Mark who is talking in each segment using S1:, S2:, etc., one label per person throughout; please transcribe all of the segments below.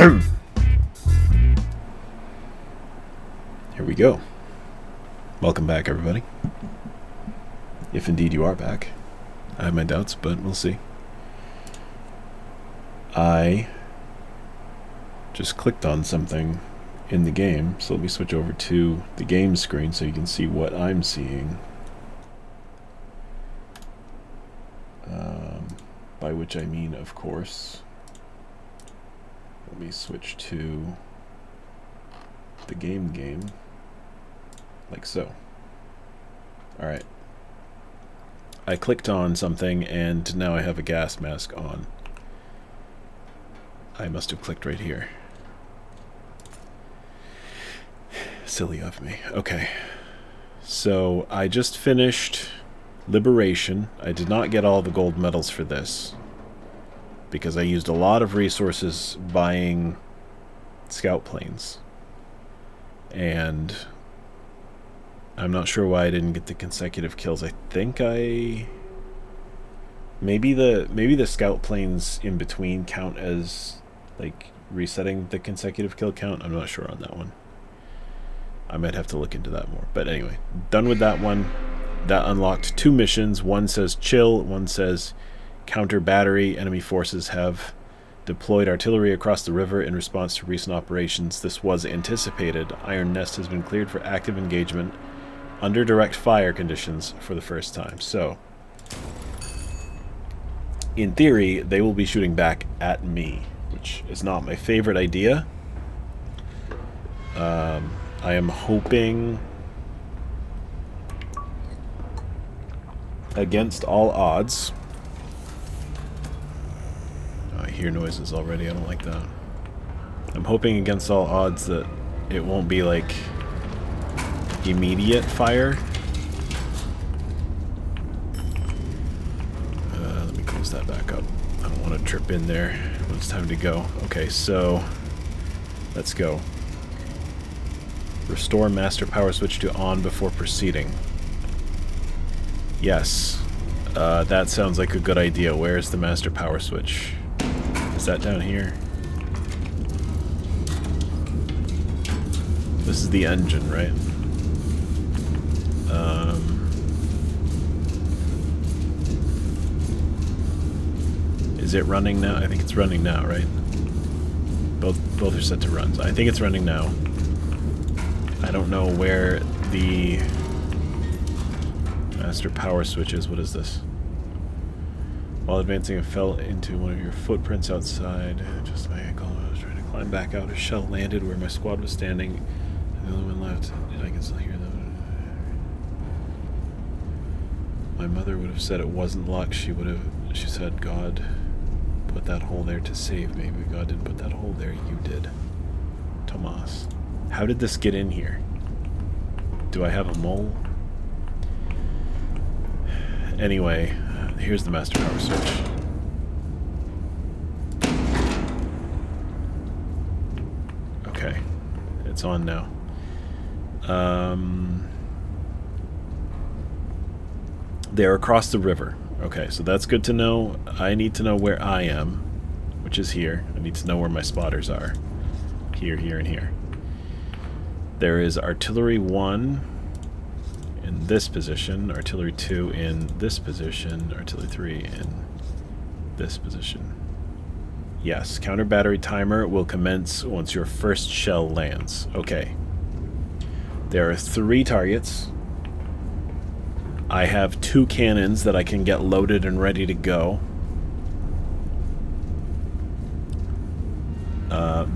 S1: Here we go. Welcome back, everybody. If indeed you are back. I have my doubts, but we'll see. I just clicked on something in the game, so let me switch over to the game screen so you can see what I'm seeing. By which I mean, of course, let me switch to the game, like so. Alright. I clicked on something and now I have a gas mask on. I must have clicked right here. Silly of me. Okay. So I just finished Liberation. I did not get all the gold medals for this because I used a lot of resources buying scout planes. And I'm not sure why I didn't get the consecutive kills. I think maybe the scout planes in between count as like resetting the consecutive kill count. I'm not sure on that one. I might have to look into that more. But anyway, done with that one. That unlocked 2 missions. One says chill, one says counter battery. Enemy forces have deployed artillery across the river in response to recent operations. This was anticipated. Iron Nest has been cleared for active engagement under direct fire conditions for the first time. So, in theory, they will be shooting back at me, which is not my favorite idea. I am hoping, against all odds, I hear noises already, I don't like that. I'm hoping against all odds that it won't be like immediate fire. Let me close that back up. I don't want to trip in there when it's time to go. Okay, so let's go. Restore master power switch to on before proceeding. Yes, that sounds like a good idea. Where's the master power switch? Is that down here? This is the engine, right? Is it running now? I think it's running now, right? Both are set to run. So I think it's running now. I don't know where the master power switch is. What is this? While advancing, I fell into one of your footprints outside. Just my ankle. I was trying to climb back out. A shell landed where my squad was standing. And the only one left. I can still hear them. My mother would have said it wasn't luck. She said God put that hole there to save me, but God didn't put that hole there. You did. Tomas. How did this get in here? Do I have a mole? Anyway, here's the master power switch. Okay, it's on now. They're across the river. Okay, so that's good to know. I need to know where I am, which is here. I need to know where my spotters are. Here, here, and here. There is artillery 1 in this position, artillery 2 in this position, artillery 3 in this position. Yes, counter battery timer will commence once your first shell lands. Okay. There are 3 targets. I have 2 cannons that I can get loaded and ready to go.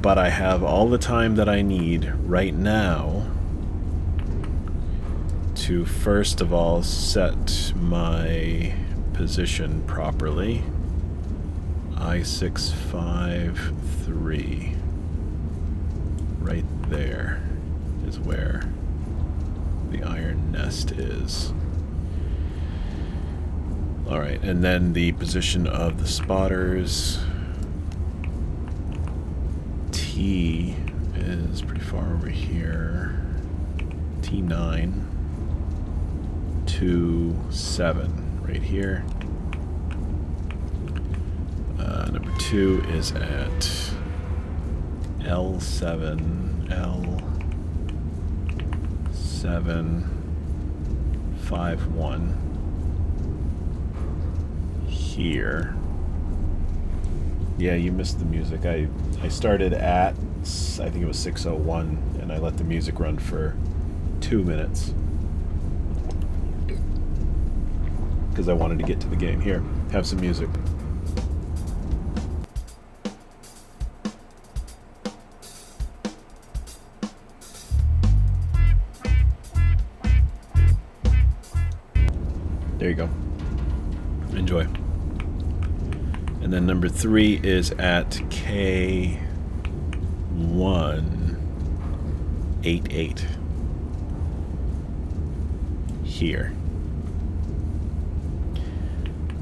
S1: But I have all the time that I need right now to first of all set my position properly. I-653. Right there is where the Iron Nest is. Alright, and then the position of the spotters. T is pretty far over here. T9 to 7 right here. Number 2 is at L7, L7, 5-1 here. Yeah, you missed the music. I started at, I think it was 6:01, and I let the music run for 2 minutes because I wanted to get to the game. Here, have some music. There you go. Enjoy. And then number 3 is at K188 here.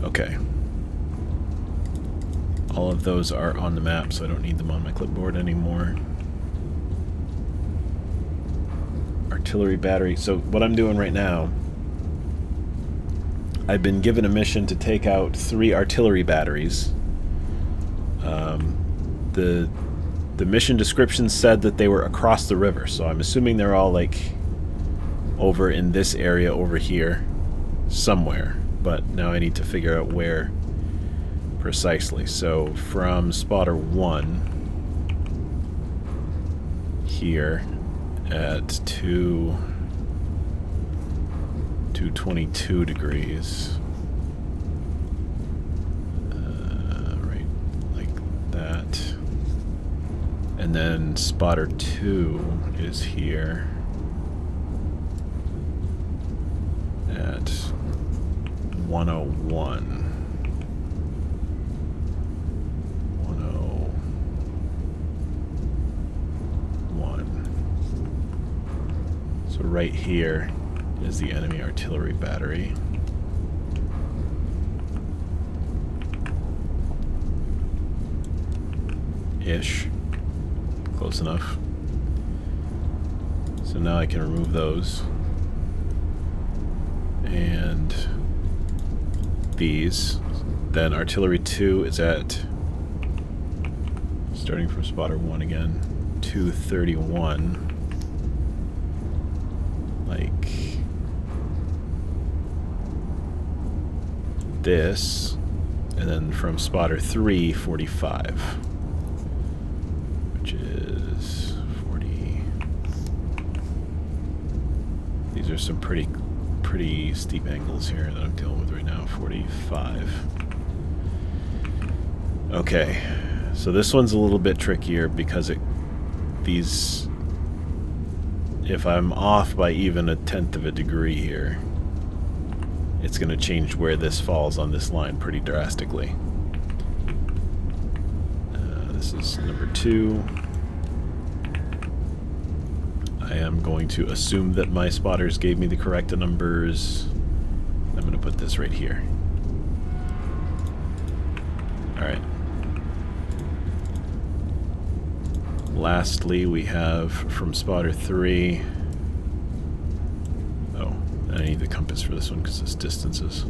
S1: Okay. All of those are on the map, so I don't need them on my clipboard anymore. Artillery battery. So what I'm doing right now, I've been given a mission to take out 3 artillery batteries. The mission description said that they were across the river, so I'm assuming they're all like over in this area over here somewhere. But now I need to figure out where precisely. So from spotter 1 here at 222 degrees, right like that, and then spotter 2 is here at 101. So right here is the enemy artillery battery. Ish. Close enough. So now I can remove those. And these. Then artillery 2 is at, starting from spotter 1 again, 231. Like this, and then from spotter 3, 45, which is 40. These are some pretty steep angles here that I'm dealing with right now. 45. Okay, so this one's a little bit trickier because if I'm off by even 1/10 of a degree here, it's going to change where this falls on this line pretty drastically. This is number 2. I am going to assume that my spotters gave me the correct numbers. I'm going to put this right here. Alright. Lastly, we have from spotter 3. Oh, I need the compass for this one because it's distances.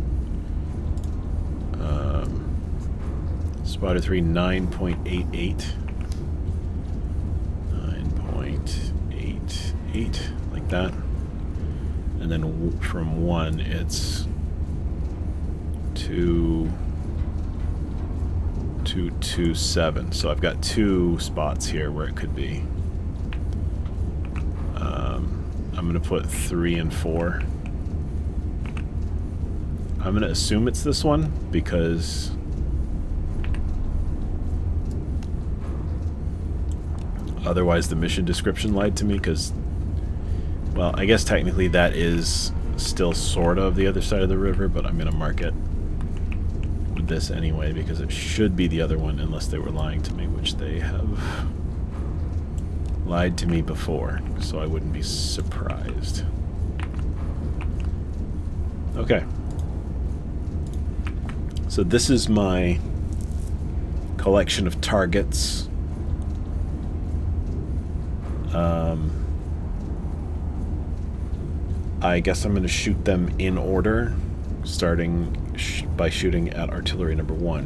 S1: Spotter 3, 9.88. 9.88, like that. And then from 1, it's 227. So I've got 2 spots here where it could be. I'm going to put 3 and 4. I'm going to assume it's this one because otherwise the mission description lied to me because, well, I guess technically that is still sort of the other side of the river, but I'm going to mark it with this anyway because it should be the other one unless they were lying to me, which they have lied to me before, so I wouldn't be surprised. Okay. So this is my collection of targets. I guess I'm going to shoot them in order, starting by shooting at artillery number 1.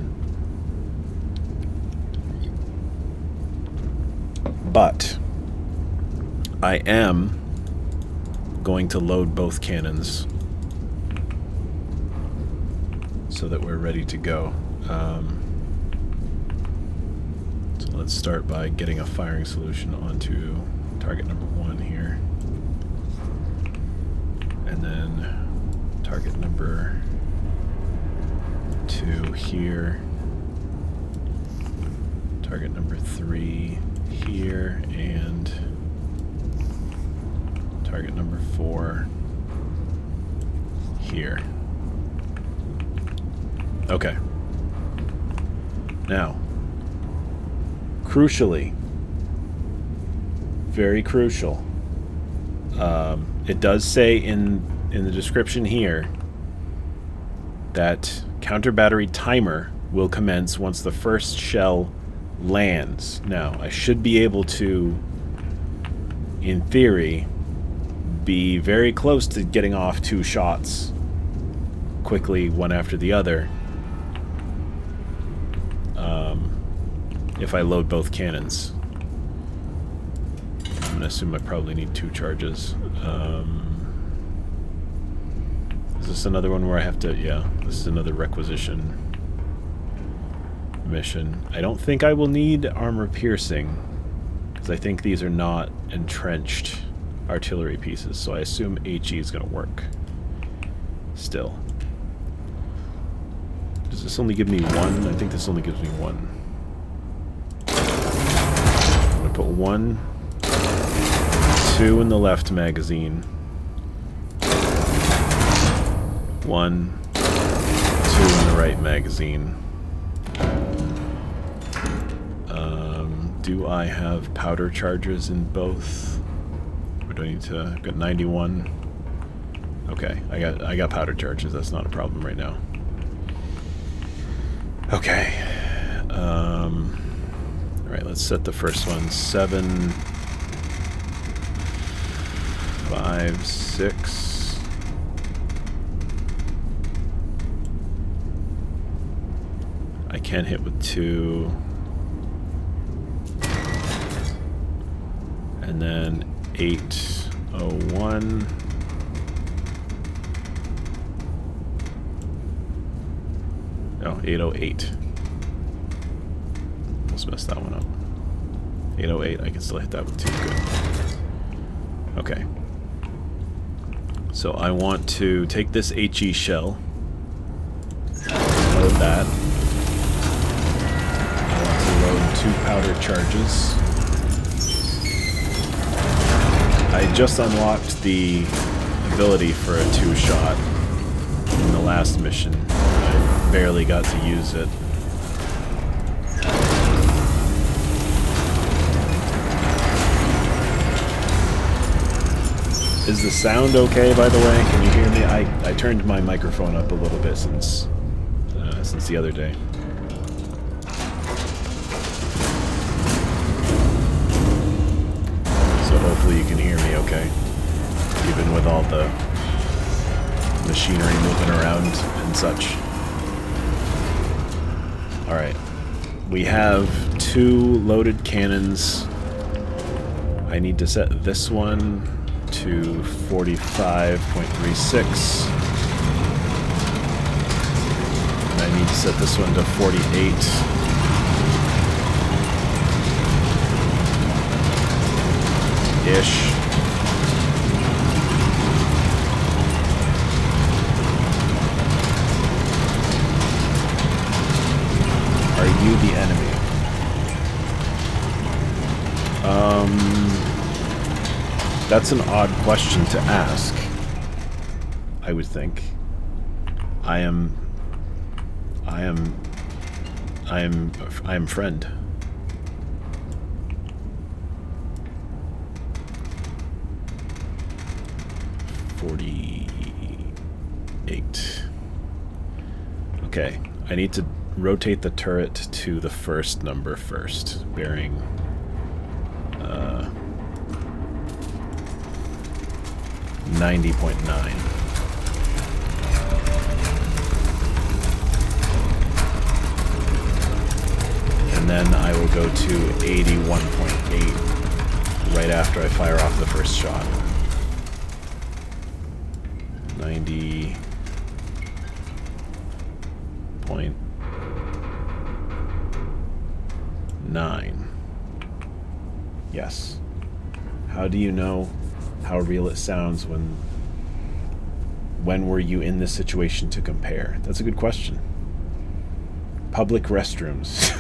S1: But I am going to load both cannons so that we're ready to go. So let's start by getting a firing solution onto target number 1 here. And then target number 2 here. Target number 3 here, and target number 4 here. Okay. Now, crucially, very crucial, it does say in the description here that counter battery timer will commence once the first shell lands. Now, I should be able to, in theory, be very close to getting off 2 shots quickly, one after the other, if I load both cannons. I'm going to assume I probably need 2 charges. Is this another one where I have to... Yeah, this is another requisition mission. I don't think I will need armor piercing, because I think these are not entrenched artillery pieces, so I assume HE is going to work still. Does this only give me 1? I think this only gives me 1. I'm going to put 1, 2 in the left magazine, 1, 2 in the right magazine. Do I have powder charges in both? Or do I need to... I've got 91. Okay, I got powder charges. That's not a problem right now. Okay. Alright, let's set the first one. 7, 5, 6. I can hit with 2. And then 801. Oh, 808. Almost messed that one up. 808, I can still hit that with 2. Good. Okay. So I want to take this HE shell. Load that. I want to load 2 powder charges. I just unlocked the ability for a 2-shot in the last mission. I barely got to use it. Is the sound okay, by the way? Can you hear me? I turned my microphone up a little bit since the other day. Hopefully you can hear me okay, even with all the machinery moving around and such. Alright, we have 2 loaded cannons. I need to set this one to 45.36. And I need to set this one to 48. Ish. Are you the enemy? That's an odd question to ask, I would think. I am friend. Okay, I need to rotate the turret to the first number first, bearing 90.9. And then I will go to 81.8. right after I fire off the first shot. 90.9. Yes. How do you know how real it sounds when were you in this situation to compare? That's a good question. Public restrooms.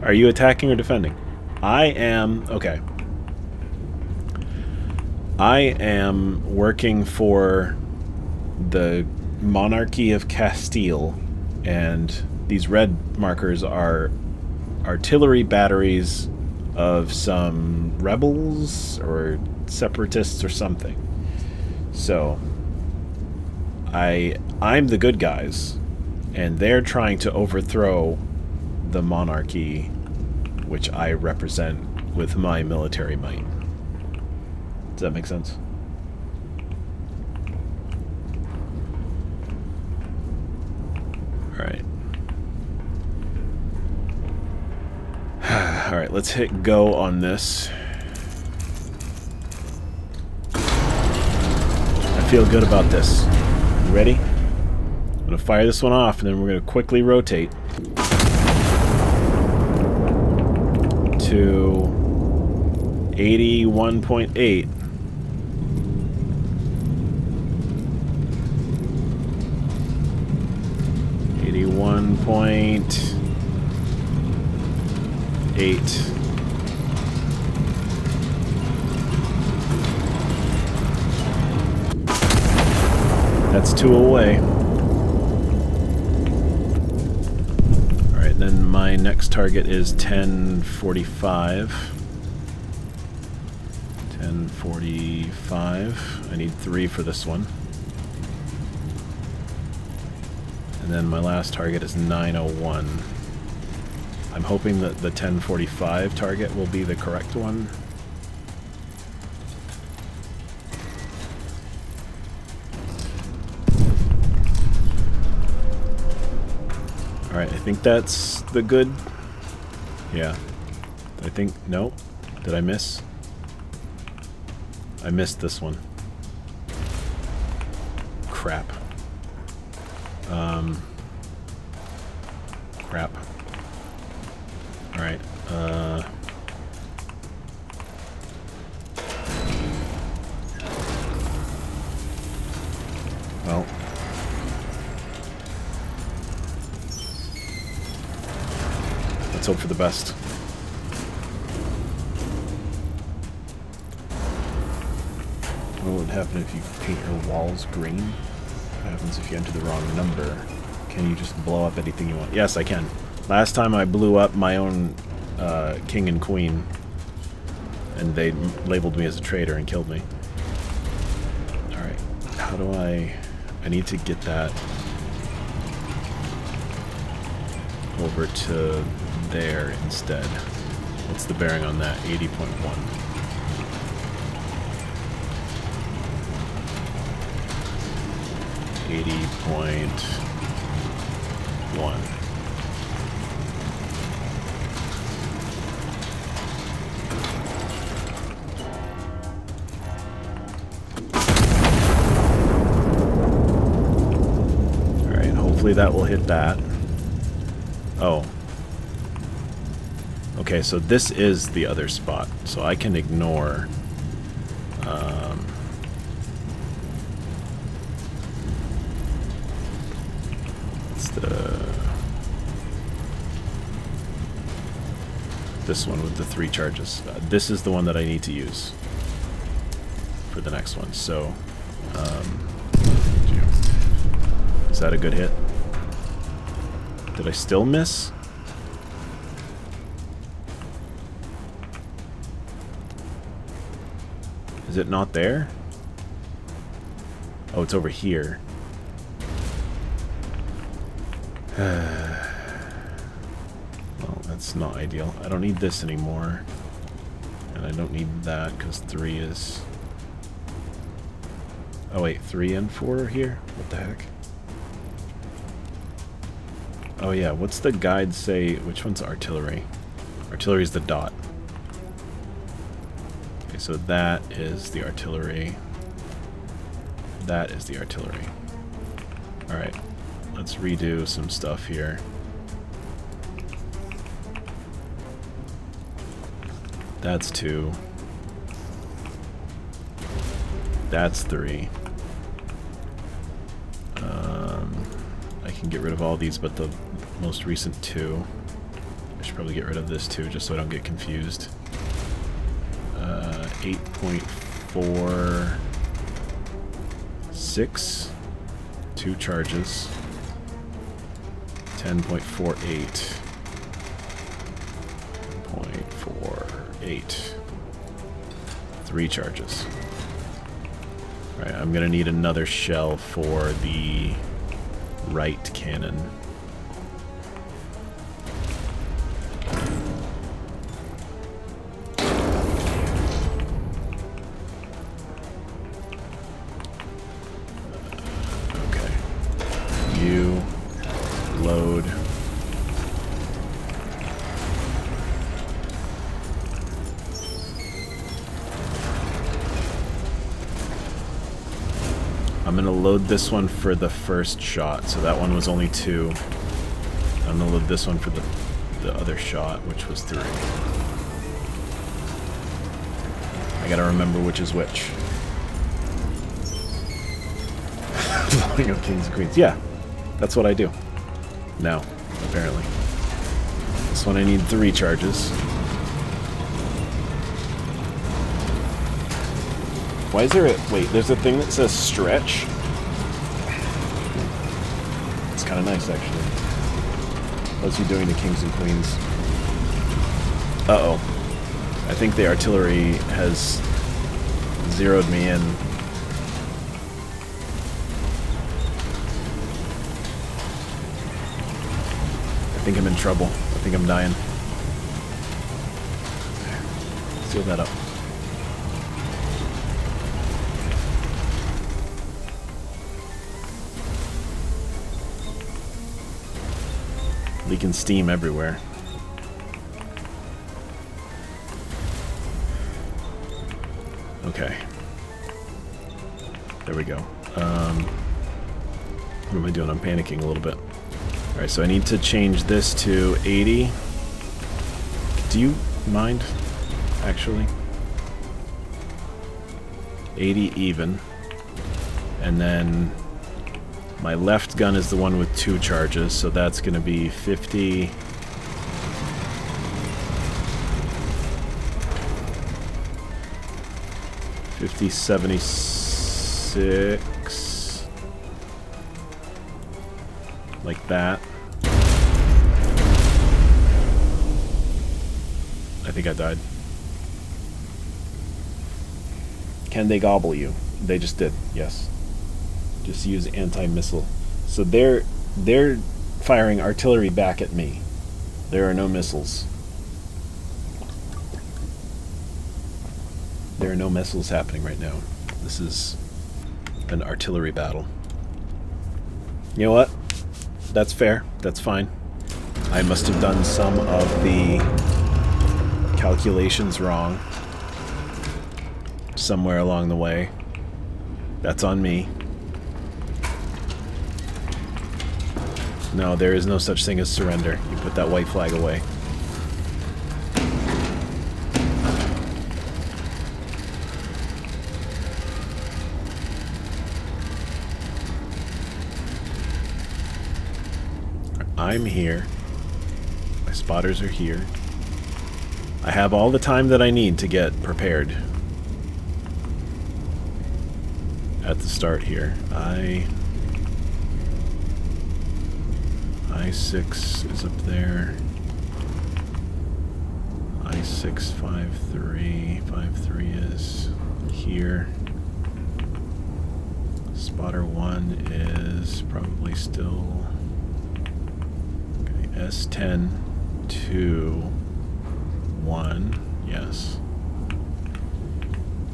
S1: Are you attacking or defending? I am... Okay. I am working for the monarchy of Castile, and these red markers are artillery batteries of some rebels or separatists or something. So I'm the good guys, and they're trying to overthrow the monarchy, which I represent with my military might. Does that make sense? Alright. Alright, let's hit go on this. I feel good about this. You ready? I'm going to fire this one off, and then we're going to quickly rotate to 81.8. That's 2 away. Alright, then my next target is 1045. 1045. I need 3 for this one. And then my last target is 901. I'm hoping that the 1045 target will be the correct one. Alright, I think that's the good... Yeah. I think... No. Did I miss? I missed this one. Crap. Crap. Alright, well. Let's hope for the best. What would happen if you paint your walls green? What happens if you enter the wrong number? Can you just blow up anything you want? Yes, I can. Last time I blew up my own king and queen, and they labeled me as a traitor and killed me. Alright, how do I need to get that over to there instead. What's the bearing on that? 80.1. .1. Alright, hopefully that will hit that. Oh. Okay, so this is the other spot, so I can ignore... this one with the 3 charges. This is the one that I need to use for the next one. So, is that a good hit? Did I still miss? Is it not there? Oh, it's over here. Well, that's not ideal. I don't need this anymore. And I don't need that because 3 is... Oh wait, 3 and 4 are here? What the heck? Oh yeah, what's the guide say? Which one's artillery? Artillery is the dot. Okay, so that is the artillery. That is the artillery. Alright, let's redo some stuff here. That's 2. That's 3. I can get rid of all these, but the most recent 2. I should probably get rid of this too, just so I don't get confused. 8.46. 2 charges. 10.48. 0.48. 3 charges. Alright, I'm gonna need another shell for the right cannon. Okay. You load. I'm going to load this one for the first shot, so that one was only 2. I'm going to load this one for the other shot, which was 3. I got to remember which is which. Loading of kings and queens. Yeah, that's what I do. Now, apparently. This one I need 3 charges. Why is there a... Wait, there's a thing that says stretch? It's kind of nice, actually. What's he doing to kings and queens? Uh-oh. I think the artillery has zeroed me in. I think I'm in trouble. I think I'm dying. Seal that up. Leaking steam everywhere. Okay. There we go. What am I doing? I'm panicking a little bit. Alright, so I need to change this to 80. Do you mind, actually? 80 even. And then my left gun is the one with 2 charges, so that's going to be 50. 50, 76. Like that. I think I died. Can they gobble you? They just did, yes. Just use anti-missile. So they're firing artillery back at me. There are no missiles. There are no missiles happening right now. This is an artillery battle. You know what? That's fair. That's fine. I must have done some of the calculations wrong somewhere along the way. That's on me. No, there is no such thing as surrender. You put that white flag away. I'm here. My spotters are here. I have all the time that I need to get prepared. At the start here. I6 is up there. I6, 5-3. 5-3 is here. Spotter 1 is probably still... Okay, S10, 2, 1. Yes.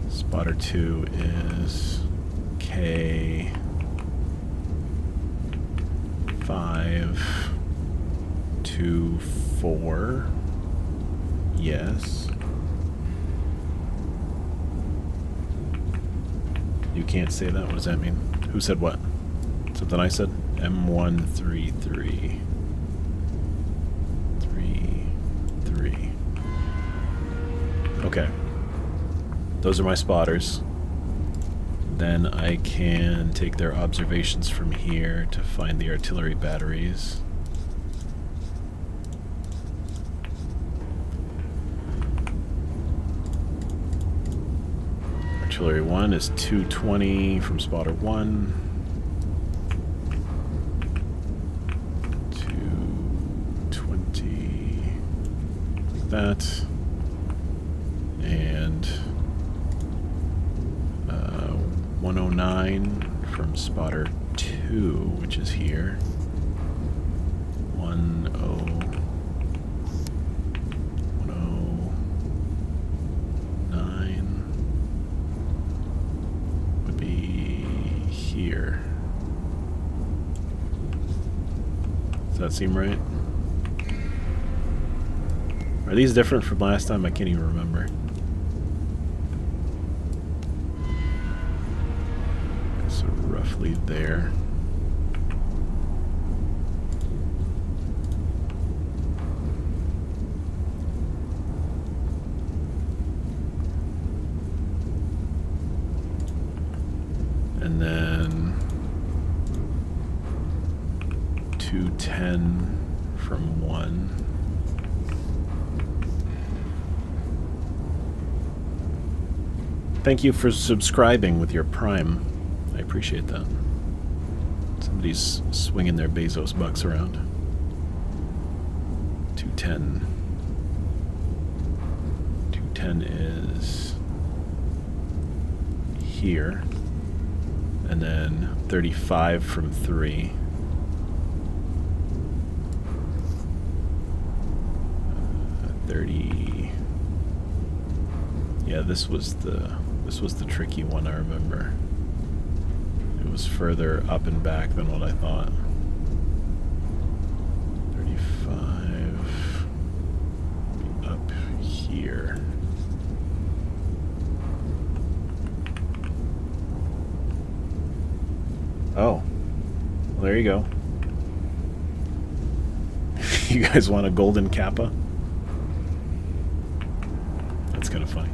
S1: Spotter 2 is K... 5, 2, 4. Yes. You can't say that? What does that mean? Who said what? Something I said? M133. 3. Okay. Those are my spotters. Then I can take their observations from here to find the artillery batteries. Artillery 1 is 220 from spotter 1. 220 like that. And 109 from spotter 2, which is here. 109 would be here. Does that seem right? Are these different from last time? I can't even remember. So roughly there. And then 210 from 1. Thank you for subscribing with your Prime. I appreciate that. Somebody's swinging their Bezos bucks around. 210. 210 is here. And then 35 from 3. 30. Yeah, this was the tricky one, I remember. It was further up and back than what I thought. 35 up here. Oh, well, there you go. You guys want a golden kappa? That's kind of funny.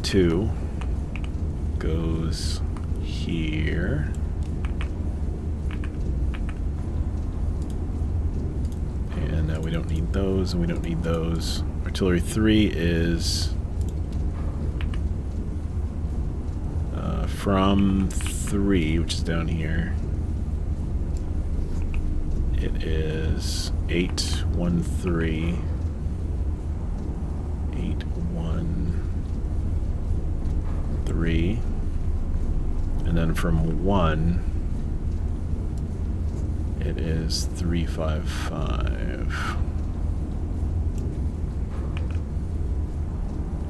S1: 2 goes here. And now we don't need those, and we don't need those. Artillery 3 is from 3, which is down here. It is 813. 813. And then from 1, it is 355.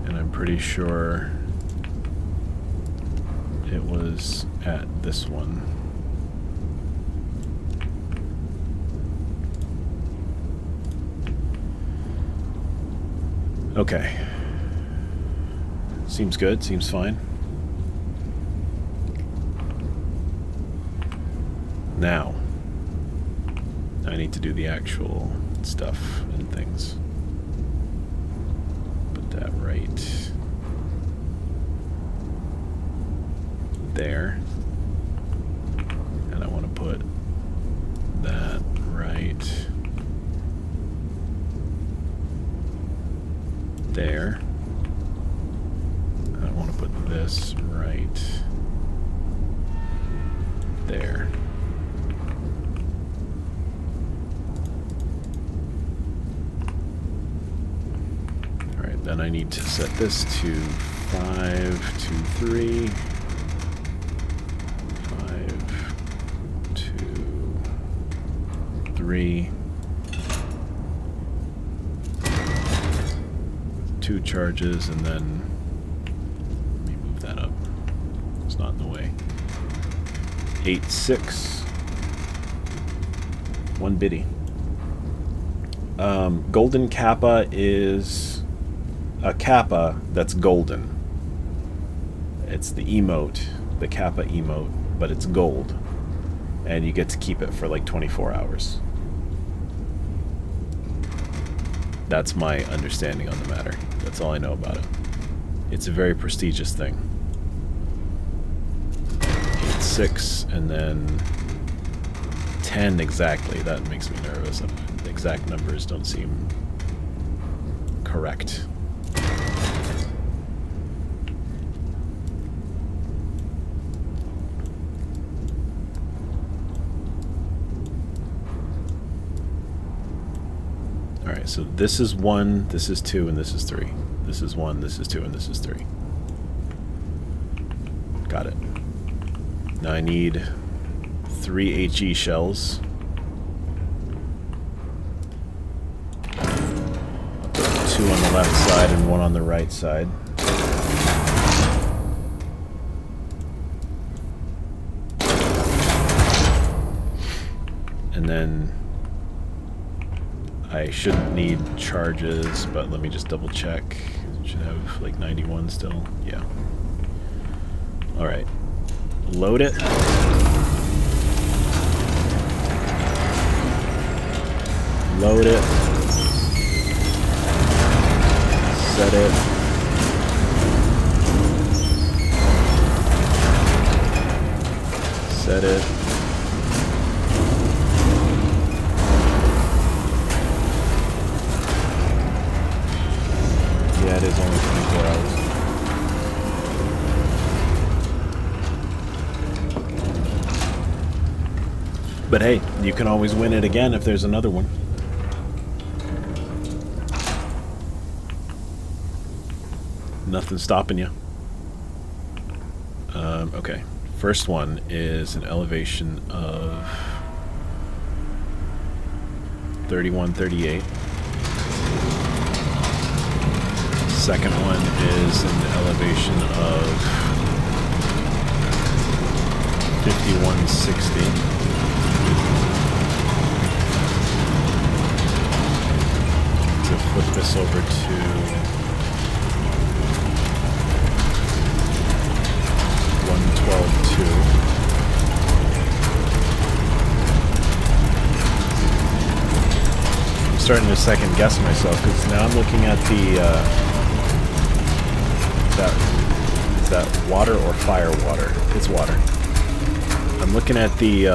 S1: And I'm pretty sure it was at this one. Okay. Seems good, seems fine. Now, I need to do the actual stuff and things. Put that right there. And I want to put that right there. I want to put this right there. Alright, then I need to set this to 5, 2, 3. 5, 2, 3. 2 charges, and then let me move that up. It's not in the way. 8, 6. 1 biddy. Golden Kappa is a kappa that's golden. It's the emote, the kappa emote, but it's gold. And you get to keep it for like 24 hours. That's my understanding on the matter. That's all I know about it. It's a very prestigious thing. 8-6 and then 10 exactly. That makes me nervous. The exact numbers don't seem correct. Alright, so this is 1, this is 2, and this is 3. This is 1, this is 2, and this is 3. Got it. Now I need 3 HE shells. I'll put 2 on the left side and 1 on the right side. And then I shouldn't need charges, but let me just double check. Should have like 91 still. Yeah. Alright. Load it. Load it. Set it. Set it. Yeah, it is only 24 hours. But hey, you can always win it again if there's another one. Nothing's stopping you. Okay, first one is an elevation of 3138. Second one is an elevation of 5160. To flip this over to 112.2. I'm starting to second guess myself because now I'm looking at the is that water or fire water? It's water. I'm looking at the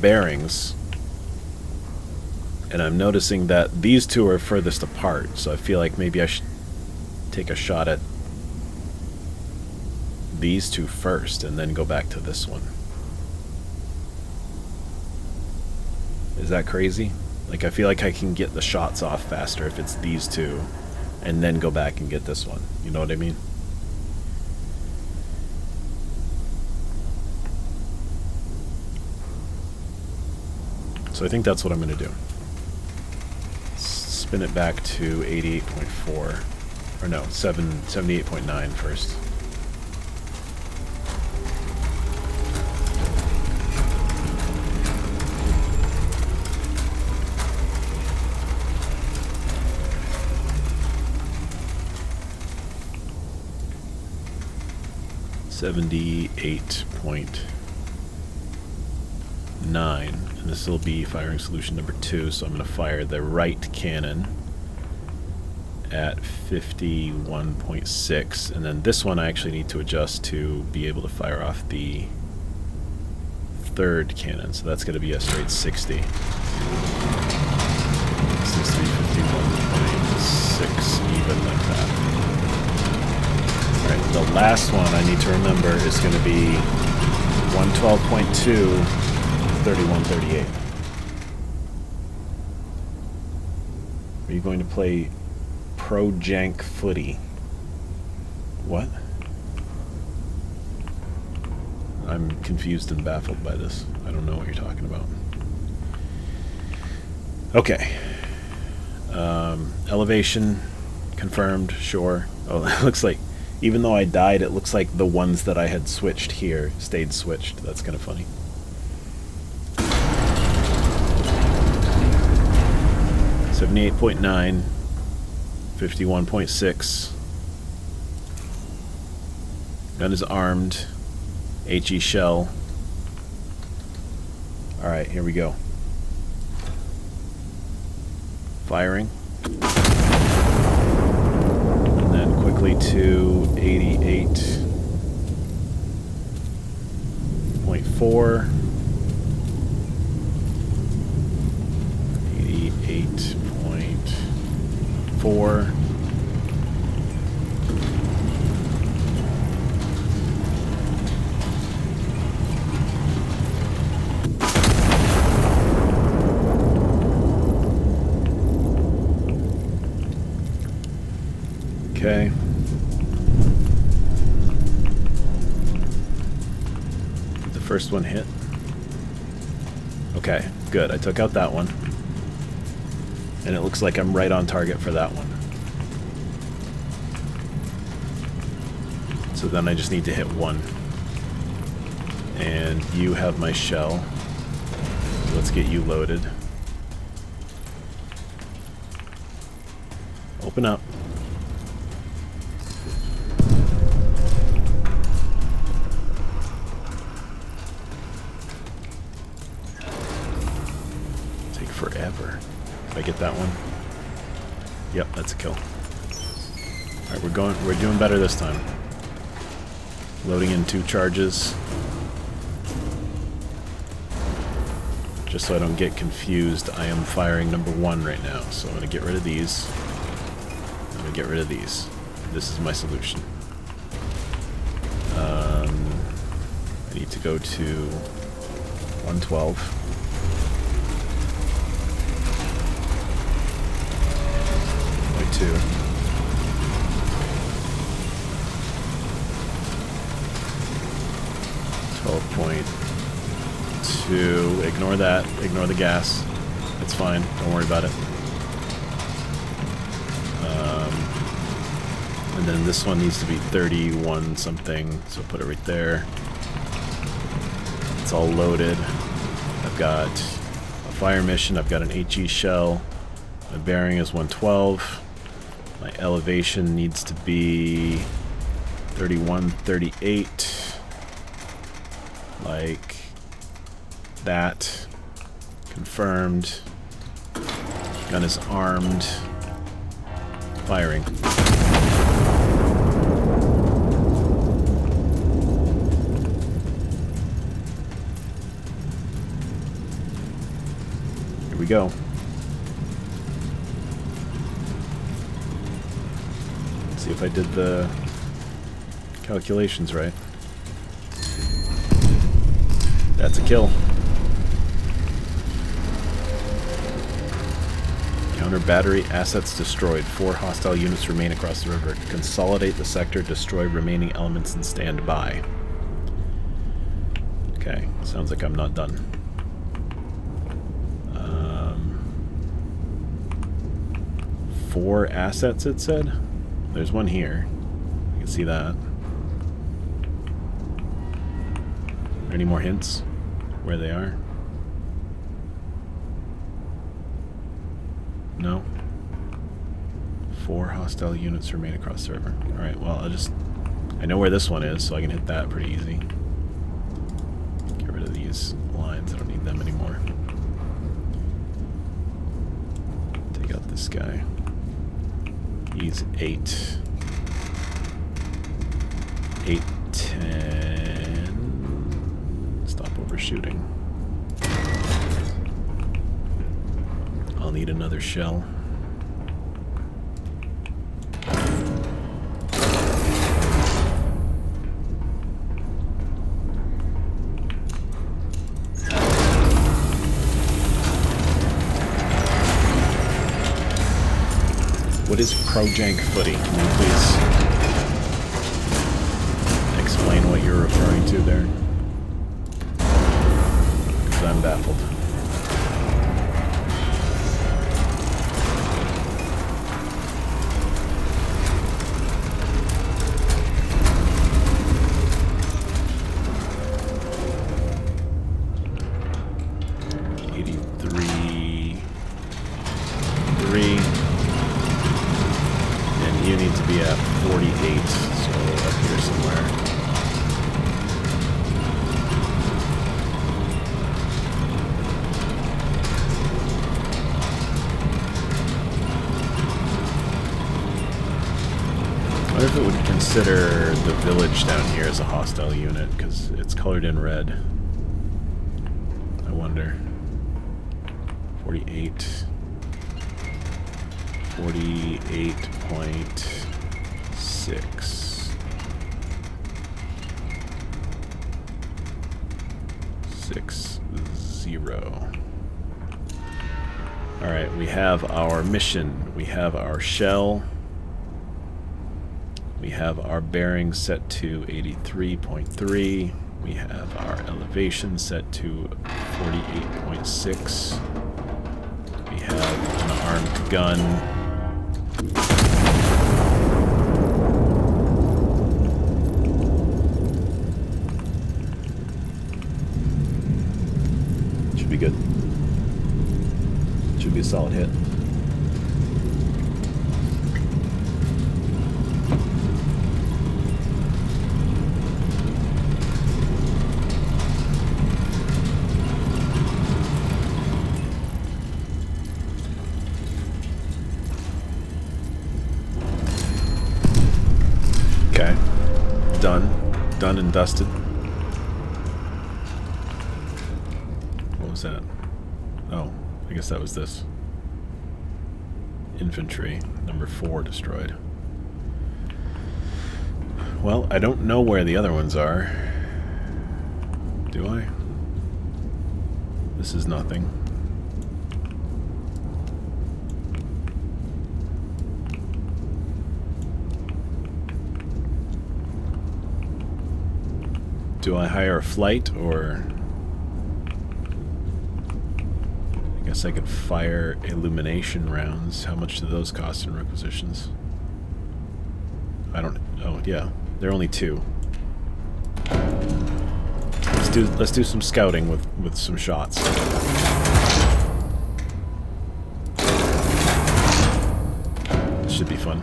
S1: bearings, and I'm noticing that these two are furthest apart, so I feel like maybe I should take a shot at these two first and then go back to this one. Is that crazy? Like, I feel like I can get the shots off faster if it's these two and then go back and get this one. You know what I mean? So I think that's what I'm going to do. Spin it back to 88.4. Or no, 78.9 first. .9, and this will be firing solution number 2, so I'm going to fire the right cannon at 51.6, and then this one I actually need to adjust to be able to fire off the third cannon, so that's going to be a straight 60. 63, 51.6, even like that. Alright, the last one I need to remember is going to be 112.2, 3138. Are you going to play Pro Jank Footy? What? I'm confused and baffled by this. I don't know what you're talking about. Okay. Elevation confirmed, sure. Oh, it looks like, even though I died, it looks like the ones that I had switched here stayed switched. That's kind of funny. .9, 51.6. Gun is armed. HE shell. Alright, here we go. Firing. And then quickly to 88.4. 88.4. Okay. Did the first one hit? Okay, good. I took out that one. And it looks like I'm right on target for that one. So then I just need to hit one. And you have my shell. So let's get you loaded. Open up. Take forever. Did I get that one? Yep, that's a kill. Alright, we're doing better this time. Loading in 2 charges. Just so I don't get confused, I am firing number 1 right now. So I'm going to get rid of these. I'm going to get rid of these. This is my solution. I need to go to 112. 2. 12.2. Ignore that. Ignore the gas. It's fine. Don't worry about it. And then this one needs to be 31 something. So put it right there. It's all loaded. I've got a fire mission. I've got an HE shell. My bearing is 112. My elevation needs to be 31, 38. Like that. Confirmed. Gun is armed. Firing. Here we go. See if I did the calculations right. That's a kill. Counter battery assets destroyed. 4 hostile units remain across the river. Consolidate the sector, destroy remaining elements, and stand by. Okay, sounds like I'm not done. 4 assets, it said? There's one here. You can see that. Are there any more hints where they are? No? 4 hostile units remain across the river. Alright, well, I know where this one is, so I can hit that pretty easy. Get rid of these lines. I don't need them anymore. Take out this guy. He's 8. 8, 10. Stop overshooting. I'll need another shell. What is Projank Footy? Can you please explain what you're referring to there? Because I'm baffled. you need to be at 48, so up here somewhere. I wonder if it would consider the village down here as a hostile unit, because it's colored in red. I wonder. 48. 48.6. 60. Alright, we have our mission. We have our shell. We have our bearing set to 83.3. We have our elevation set to 48.6. We have an armed gun. Should be good. Should be a solid hit. Okay. Done. Done and dusted. What was that? Oh, I guess that was this. Infantry, number 4 destroyed. Well, I don't know where the other ones are. Do I? This is nothing. Do I hire a flight, or... I guess I could fire illumination rounds. How much do those cost in requisitions? I don't... Oh, yeah. They're only 2. Let's do some scouting with some shots. This should be fun.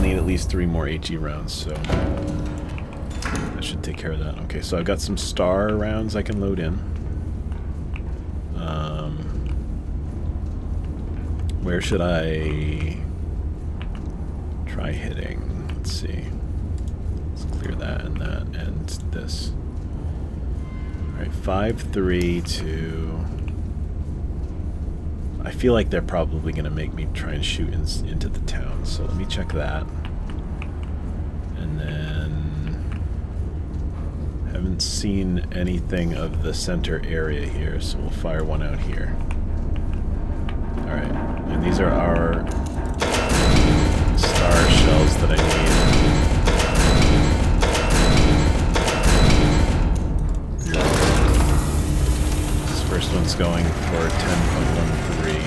S1: At least 3 more HE rounds, so that should take care of that. Okay, so I've got some star rounds I can load in. Where should I try hitting? Let's see. Let's clear that and this. Alright, 5-3 to... I feel like they're probably going to make me try and shoot into the town, so let me check that. And then... haven't seen anything of the center area here, so we'll fire one out here. Alright, and these are our star shells that I need. This first one's going for 10.13,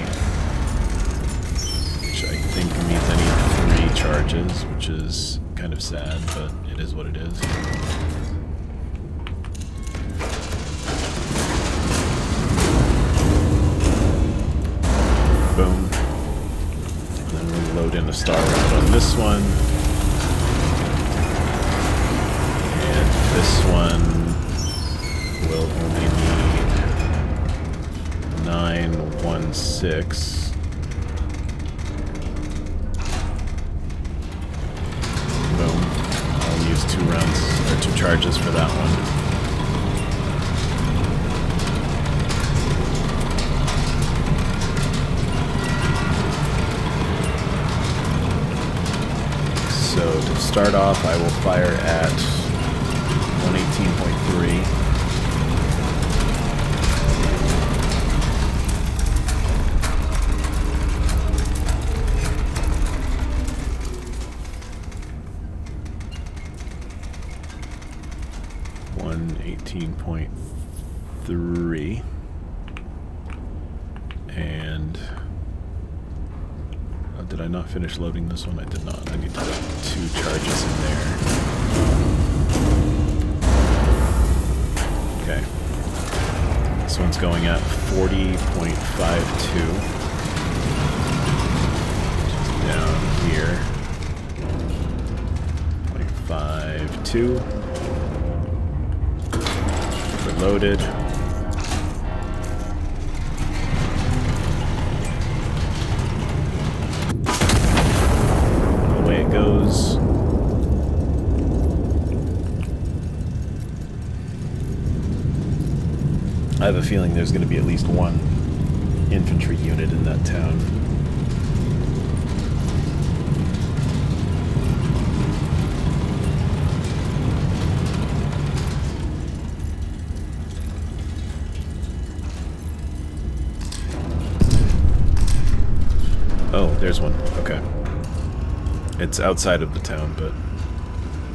S1: which I think means I need 3 charges, which is kind of sad, but it is what it is. Boom. And then we load in a star round on this one. And this one will only need 916. Boom. I'll use 2 rounds, or 2 charges for that one. So to start off, I will fire at 118.3. And did I not finish loading this one? I did not. I need to put 2 charges in there. going at 40.52. Down here. 0.52. Overloaded. Away it goes. I have a feeling there's going to be at least one infantry unit in that town. Oh, there's one. Okay. It's outside of the town, but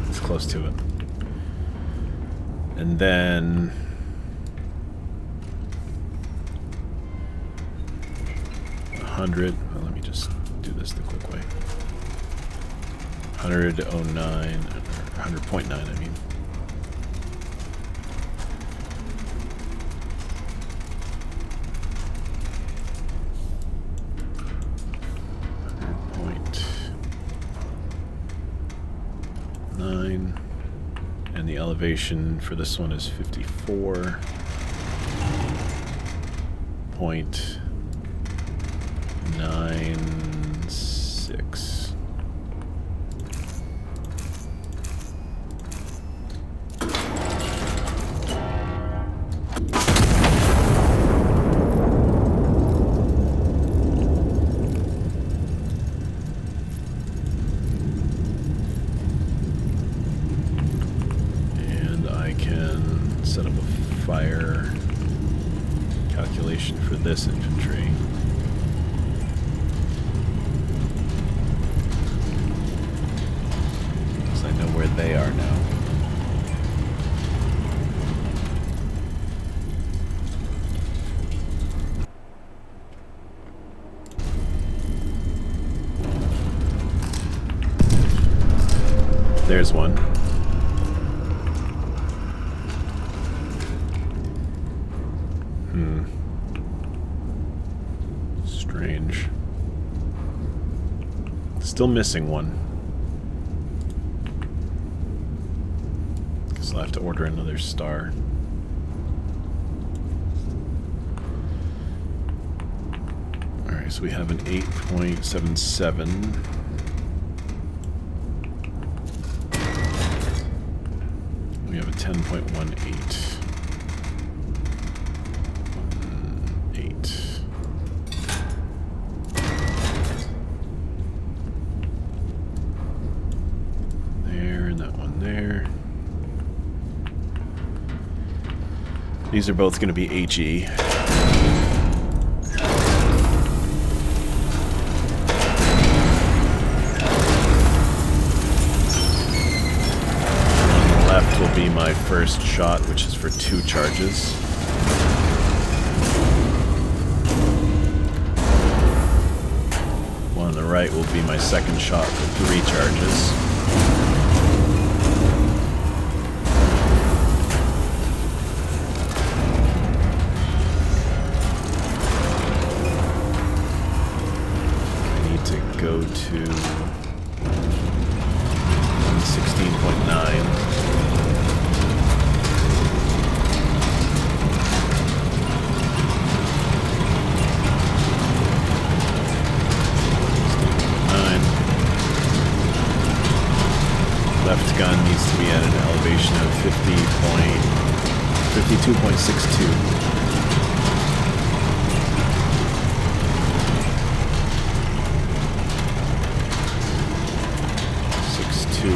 S1: it's close to it. And then... 100. Well, let me just do this the quick way. 100.09, 100.9, I mean. And the elevation for this one is 54.96. Set up a fire calculation for this infantry. Because I know where they are now. There's one. Strange. Still missing one. Guess I'll have to order another star. Alright, so we have an 8.77. We have a 10.18. These are both going to be HE. On the left will be my first shot, which is for 2 charges. One on the right will be my second shot for 3 charges. Go to 116.9. Left gun needs to be at an elevation of 52.62. 2.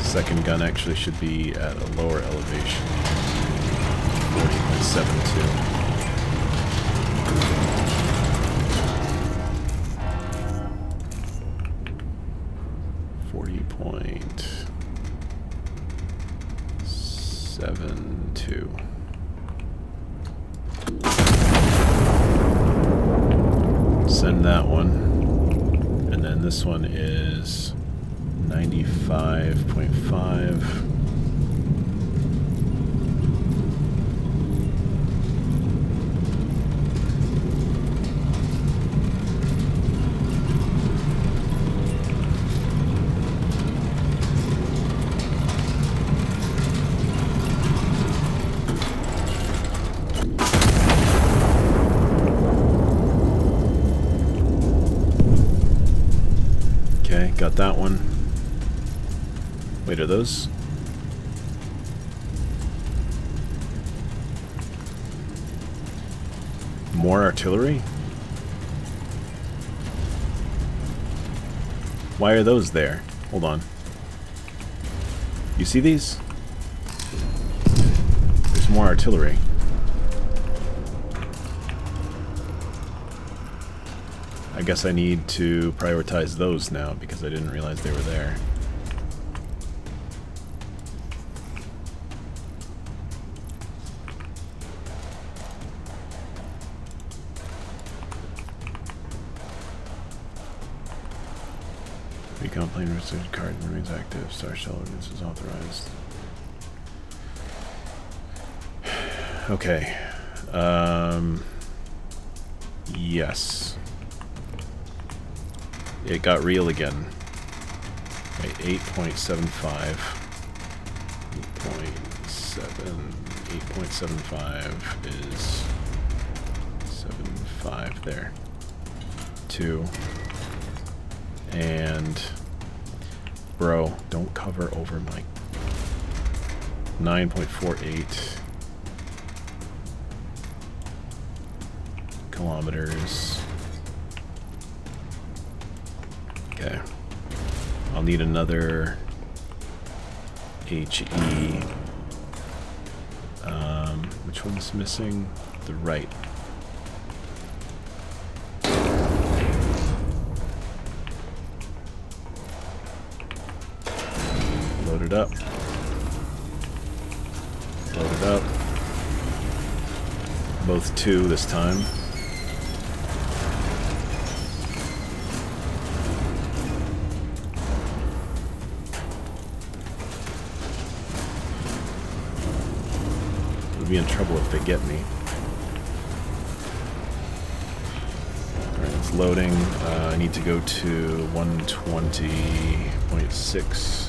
S1: Second gun actually should be at a lower elevation. 40.72. Send that one. And then this one is 95.5. got that one. Wait, are those? More artillery? Why are those there? Hold on. You see these? There's more artillery. I guess I need to prioritize those now because I didn't realize they were there. Recon plane restricted card remains active. Star shell ordinance is authorized. Okay. Yes. It got real again. Wait, 8.75. 8.75 is 7.5 there. 2. And bro, don't cover over my 9.48 kilometers. Okay. I'll need another HE. Which one's missing? The right. Load it up. Load it up. Both 2 this time. Be in trouble if they get me. Alright, it's loading. I need to go to 120.6.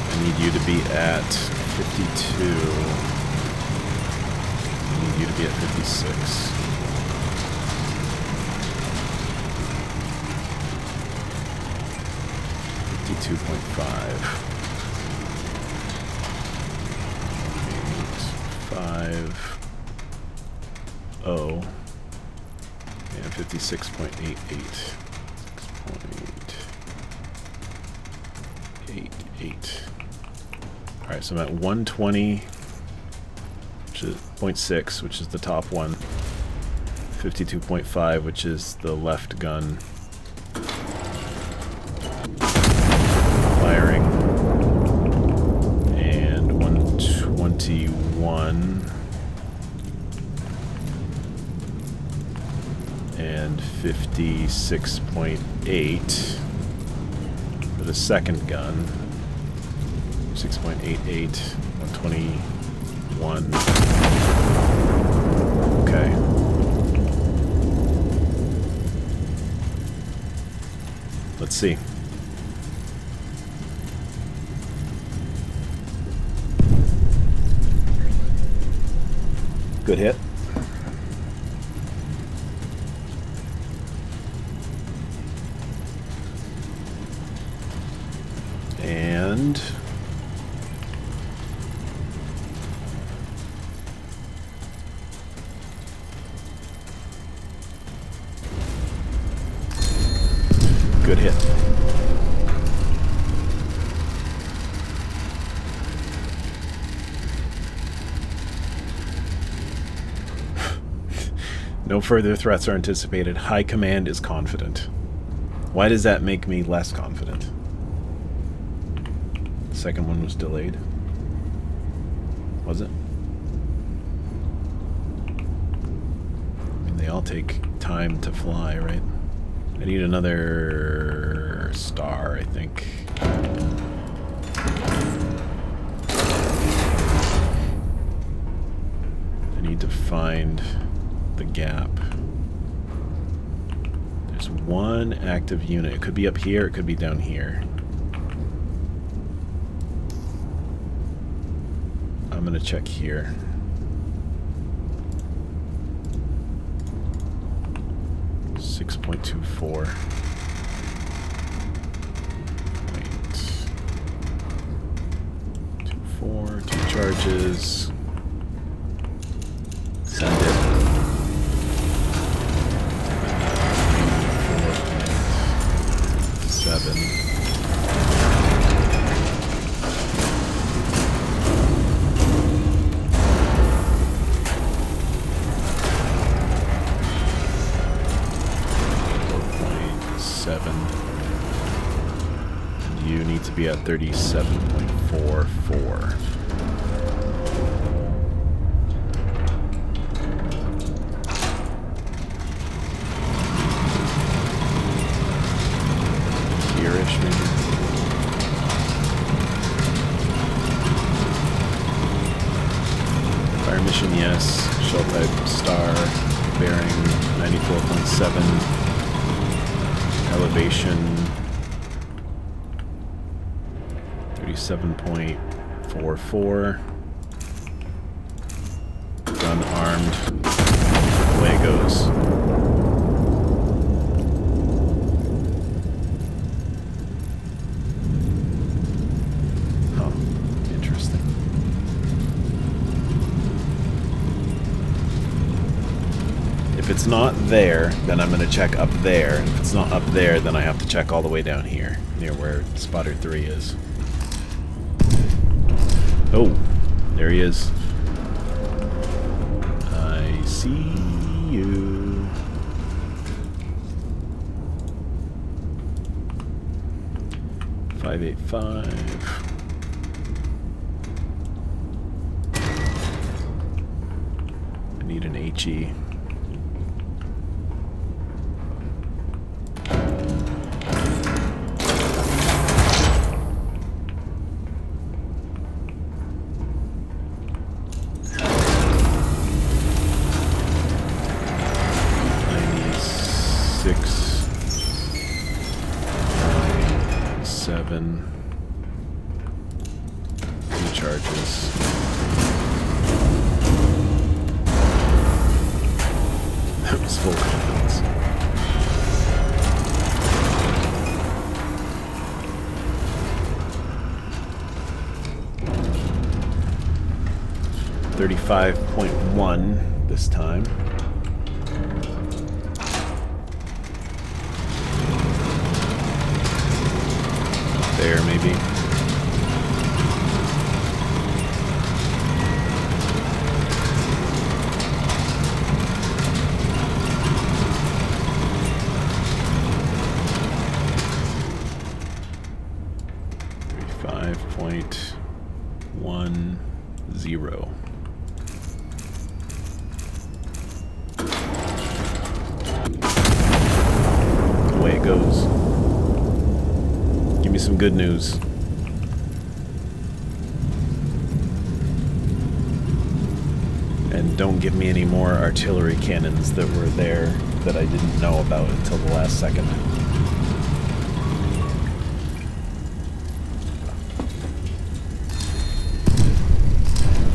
S1: I need you to be at 52. I need you to be at 56. $52.5. 5. Oh. And 56.88. 6.88. Alright, so I'm at 120, which is 0.6, which is the top one. 52.5, which is the left gun. Firing. And 121. And 56.8 for the second gun. 6.88, 121. Okay. Let's see. Good hit. And good hit. No further threats are anticipated. High command is confident. Why does that make me less confident? The second one was delayed. Was it? I mean, they all take time to fly, right? I need another star, I think. I need to find the gap. There's one active unit. It could be up here, it could be down here. I'm gonna check here. .24. Two charges. Send it. 4.7. You need to be at 37.44. Here-ish, maybe. Fire mission, yes. Shell type star. Bearing 94.7. Elevation 37.44. Gun armed. Away it goes. Huh. Interesting. If it's not there, then I'm going to check up there. If it's not up there, then I have to check all the way down here, near where spotter 3 is. Oh, there he is. I see you. .585. I need an HE. Two charges. That was full confidence. .1 this time. There, maybe. .10. Away it goes. Give me some good news. And don't give me any more artillery cannons that were there that I didn't know about until the last second.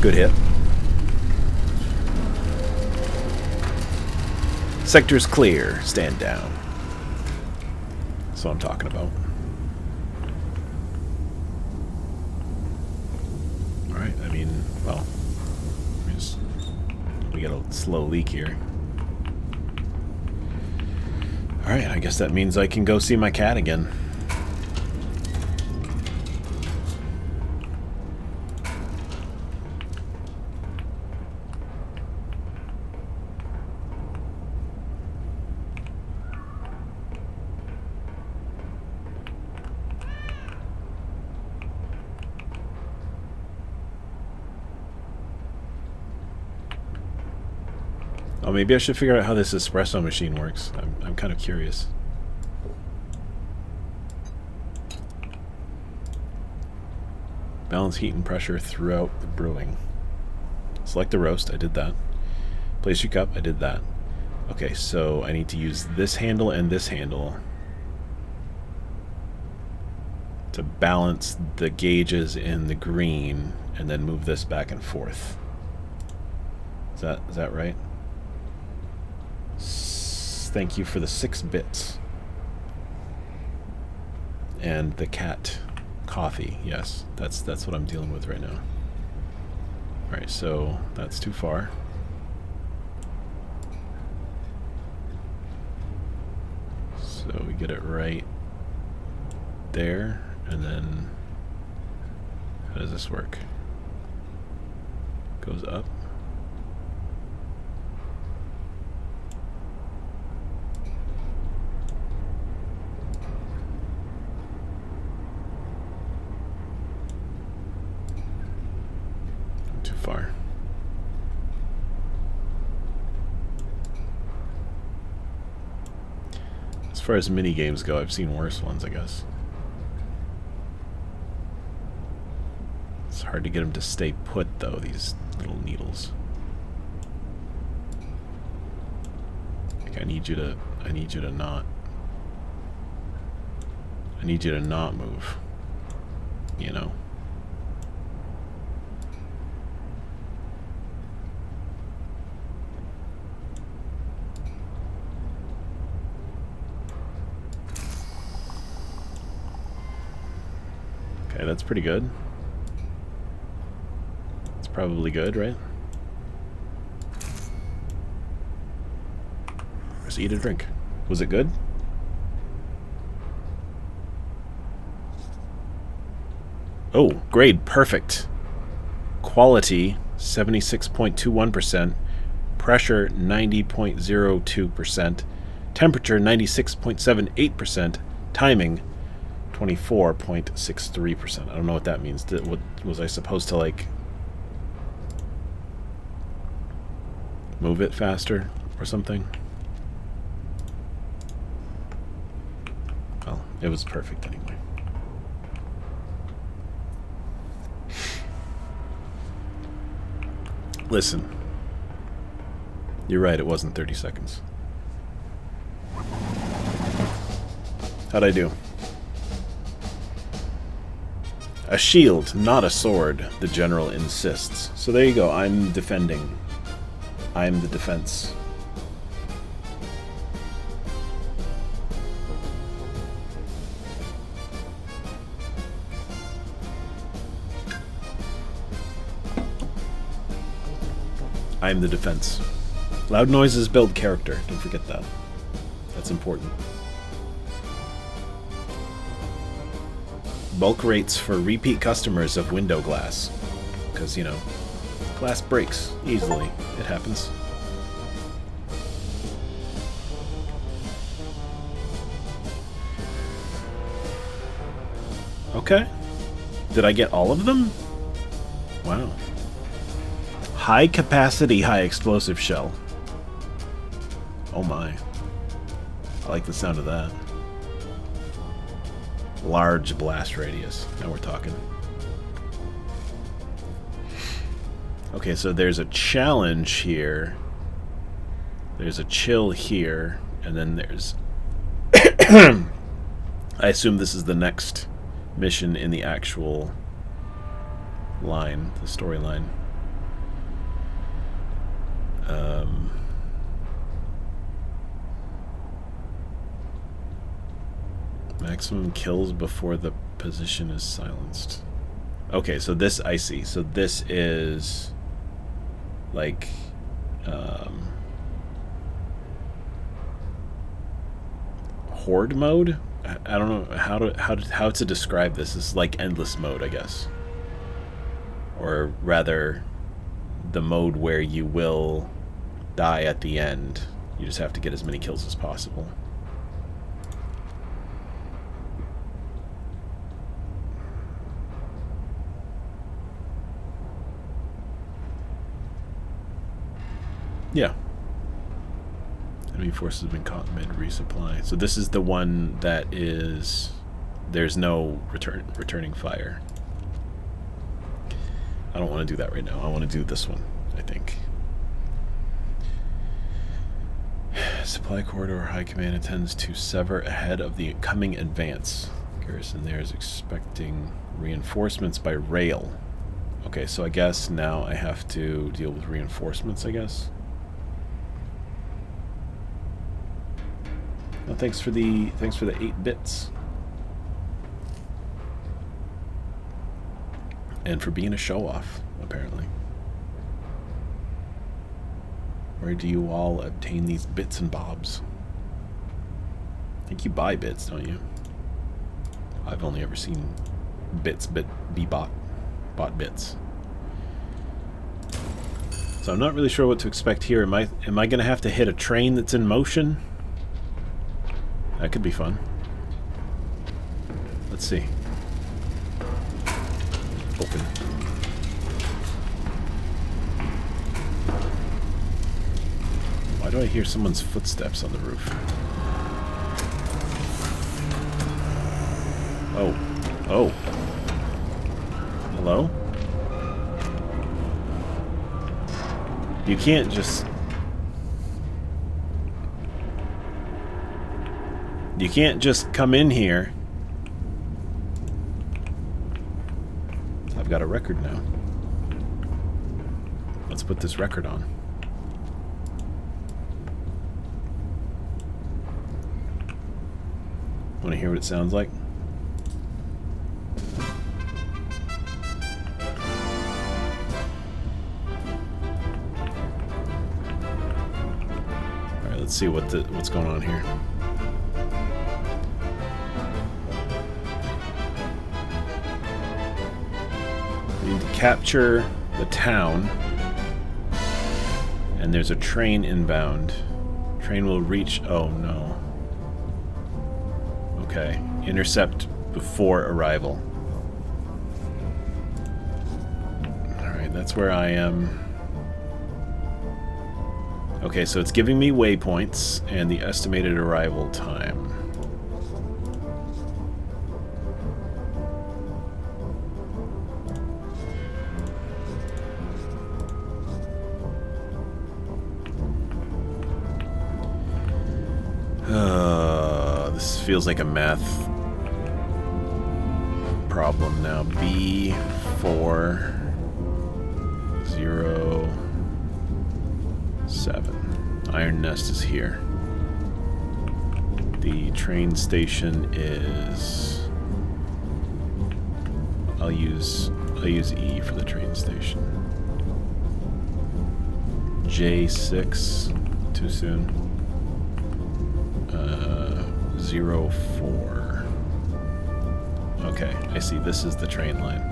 S1: Good hit. Sector's clear. Stand down. That's what I'm talking about. Alright, I mean, well, we got a slow leak here. Alright, I guess that means I can go see my cat again. Oh, maybe I should figure out how this espresso machine works. I'm kind of curious. Balance heat and pressure throughout the brewing. Select the roast. I did that. Place your cup. I did that. Okay, so I need to use this handle and this handle to balance the gauges in the green, and then move this back and forth. Is that right? Thank you for the 6 bits. And the cat coffee. Yes, that's what I'm dealing with right now. All right, so that's too far. So we get it right there, and then how does this work? Goes up. Too far. As far as mini games go, I've seen worse ones, I guess. It's hard to get them to stay put, though, these little needles. Like, I need you to not move, you know? Okay, that's pretty good. It's probably good, right? Just eat a drink. Was it good? Oh, grade perfect. Quality 76.21%. Pressure 90.02%. Temperature 96.78%. Timing 24.63%. I don't know what that means. What was I supposed to, like, move it faster or something? Well, it was perfect anyway. Listen, you're right, it wasn't 30 seconds. How'd I do? A shield, not a sword, the general insists. So there you go, I'm defending. I'm the defense. I'm the defense. Loud noises build character, don't forget that. That's important. Bulk rates for repeat customers of window glass. Because, you know, glass breaks easily. It happens. Okay. Did I get all of them? Wow. High capacity, high explosive shell. Oh my. I like the sound of that. Large blast radius. Now we're talking. Okay, so there's a challenge here. There's a chill here. And then there's... I assume this is the next mission in the actual line, the storyline. Maximum kills before the position is silenced. Okay, so this I see. So this is like horde mode. I don't know how to describe this. It's like endless mode, I guess, or rather, the mode where you will die at the end. You just have to get as many kills as possible. Yeah. Enemy forces have been caught mid-resupply. So this is the one that is... There's no returning fire. I don't want to do that right now. I want to do this one, I think. Supply corridor high command intends to sever ahead of the coming advance. Garrison there is expecting reinforcements by rail. Okay, so I guess now I have to deal with reinforcements, I guess. Well, thanks for the 8 bits. And for being a show-off, apparently. Where do you all obtain these bits and bobs? I think you buy bits, don't you? I've only ever seen bits be bought bits. So I'm not really sure what to expect here. Am I going to have to hit a train that's in motion? That could be fun. Let's see. Open. Why do I hear someone's footsteps on the roof? Oh. Oh. Hello? You can't just... You can't just come in here. I've got a record now. Let's put this record on. Want to hear what it sounds like? All right, let's see what's going on here. We need to capture the town, and there's a train inbound. Train will reach. Oh no. Okay, intercept before arrival. Alright, that's where I am. Okay, so it's giving me waypoints and the estimated arrival time. This feels like a math problem now. B407. Iron Nest is here. The train station is... I'll use E for the train station. J6. Too soon. 04. Okay, I see. This is the train line.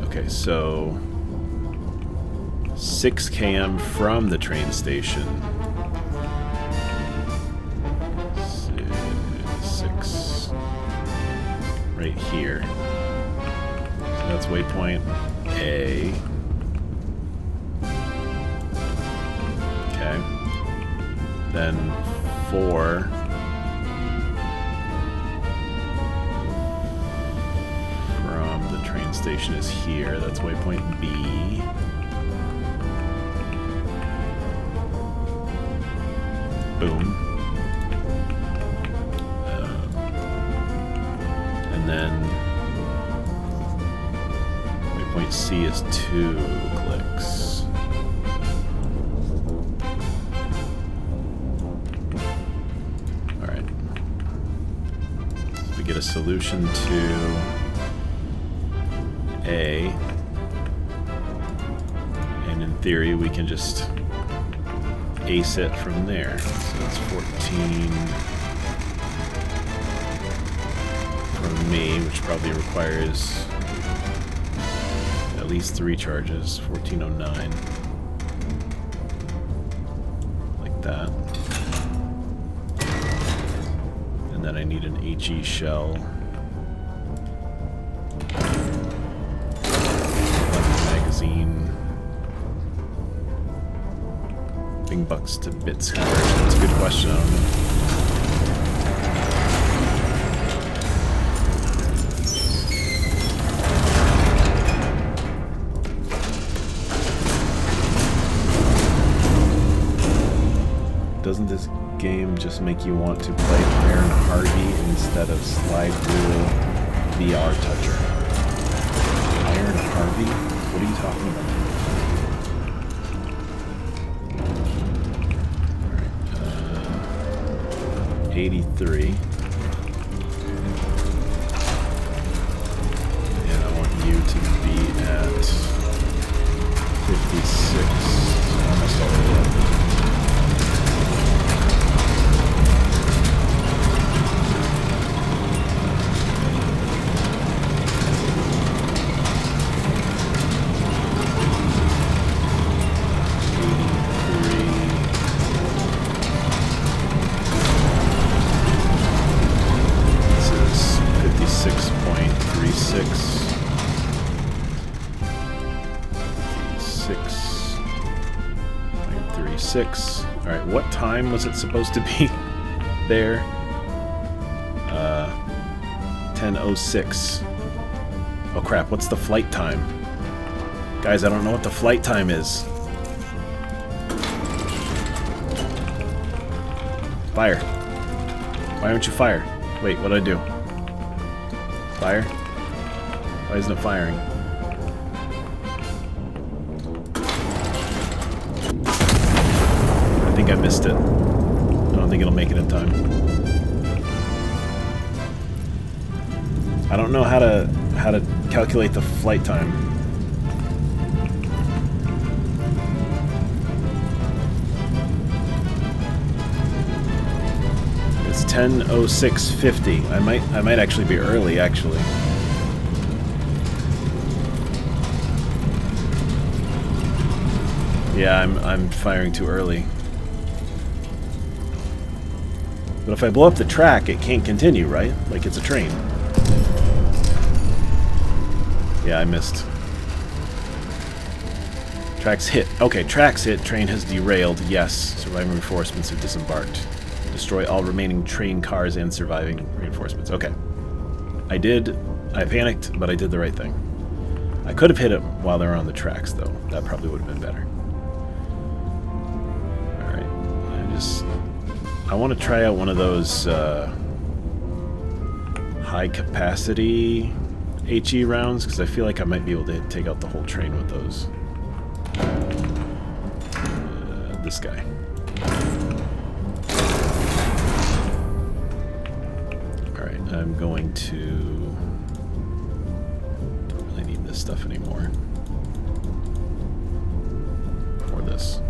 S1: Okay, so 6 km from the train station. 6 right here. So that's waypoint A. Okay. Then 4 from the train station is here. That's waypoint B. Boom. And then waypoint C is 2 clicks. Get a solution to A, and in theory we can just ace it from there. So that's 14 from me, which probably requires at least 3 charges. 1409, like that. Then I need an HE shell. Magazine. Bing bucks to bits conversion. That's a good question. I don't know. just make you want to play Iron Harvey instead of Slide Rule VR Toucher? Iron Harvey? What are you talking about? Alright, 83. And I want you to be at 56. Almost all the way up. Alright, what time was it supposed to be there? 10:06. Oh crap, what's the flight time? Guys, I don't know what the flight time is. Fire. Why don't you fire? Wait, what'd I do? Fire? Why isn't it firing? I think I missed it. I don't think it'll make it in time. I don't know how to calculate the flight time. It's 10:06:50. I might actually be early actually. Yeah, I'm firing too early. But if I blow up the track, it can't continue, right? Like it's a train. Yeah, I missed. Tracks hit. Okay, tracks hit. Train has derailed. Yes. Surviving reinforcements have disembarked. Destroy all remaining train cars and surviving reinforcements. Okay. I panicked, but I did the right thing. I could have hit it while they were on the tracks, though. That probably would have been better. Alright. I want to try out one of those high-capacity HE rounds, because I feel like I might be able to take out the whole train with those. This guy. Alright, I'm going to... don't really need this stuff anymore. Or this.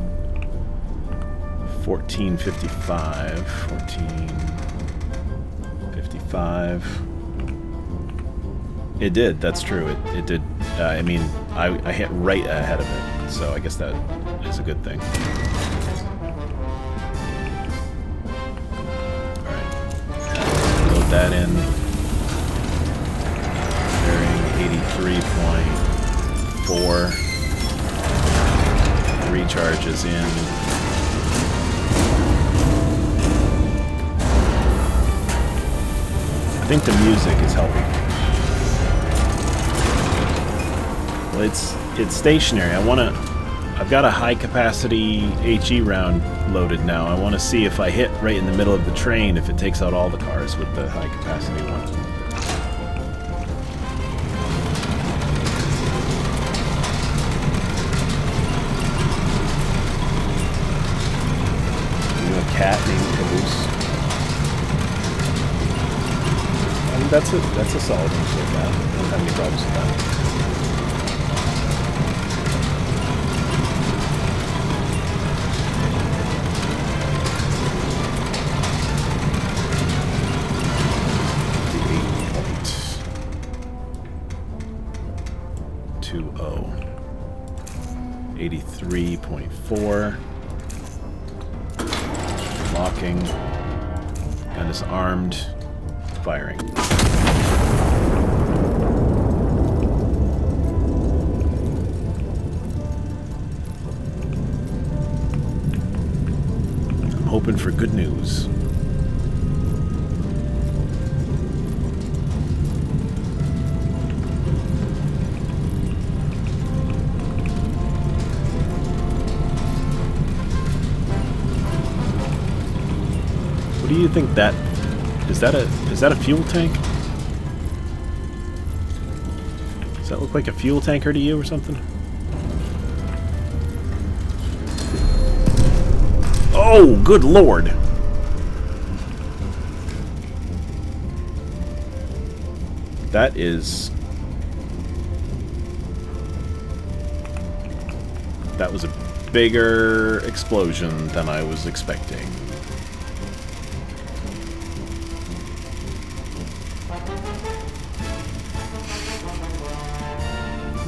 S1: 1455. 1455. It did, that's true. It did. I mean, I hit right ahead of it, so I guess that is a good thing. Alright. Load that in. Bearing 83.4. Recharges in. I think the music is helping. Well, it's stationary. I've got a high capacity HE round loaded now. I want to see if I hit right in the middle of the train, if it takes out all the cars with the high capacity one. You know, a cat named Caboose. I mean, that's a solid one for a cat. I don't have any problems with that. .20. 83.4. Locking. Gun is armed. Firing. I'm hoping for good news. you think that is? That a fuel tank? Does that look like a fuel tanker to you or something? Oh, good lord! That is... That was a bigger explosion than I was expecting.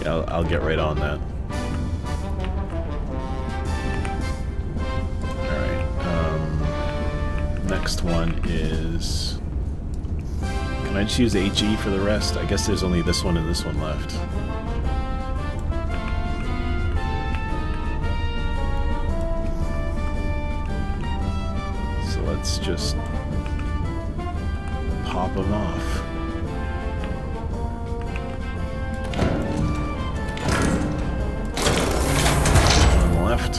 S1: Yeah, I'll get right on that. Next one is... Can I just use HE for the rest? I guess there's only this one and this one left. So let's just pop them off. One left.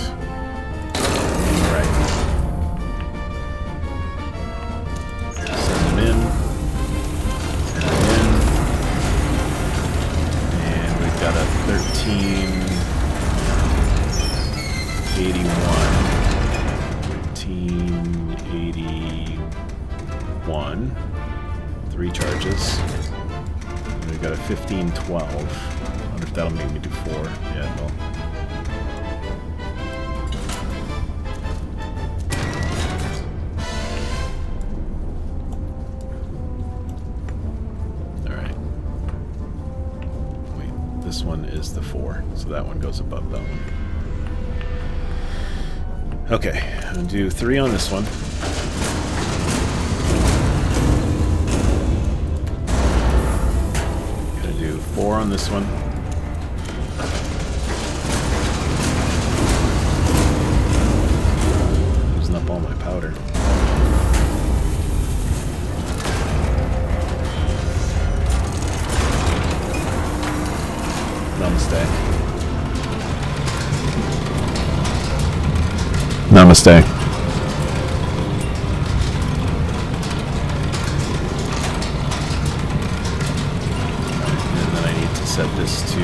S1: Three charges. And we've got a 1512. I wonder if that'll make me do 4. Yeah, it will. Alright. Wait, this one is the 4, so that one goes above that one. Okay, I'm gonna do 3 on this one. Do 4 on this one. Using up all my powder. Namaste. Namaste. Set this to 85.1.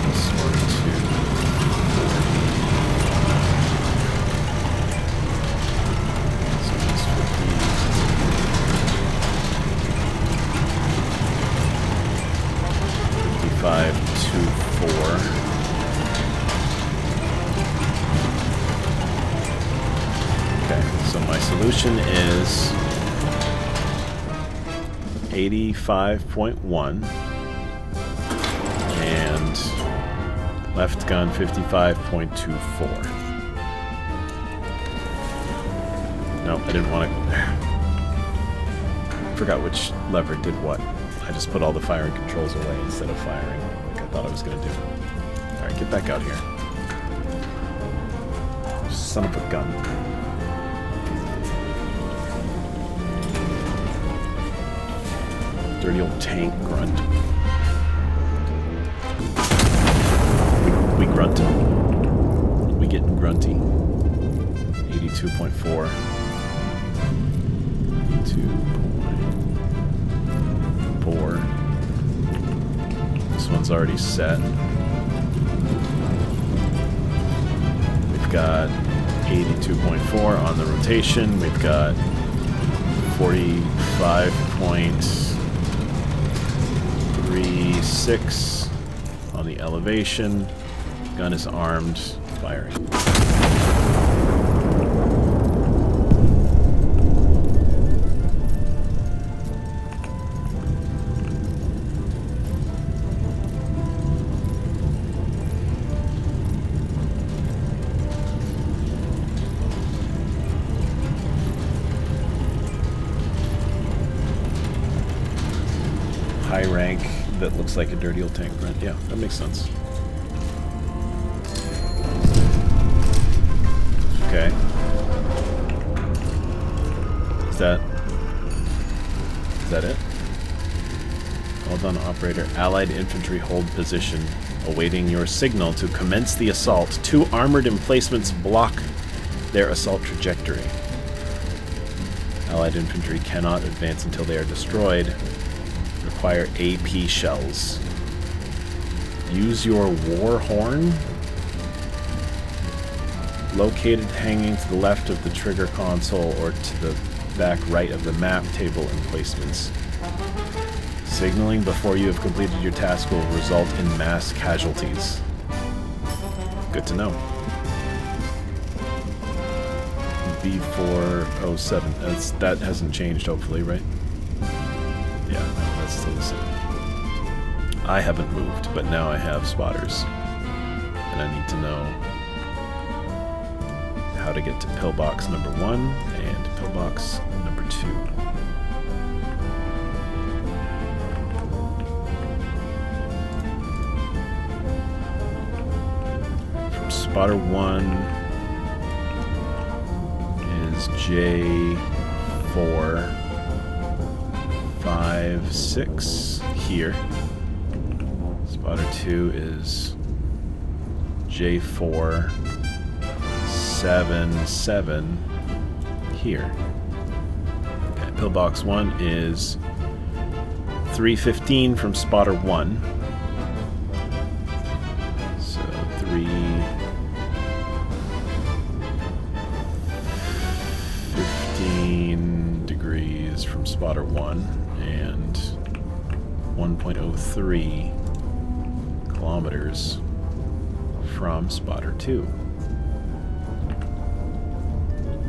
S1: This one to 40. So it's 50. 55 to 4. So my solution is 85.1 and left gun 55.24. No, I didn't want to... I forgot which lever did what. I just put all the firing controls away instead of firing like I thought I was going to do. Alright, get back out here. Son of a gun. Dirty old tank grunt. We grunting. We getting grunty. 82.4. 82.4. This one's already set. We've got 82.4 on the rotation. We've got 45.36 on the elevation. Gun is armed, firing. High rank that looks like a dirty old tank print. Yeah, that makes sense. Okay. Is that it? Well done, Op Operator, Allied infantry hold position, awaiting your signal to commence the assault. 2 armored emplacements block their assault trajectory. Allied infantry cannot advance until they are destroyed. Require AP shells. Use your war horn. Located hanging to the left of the trigger console or to the back right of the map table emplacements. Signaling before you have completed your task will result in mass casualties. Good to know. B407. That hasn't changed, hopefully, right? Yeah, that's still the same. I haven't moved, but now I have spotters. And I need to know how to get to pillbox number 1 and pillbox number 2. From spotter 1 is J456 here. Spotter 2 is J477 here. Okay, pillbox 1 is 315 from spotter 1. So 315 degrees from spotter 1 and 1.03 kilometers from spotter 2.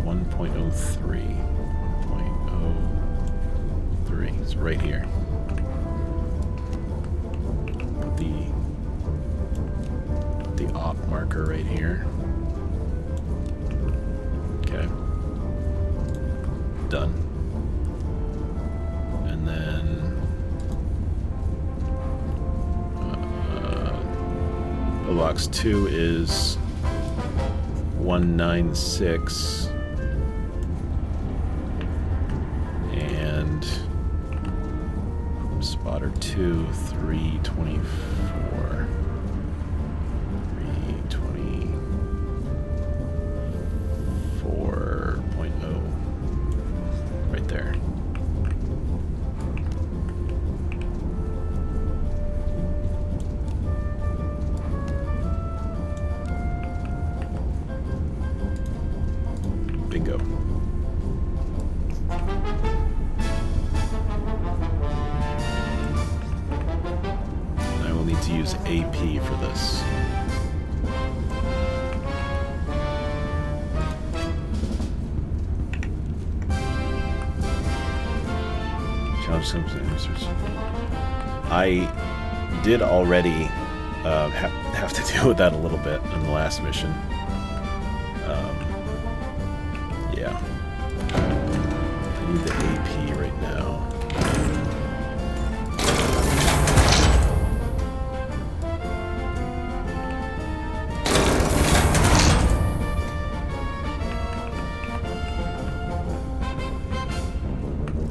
S1: 1.03. 1.03. It's right here. Put the op marker right here. Okay. Done. And then box 2 is 196 and spotter 2 324 324.0 right there. Bingo. I will need to use AP for this. Challenge some answers. I did already have to deal with that a little bit in the last mission. Yeah. I need the AP right now.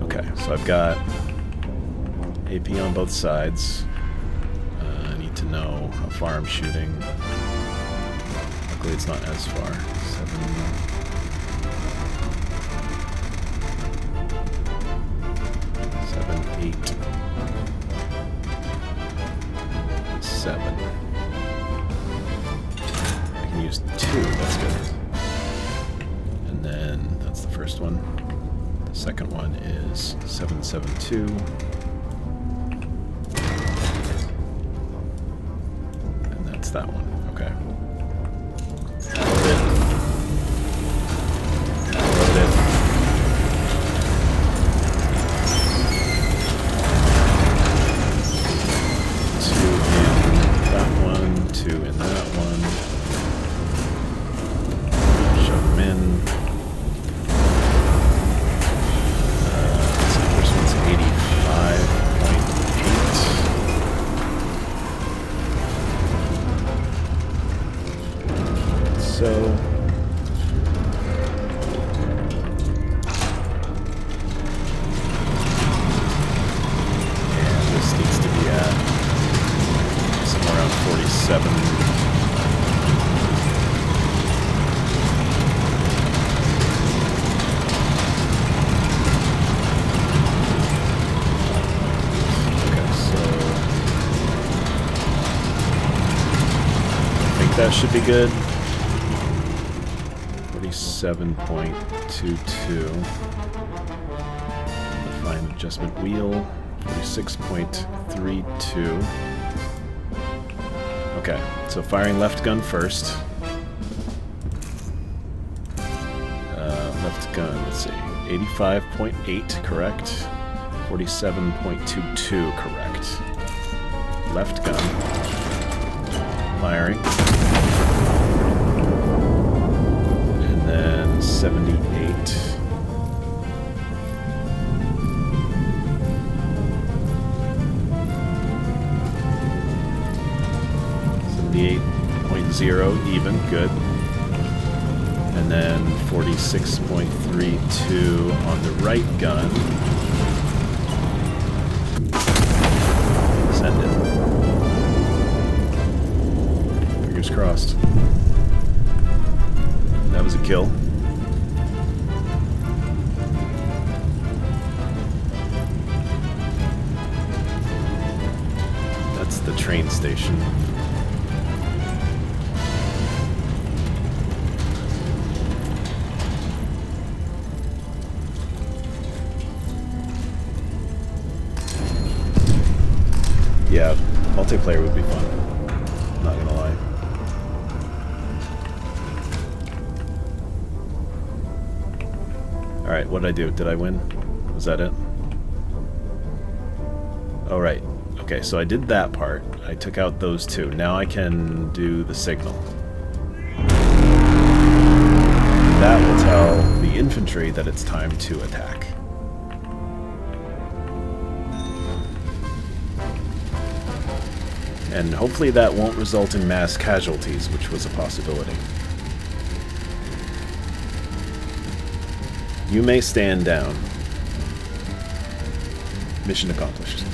S1: Okay, so I've got AP on both sides. I need to know how far I'm shooting. Luckily it's not as far. 8, 7. I can use 2, that's good. And then that's the first one. The second one is 772. And that's that one. Okay. Load it. Load it. Two in that one. Shove them in. So the first one's 85.8. So and this needs to be at that should be good. 47.22. Fine adjustment wheel. 46.32. Okay, so firing left gun first. Left gun, let's see. 85.8, correct. 47.22, correct. Left gun. Firing. And then 78. 78.0 even, good. And then 46.32 on the right gun. Send it. Fingers crossed. That was a kill. That's the train station. Yeah, multiplayer would be fun. Not gonna lie. Alright, what did I do? Did I win? Was that it? Oh, right. Okay, so I did that part. I took out those two. Now I can do the signal. That will tell the infantry that it's time to attack. And hopefully that won't result in mass casualties, which was a possibility. You may stand down. Mission accomplished.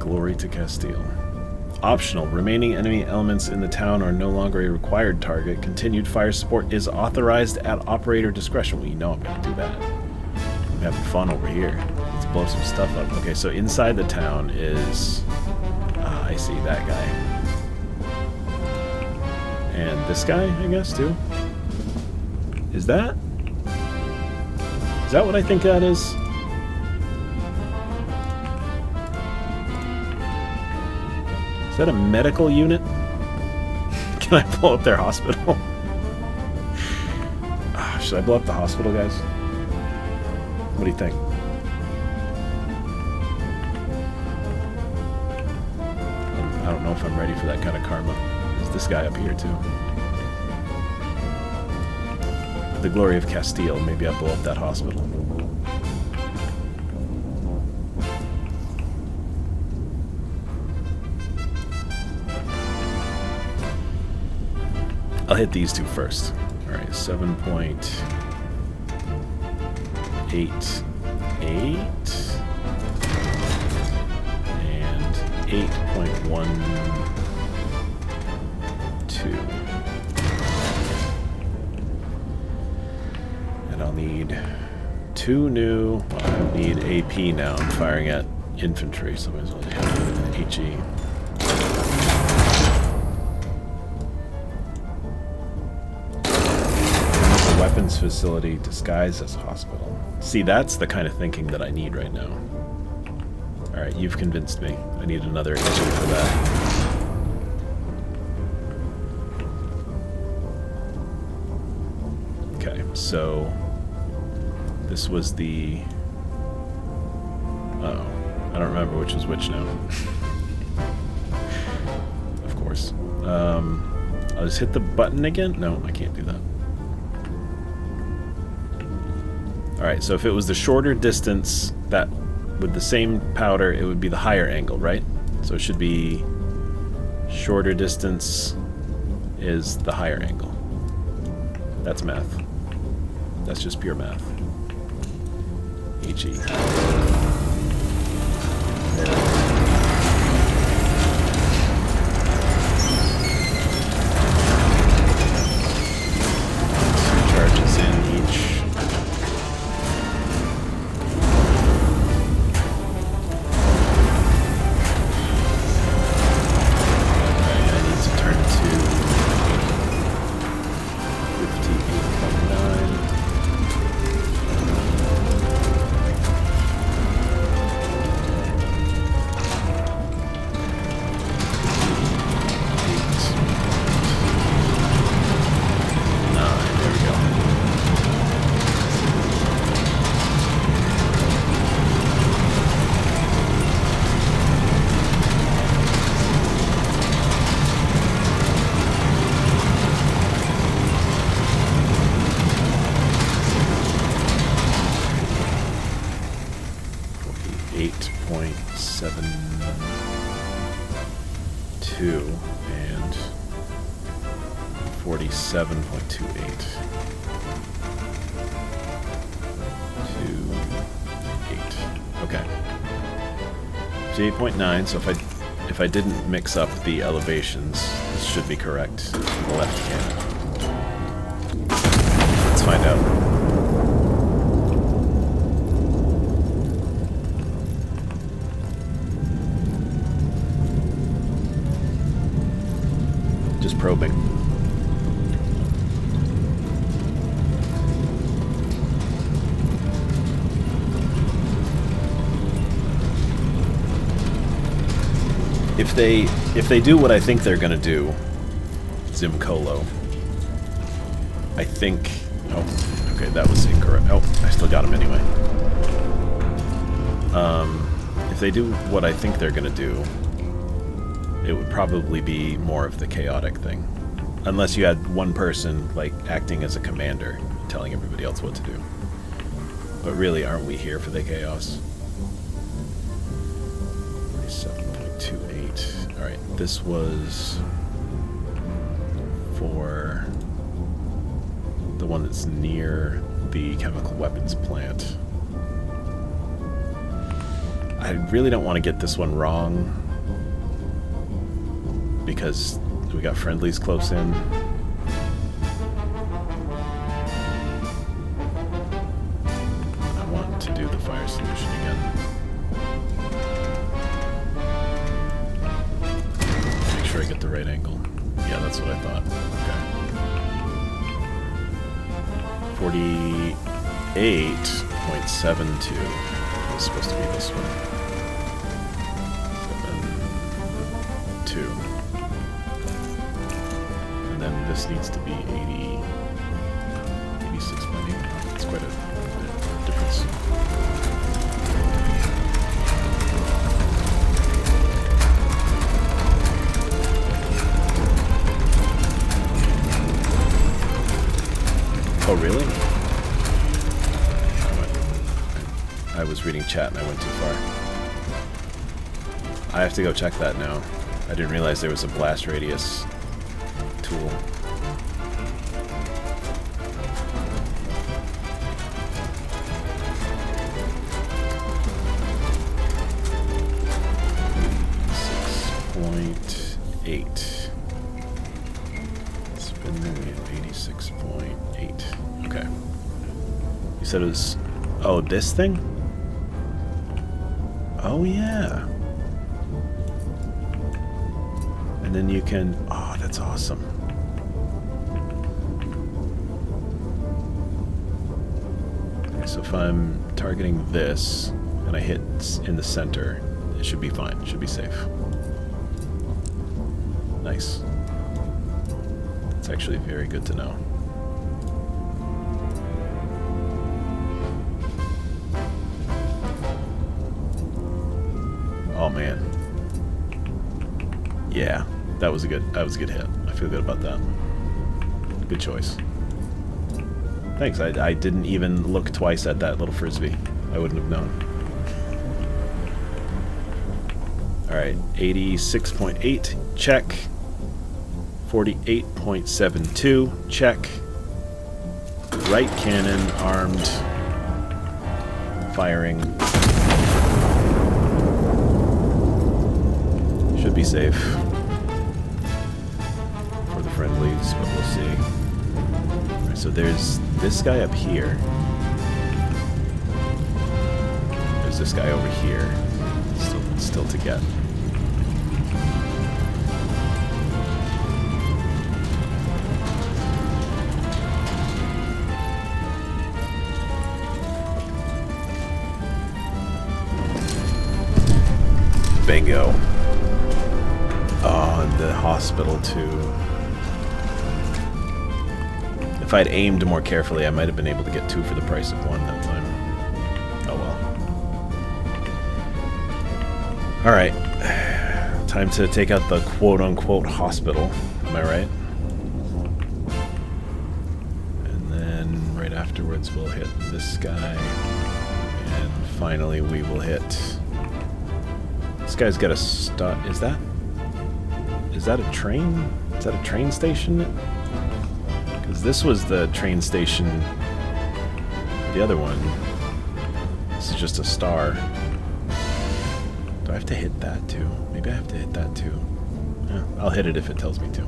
S1: Glory to Castile. Optional. Remaining enemy elements in the town are no longer a required target. Continued fire support is authorized at operator discretion. Well, you know I'm going to do that. I'm having fun over here. Let's blow some stuff up. Okay, so inside the town is... I see that guy. And this guy, I guess, too. Is that? Is that what I think that is? Is that a medical unit? Can I blow up their hospital? Should I blow up the hospital, guys? What do you think? I don't know if I'm ready for that kind of karma. There's this guy up here, too. For the glory of Castile, maybe I'll blow up that hospital. I'll hit these two first. Alright, 7.88 and 8.12. And I'll need two new... Well, I don't need AP now. I'm firing at infantry, so I might as well have HE. Weapons facility disguised as a hospital. See, that's the kind of thinking that I need right now. Alright, you've convinced me. I need another issue for that. Okay, so this was the... Uh-oh. I don't remember which was which now. Of course. I'll just hit the button again? No, I can't do that. Alright, so if it was the shorter distance, that with the same powder, it would be the higher angle, right? So it should be shorter distance is the higher angle. That's math. That's just pure math. HE. Two charges in. 47.2 and 47.28. 28. Okay. 58.9. So if I didn't mix up the elevations, this should be correct. The left cannon. Let's find out. Just probing. If they do what I think they're gonna do, Zimcolo, I think. Oh, okay, that was incorrect. Oh, I still got him anyway. If they do what I think they're gonna do, it would probably be more of the chaotic thing. Unless you had one person, like, acting as a commander, telling everybody else what to do. But really, aren't we here for the chaos? 47.28. Alright, this was for the one that's near the chemical weapons plant. I really don't want to get this one wrong, because we got friendlies close in. I want to do the fire solution again. Make sure I get the right angle. Yeah, that's what I thought. Okay. 48.72 is supposed to be this one. 7.2. And then this needs to be 86.8. That's quite a difference. Oh, really? I was reading chat and I went too far. I have to go check that now. I didn't realize there was a blast radius tool. .8. Spinning at 86.8. Okay. You said it was... Oh, this thing? Oh, yeah. And then you can... Oh, that's awesome. Okay, so if I'm targeting this, and I hit in the center, it should be fine. It should be safe. Nice. It's actually very good to know. Oh man. Yeah, that was a good hit. I feel good about that. Good choice. Thanks. I didn't even look twice at that little frisbee. I wouldn't have known. Alright, 86.8, check. 48.72, check. Right cannon, armed. Firing. Should be safe. For the friendlies, but we'll see. Alright, so there's this guy up here. There's this guy over here. Still to get. Bingo. Oh, and the hospital too. If I'd aimed more carefully, I might have been able to get two for the price of one that time. Oh well. Alright. Time to take out the quote-unquote hospital. Am I right? And then right afterwards we'll hit this guy. And finally we will hit This guy's got a stop. Is that a train? Is that a train station? Because this was the train station. The other one. This is just a star. Do I have to hit that too? Maybe I have to hit that too. Yeah, I'll hit it if it tells me to.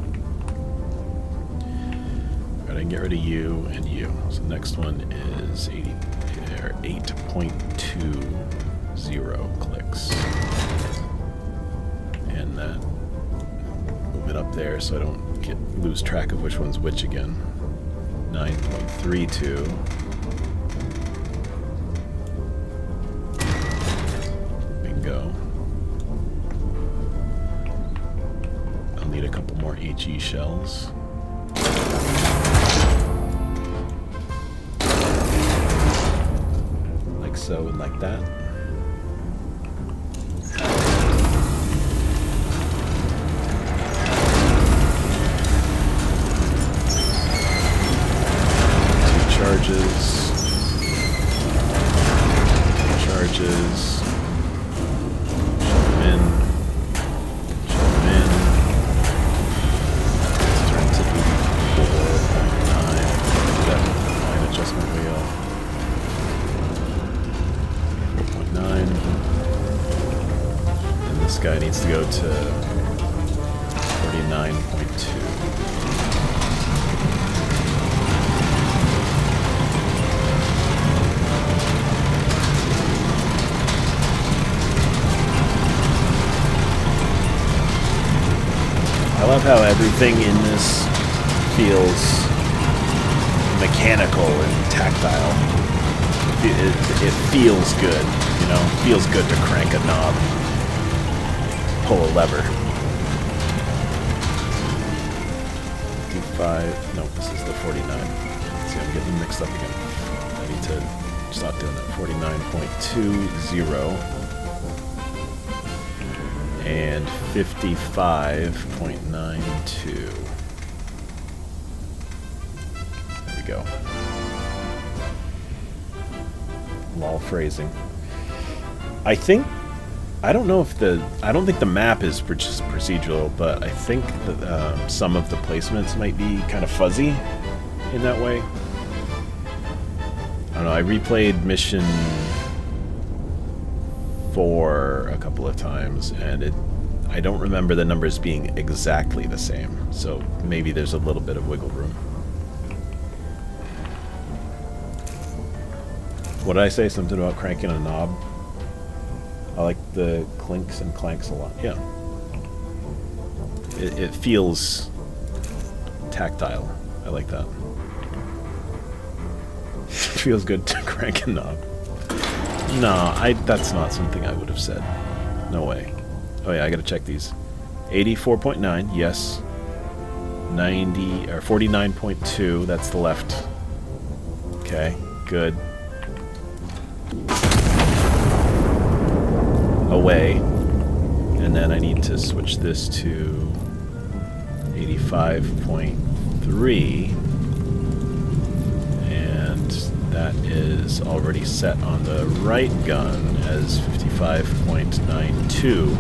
S1: Alright, I can get rid of you and you. So the next one is 8.20 clicks. And that. Move it up there so I don't lose track of which one's which again. 9.32. Bingo. I'll need a couple more HE shells. Like so and like that. Charges. Shove them in. Let's turn to 84.9. That line adjustment wheel. 4.9. And this guy needs to go to 39.2. I love how everything in this feels mechanical and tactile. It feels good, you know? It feels good to crank a knob, pull a lever. 55, no, this is the 49. See, I'm getting them mixed up again. I need to stop doing that. 49.20. And 55.92. There we go. Lol phrasing. I don't think the map is just procedural, but I think that some of the placements might be kind of fuzzy in that way. I don't know, I replayed mission 4 a couple of times, and I don't remember the numbers being exactly the same, so maybe there's a little bit of wiggle room. What did I say? Something about cranking a knob? I like the clinks and clanks a lot. Yeah. It feels tactile. I like that. It feels good to crank a knob. No, that's not something I would have said. No way. Oh yeah, I gotta check these. 84.9, yes. 90 or 49.2, that's the left. Okay, good. Away. And then I need to switch this to 85.3. And that is already set on the right gun as 55.92.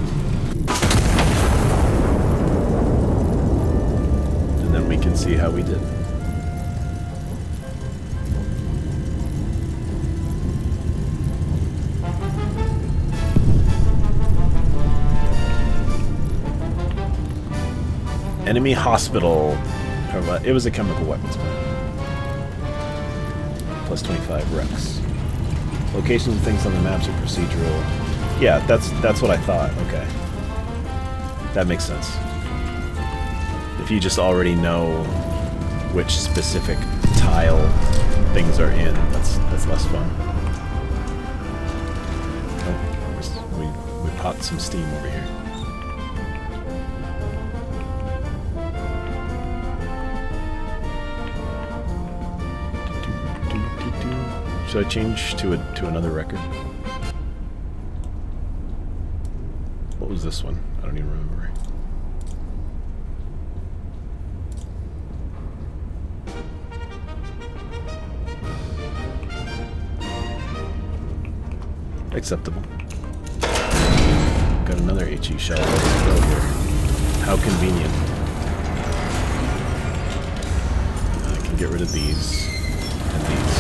S1: And then we can see how we did. Enemy hospital. It was a chemical weapons plant. Plus 25 Rex. Locations and things on the maps are procedural. Yeah, that's what I thought. Okay. That makes sense. If you just already know which specific tile things are in, that's less fun. Oh, we popped some steam over here. Should I change to another record? What was this one? I don't even remember. Acceptable. got another HE shell ready to go here. How convenient. I can get rid of these and these.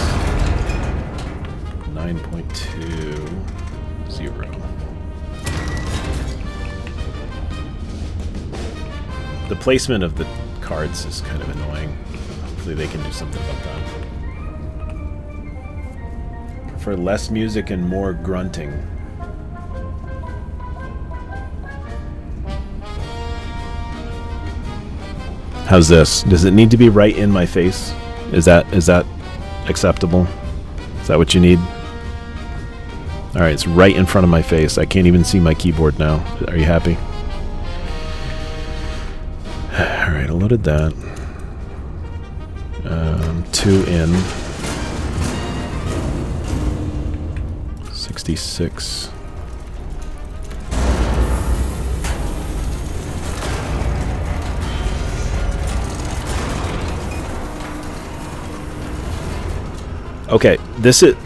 S1: 9.20. The placement of the cards is kind of annoying. Hopefully they can do something about that. For less music and more grunting. How's this? Does it need to be right in my face? Is that acceptable? Is that what you need? Alright, it's right in front of my face. I can't even see my keyboard now. Are you happy? Alright, I loaded that. 2 in. 66. Okay, this is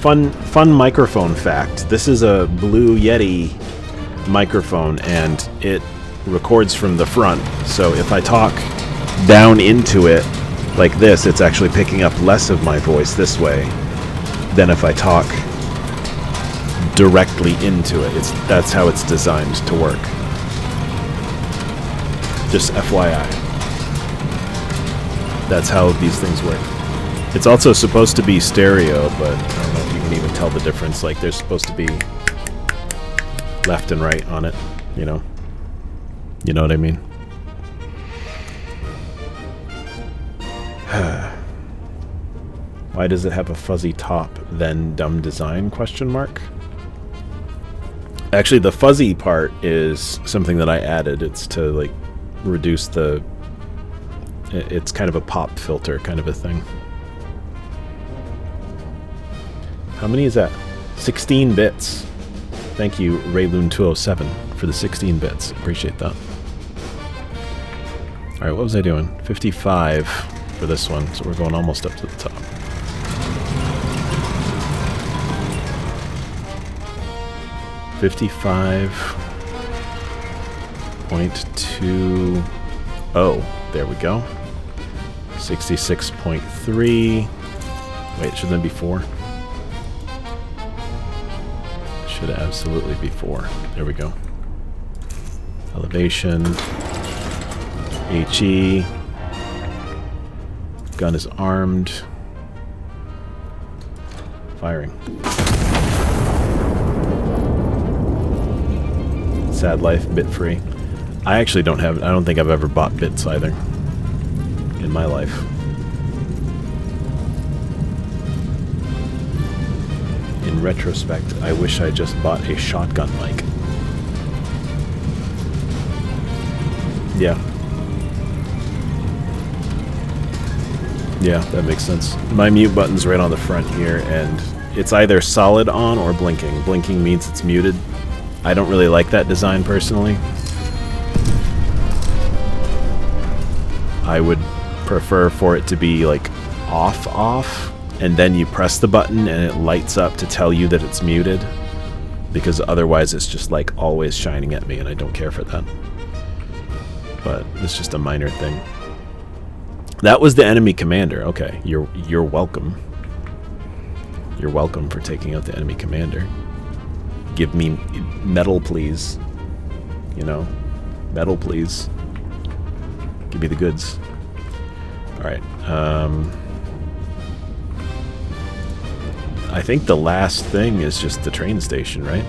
S1: fun microphone fact. This is a Blue Yeti microphone, and it records from the front. So if I talk down into it like this, it's actually picking up less of my voice this way than if I talk directly into it. That's how it's designed to work. Just FYI. That's how these things work. It's also supposed to be stereo, but I don't know if you can even tell the difference. Like, there's supposed to be left and right on it, you know? You know what I mean? Why does it have a fuzzy top, then dumb design, question mark? Actually, the fuzzy part is something that I added. It's to, like, reduce the... It's kind of a pop filter kind of a thing. How many is that? 16 bits. Thank you, Rayloon207, for the 16 bits. Appreciate that. Alright, what was I doing? 55 for this one, so we're going almost up to the top. $55.20. There we go. 66.3. Wait, should that be 4? Should absolutely be 4. There we go. Elevation. HE. Gun is armed. Firing. Sad life, bit free. I actually don't have... I don't think I've ever bought bits either. In my life. In retrospect, I wish I just bought a shotgun mic. Yeah. Yeah, that makes sense. My mute button's right on the front here, and it's either solid on or blinking. Blinking means it's muted. I don't really like that design personally. I would prefer for it to be like off, and then you press the button and it lights up to tell you that it's muted, because otherwise it's just like always shining at me, and I don't care for that. But it's just a minor thing. That was the enemy commander. Okay, you're welcome. You're welcome for taking out the enemy commander. Give me metal, please. You know, metal, please. Give me the goods. Alright, I think the last thing is just the train station, right?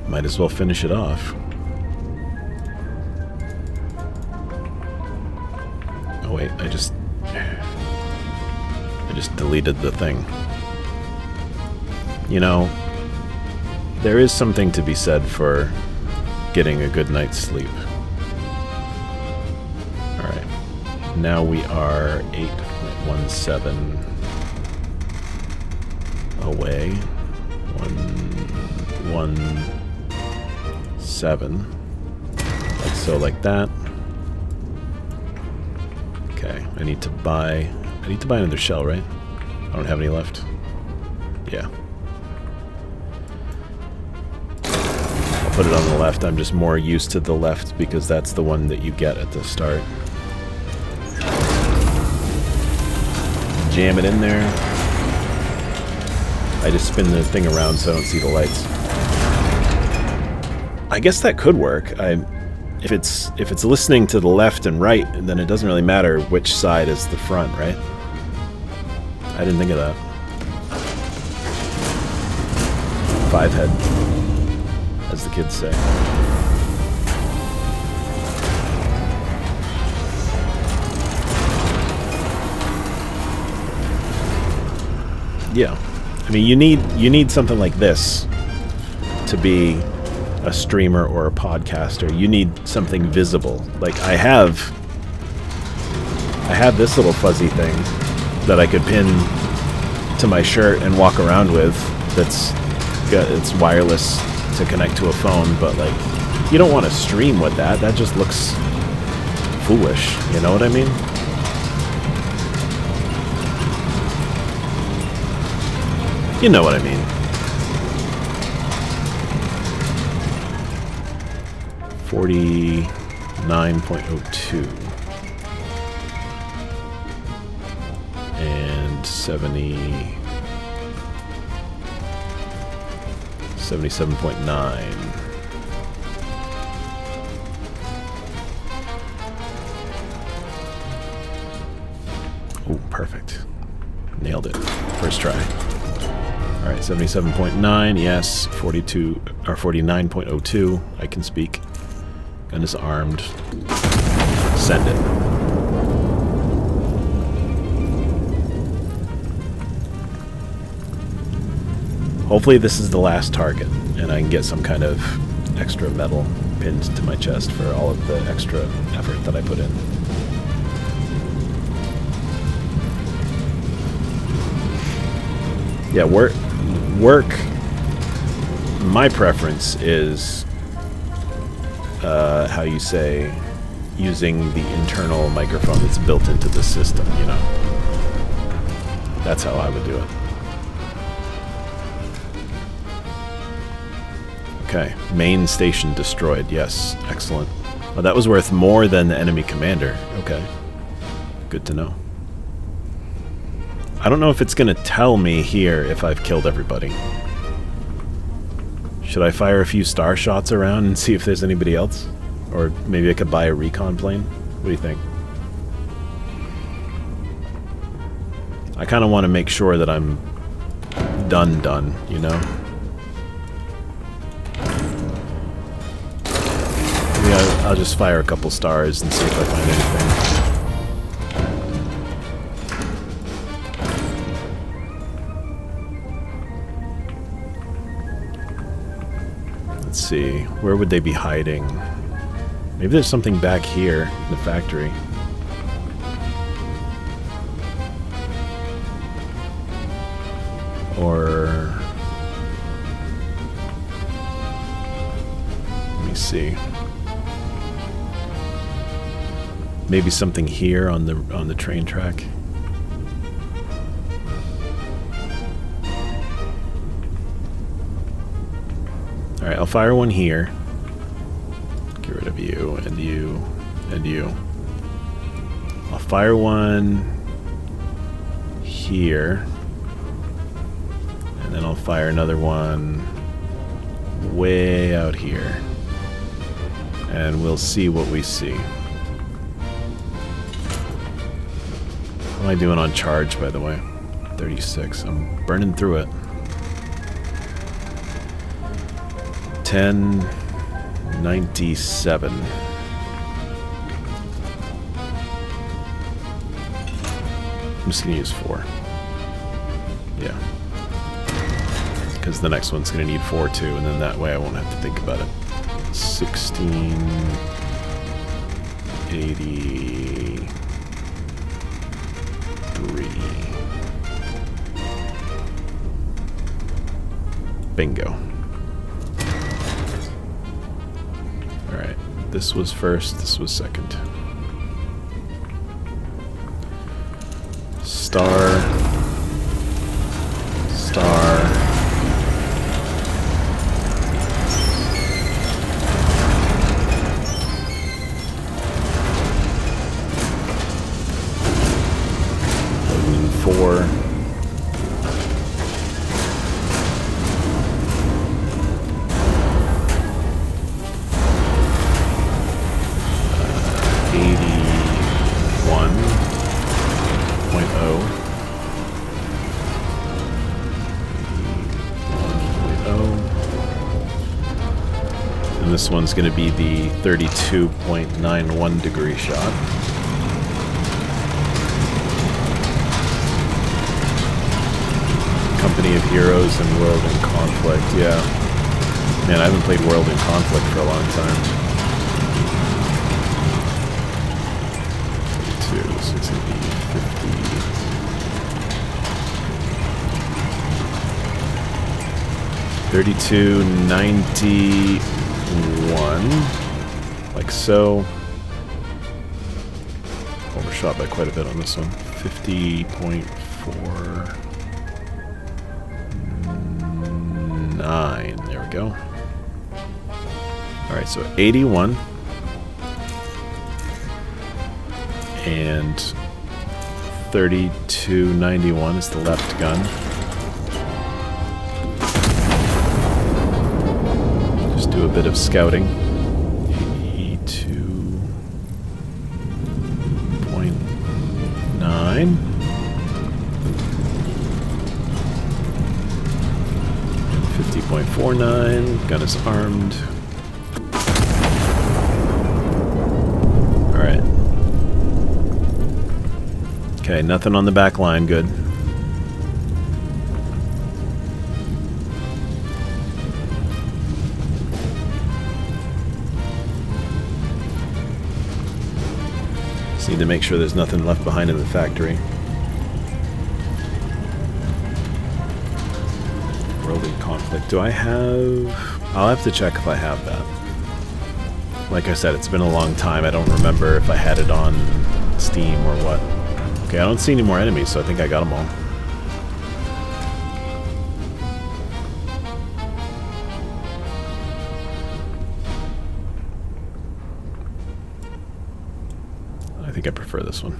S1: Might as well finish it off. Oh wait, I just deleted the thing. You know, there is something to be said for getting a good night's sleep. Alright. Now we are 8.17 away. 117. Like so, like that. Okay, I need to buy another shell, right? I don't have any left. Yeah. I'll put it on the left. I'm just more used to the left because that's the one that you get at the start. Jam it in there. I just spin the thing around so I don't see the lights. I guess that could work. If it's listening to the left and right, then it doesn't really matter which side is the front, right? I didn't think of that. 5-head, as the kids say. Yeah. I mean, you need something like this to be a streamer or a podcaster. You need something visible. Like I have this little fuzzy thing that I could pin to my shirt and walk around with. It's wireless to connect to a phone, but like you don't want to stream with that. That just looks foolish. You know what I mean? You know what I mean. 49.02 and 77.9. Oh, perfect. Nailed it. First try. All right, 77.9, yes. 42 or 49.02. I can speak. Gun is armed. Send it. Hopefully this is the last target, and I can get some kind of extra metal pinned to my chest for all of the extra effort that I put in. Yeah, work. My preference is, how you say, using the internal microphone that's built into the system, you know? That's how I would do it. Okay, main station destroyed, yes, excellent. Well, that was worth more than the enemy commander. Okay, good to know. I don't know if it's going to tell me here if I've killed everybody. Should I fire a few star shots around and see if there's anybody else? Or maybe I could buy a recon plane? What do you think? I kind of want to make sure that I'm done, you know? Maybe I'll just fire a couple stars and see if I find anything. Let's see, where would they be hiding? Maybe there's something back here in the factory. Or... let me see. Maybe something here on the train track. Alright, I'll fire one here. Get rid of you, and you, and you. I'll fire one here. And then I'll fire another one way out here. And we'll see what we see. How am I doing on charge, by the way? 36. I'm burning through it. 1097. I'm just gonna use 4. Yeah. Because the next one's gonna need 4 too, and then that way I won't have to think about it. 1683. Bingo. Alright, this was first, this was second. Star star. Four. This one's going to be the 32.91 degree shot. Company of Heroes and World in Conflict, yeah. Man, I haven't played World in Conflict for a long time. 32, so it's going to be 50. 32.91, like so. Overshot by quite a bit on this one. 50.49. There we go. Alright, so 81. And 32.91 is the left gun. Do a bit of scouting. 82.9. 50.49. Gun is armed. Alright. Okay, nothing on the back line. Good. Need to make sure there's nothing left behind in the factory. World in Conflict. Do I have... I'll have to check if I have that. Like I said, it's been a long time. I don't remember if I had it on Steam or what. Okay, I don't see any more enemies, so I think I got them all. I think I prefer this one.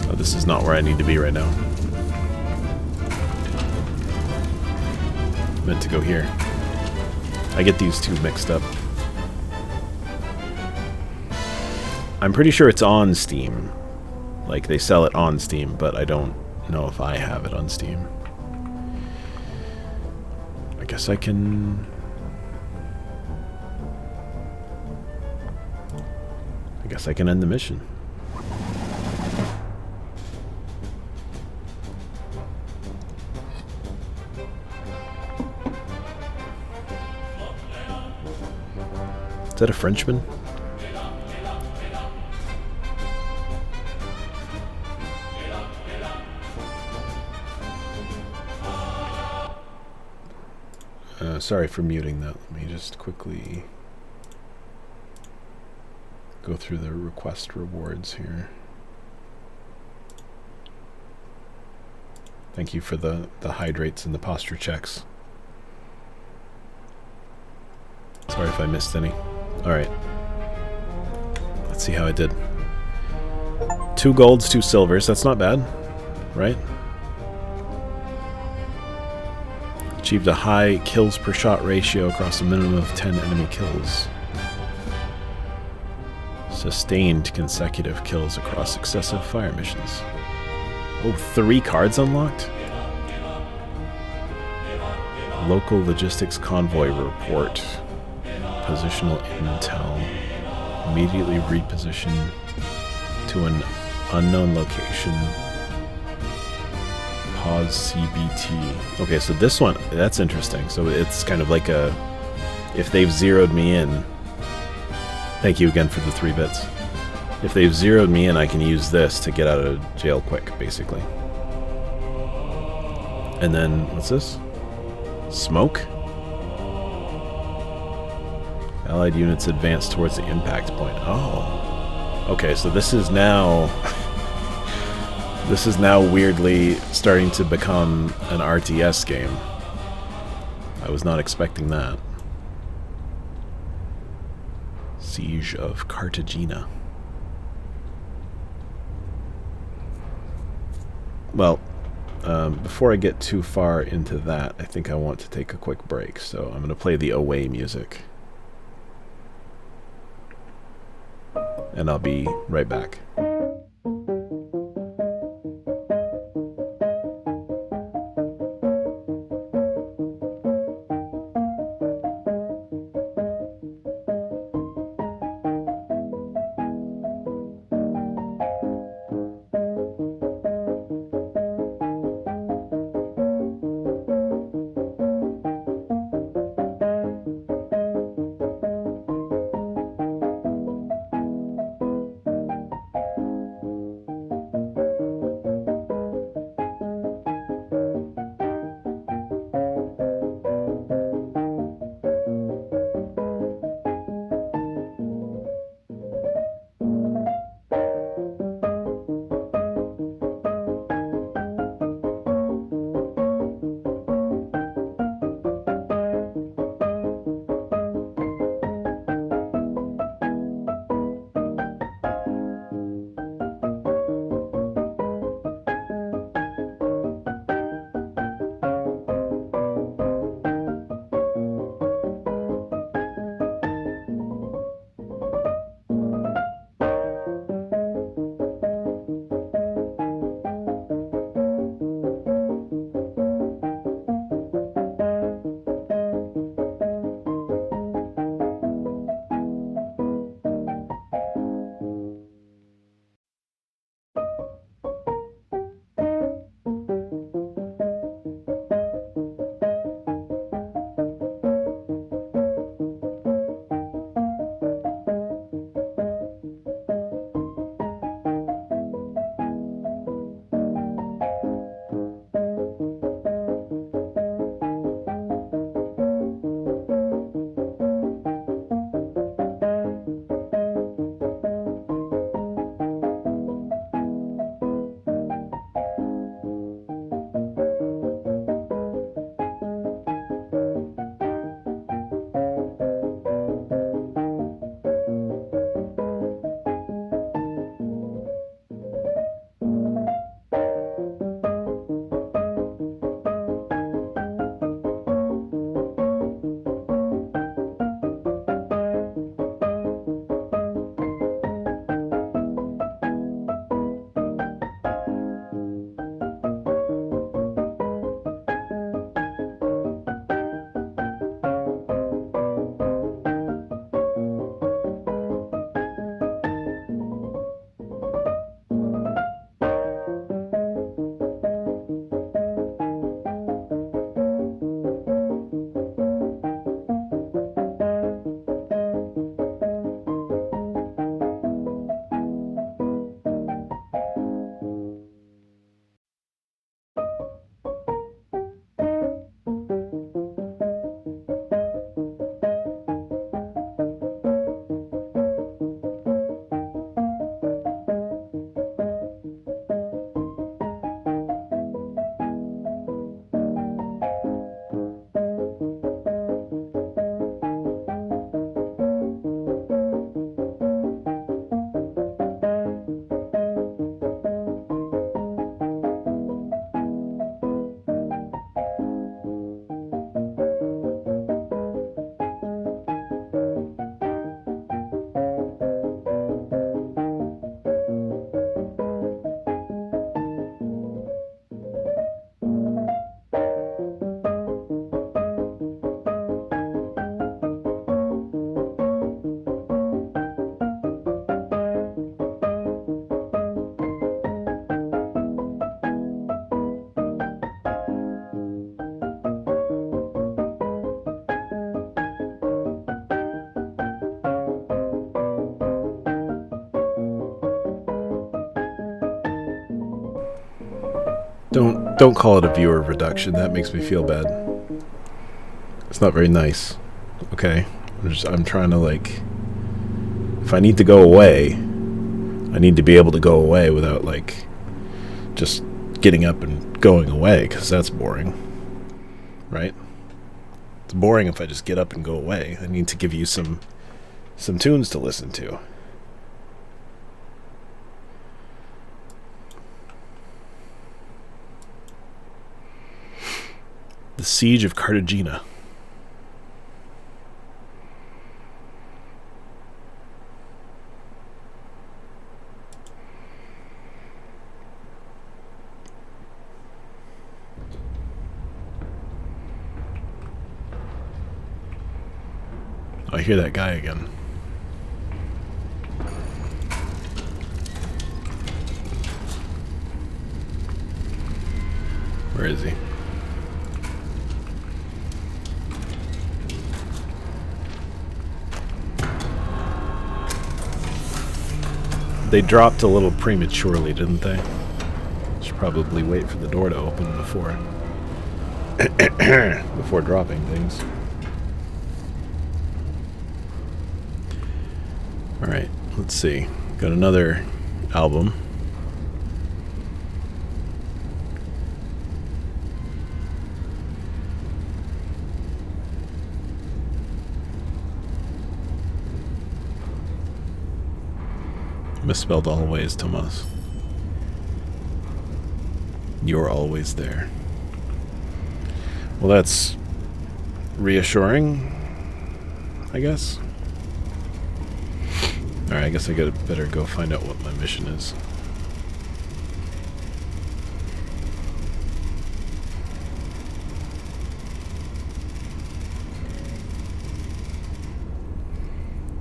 S1: Oh, this is not where I need to be right now. I meant to go here. I get these two mixed up. I'm pretty sure it's on Steam. Like, they sell it on Steam, but I don't know if I have it on Steam. I guess I can... end the mission. Is that a Frenchman? Sorry for muting that. Let me just quickly go through the request rewards here. Thank you for the hydrates and the posture checks. Sorry if I missed any. Alright. Let's see how I did. 2 golds, 2 silvers. That's not bad, right? Achieved a high kills per shot ratio across a minimum of 10 enemy kills. Sustained consecutive kills across successive fire missions. Oh, 3 cards unlocked? Local logistics convoy report. Positional intel. Immediately reposition to an unknown location. Pause CBT. Okay, so this one, that's interesting. So it's kind of like a, if they've zeroed me in, thank you again for the 3 bits. If they've zeroed me in, I can use this to get out of jail quick, basically. And then, what's this? Smoke? Allied units advance towards the impact point. Oh. Okay, so this is now... this is now weirdly starting to become an RTS game. I was not expecting that. Siege of Cartagena. Well, before I get too far into that, I think I want to take a quick break, so I'm going to play the away music. And I'll be right back. Don't call it a viewer reduction. That makes me feel bad. It's not very nice. Okay? I'm trying to, like, if I need to go away, I need to be able to go away without, like, just getting up and going away, because that's boring, right? It's boring if I just get up and go away. I need to give you some tunes to listen to. The Siege of Cartagena. I hear that guy again. Where is he? They dropped a little prematurely, didn't they? Should probably wait for the door to open before before dropping things. Alright, let's see. Got another album. Misspelled always, Tomas. You're always there. Well, that's reassuring, I guess. Alright, I guess I better go find out what my mission is.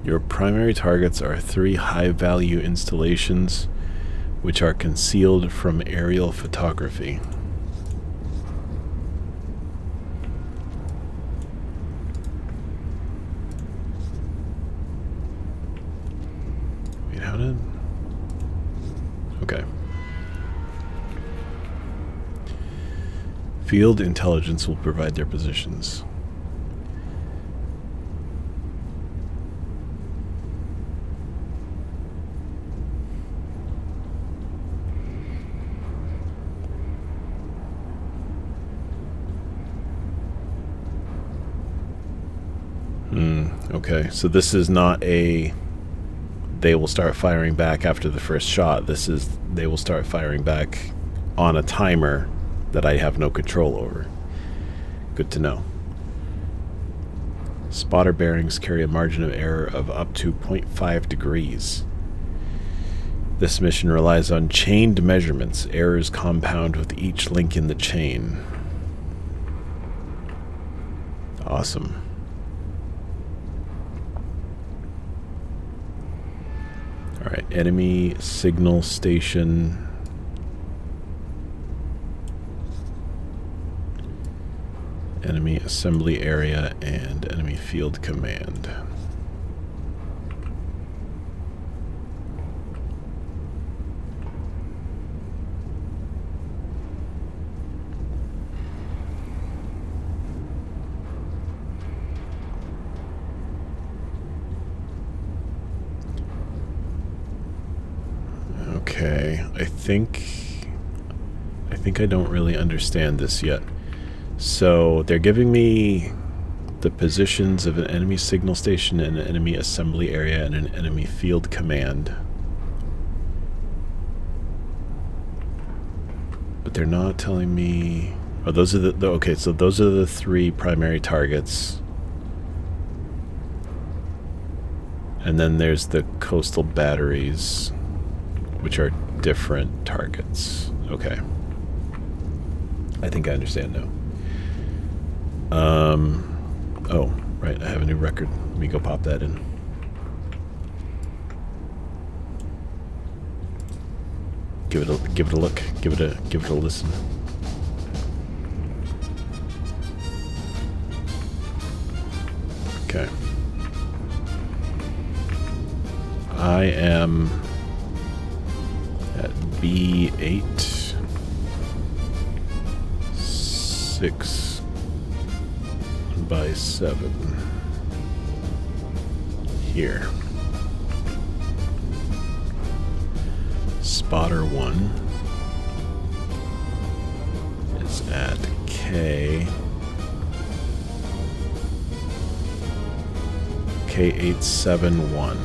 S1: Your primary targets are 3 high-value installations which are concealed from aerial photography. Wait, how did... Okay. Field intelligence will provide their positions. Okay, so this is not a they will start firing back after the first shot. This is they will start firing back on a timer that I have no control over. Good to know. Spotter bearings carry a margin of error of up to 0.5 degrees. This mission relies on chained measurements. Errors compound with each link in the chain. Awesome. Alright, enemy signal station. Enemy assembly area and enemy field command. Okay, I think I don't really understand this yet. So they're giving me the positions of an enemy signal station, an enemy assembly area, and an enemy field command. But they're not telling me... Oh, those are the okay, so those are the 3 primary targets. And then there's the coastal batteries, which are different targets. Okay. I think I understand now. Oh, right, I have a new record. Let me go pop that in. Give it a look. Give it a listen. Okay. I am at B8 6 by 7. here. Spotter 1 is at K871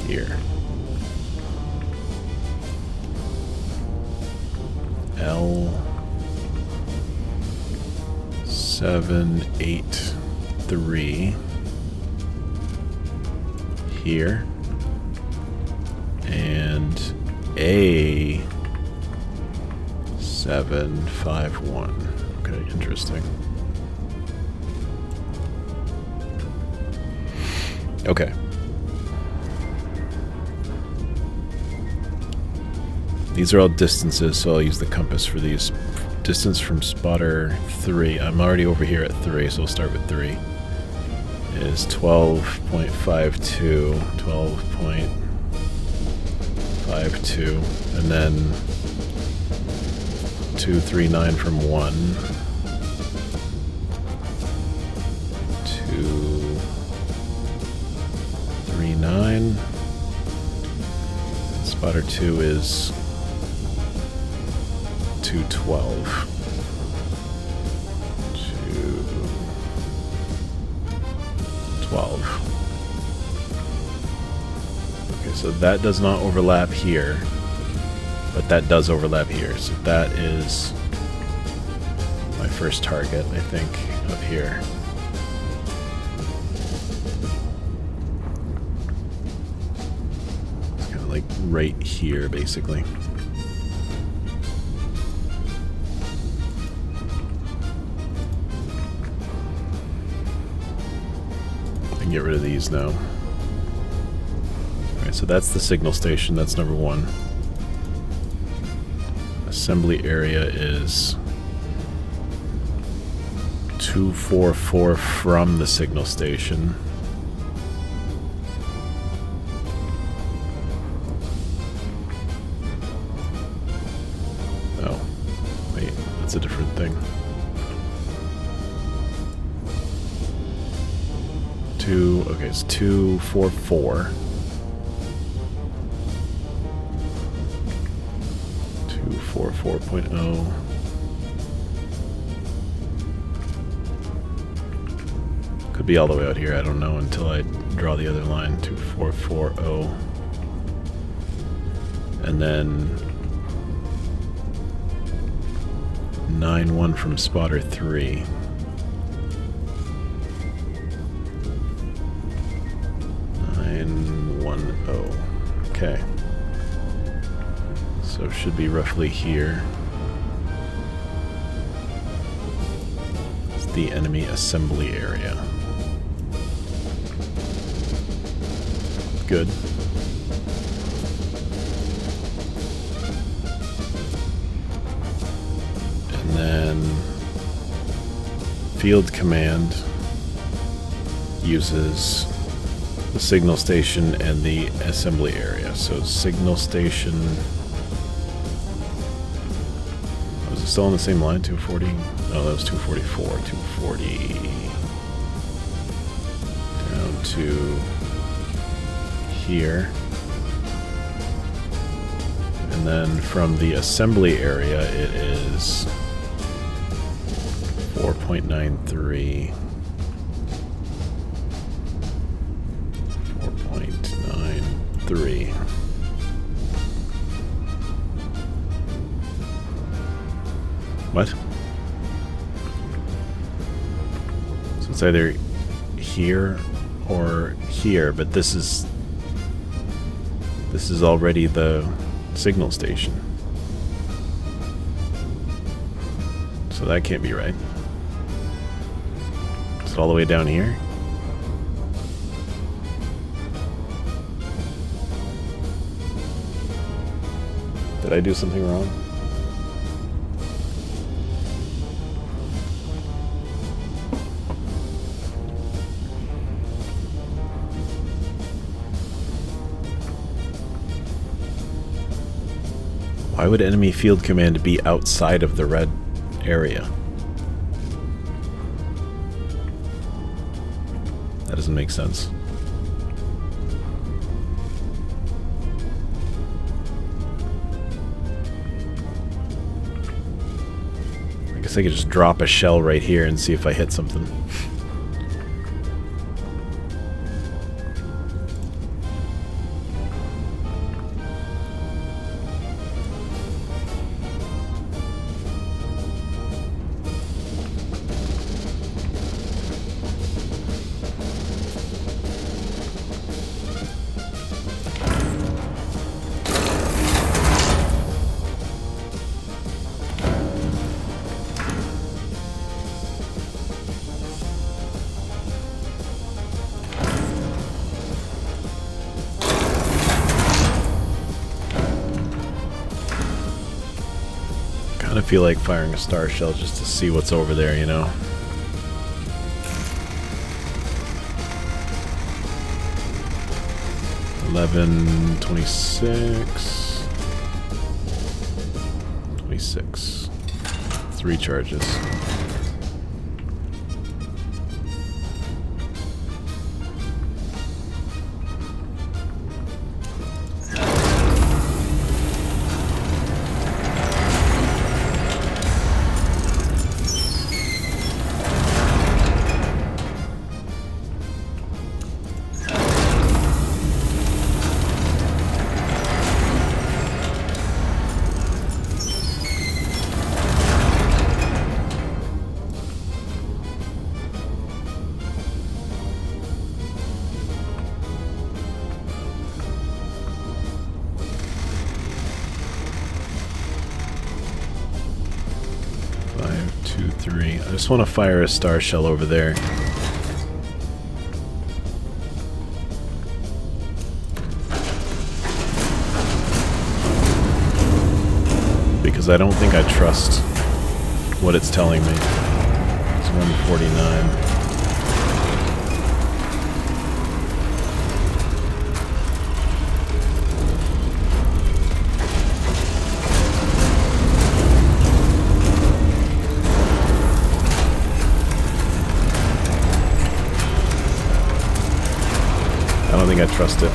S1: here. L783 here. And A751. Okay, interesting. Okay. These are all distances, so I'll use the compass for these. Distance from spotter 3. I'm already over here at 3, so we'll start with 3. Is 12.52, 12.52, and then 239 from 1. 239. Spotter 2 is 212. 212. Okay, so that does not overlap here, but that does overlap here. So that is my first target, I think, up here. It's kind of like right here, basically. Get rid of these now. Alright, so that's the signal station. That's number 1. Assembly area is 244 from the signal station. Oh, wait, that's a different thing. Okay, it's 244. 244.0. Could be all the way out here, I don't know until I draw the other line. 2440. And then 91 from spotter 3. 910. Okay. So it should be roughly here. It's the enemy assembly area. Good. And then field command uses the signal station and the assembly area. So signal station. Was it still on the same line? 240? No, that was 244. 240 down to here. And then from the assembly area, it is 4.93. 4.93. What? So it's either here or here, but this is already the signal station. So that can't be right. Is it all the way down here? Did I do something wrong? Why would enemy field command be outside of the red area? That doesn't make sense. I guess I could just drop a shell right here and see if I hit something. I feel like firing a star shell just to see what's over there, you know? $11.26. 26. 3 charges. I just want to fire a star shell over there. Because I don't think I trust what it's telling me. It's 149. I don't think I trust it.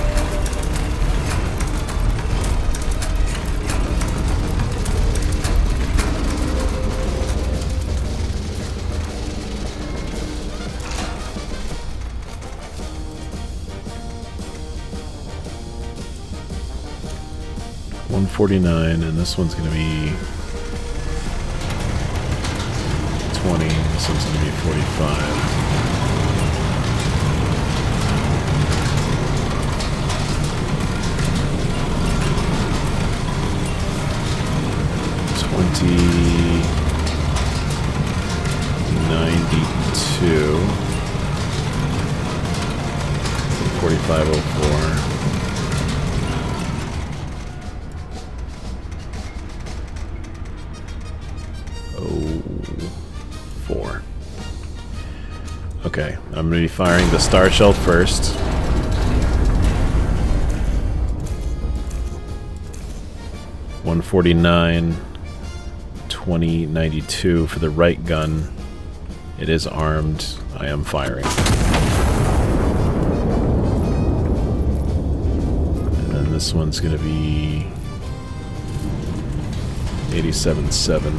S1: $149, and this one's going to be 20. This one's going to be 45. $90.92. 45.04. $4. Okay, I'm going to be firing the star shell first. $149. 2092 for the right gun. It is armed. I am firing. And then this one's going to be 87.7.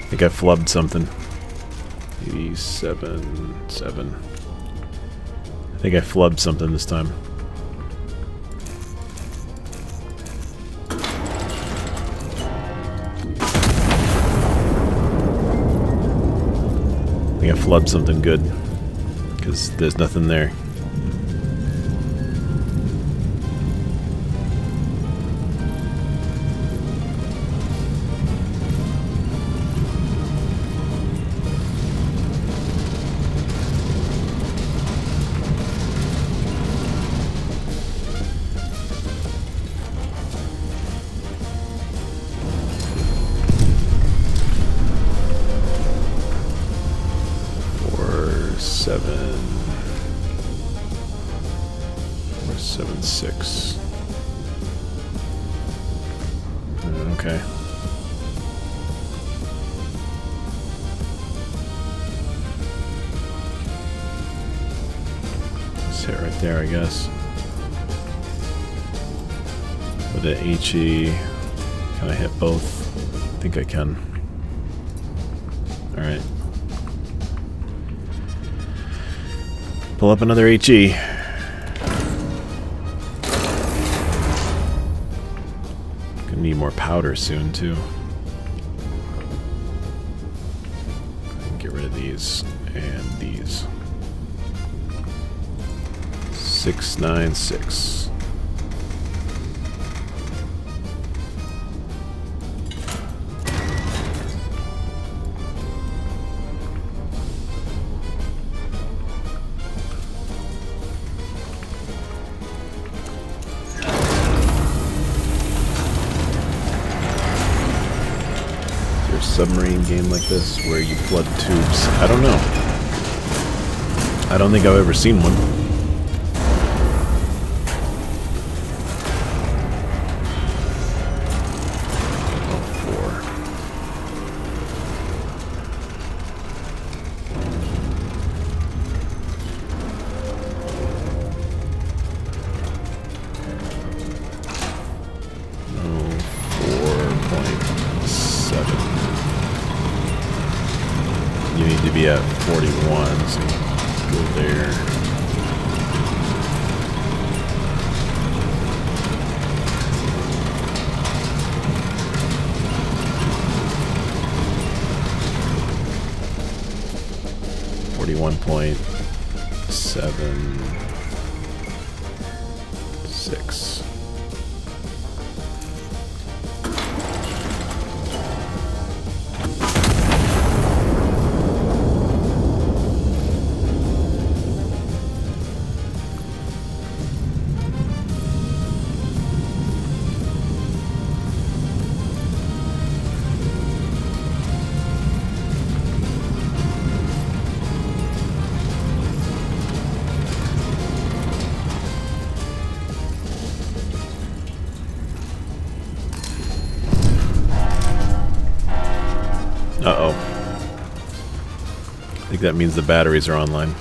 S1: I think I flubbed something. 87.7. I think I flubbed something this time. I think I flubbed something good, because there's nothing there. 7-6. Okay. Just hit right there, I guess. With the HE, can I hit both? I think I can. Alright. Pull up another HE. Gonna need more powder soon, too. Get rid of these and these. 696. Submarine game like this where you flood tubes. I don't know. I don't think I've ever seen one. You need to be at 41, so go there. .76. Uh-oh. I think that means the batteries are online.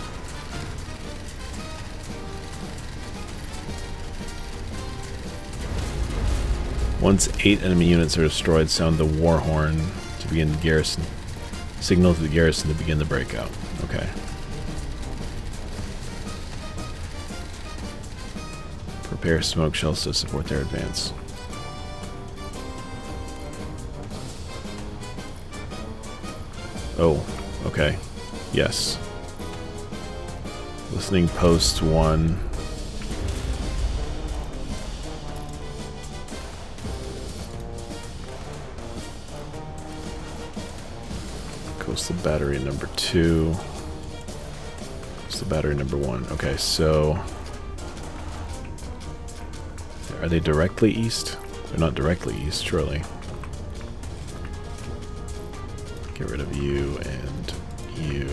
S1: Once 8 enemy units are destroyed, sound the war horn to begin garrison. Signal to the garrison to begin the breakout. Okay. Prepare smoke shells to support their advance. Oh, okay. Yes. Listening post 1. Coastal battery number 2. Coastal battery number 1. Okay, so are they directly east? They're not directly east, surely. Get rid of you and you.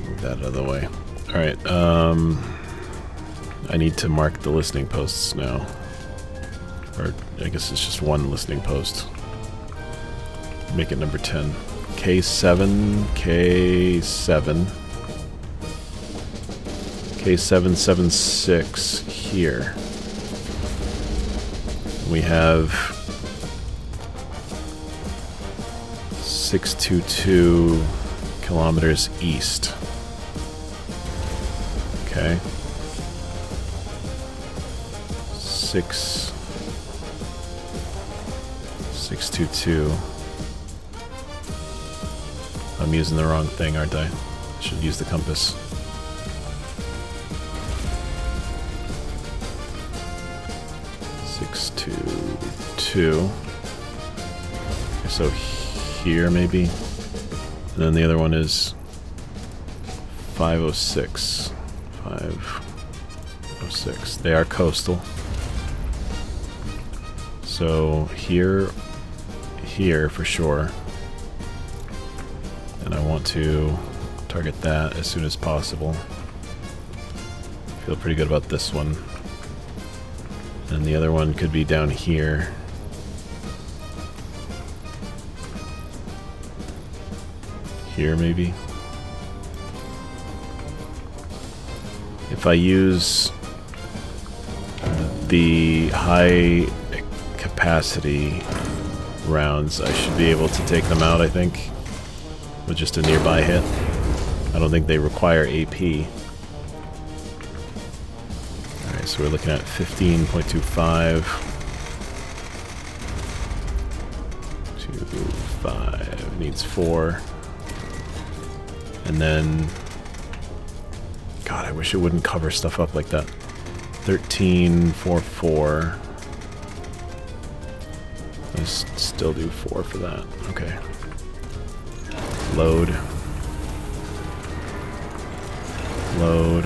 S1: Move that out of the way. Alright, I need to mark the listening posts now. Or I guess it's just one listening post. Make it number 10. K7, K7. K776 here. We have 622 kilometers east. Okay. 622. I'm using the wrong thing, aren't I? I should use the compass. Two. So here maybe, and then the other one is 506. 506. They are coastal. So here for sure. And I want to Target that as soon as possible. Feel pretty good about this one. And the other one could be down here. Here, maybe. If I use the high capacity rounds, I should be able to take them out, I think, with just a nearby hit. I don't think they require AP. Alright, so we're looking at 15.25. 25 needs 4. And then, God, I wish it wouldn't cover stuff up like that. 13.44. Let's still do 4 for that. Okay. Load. Load.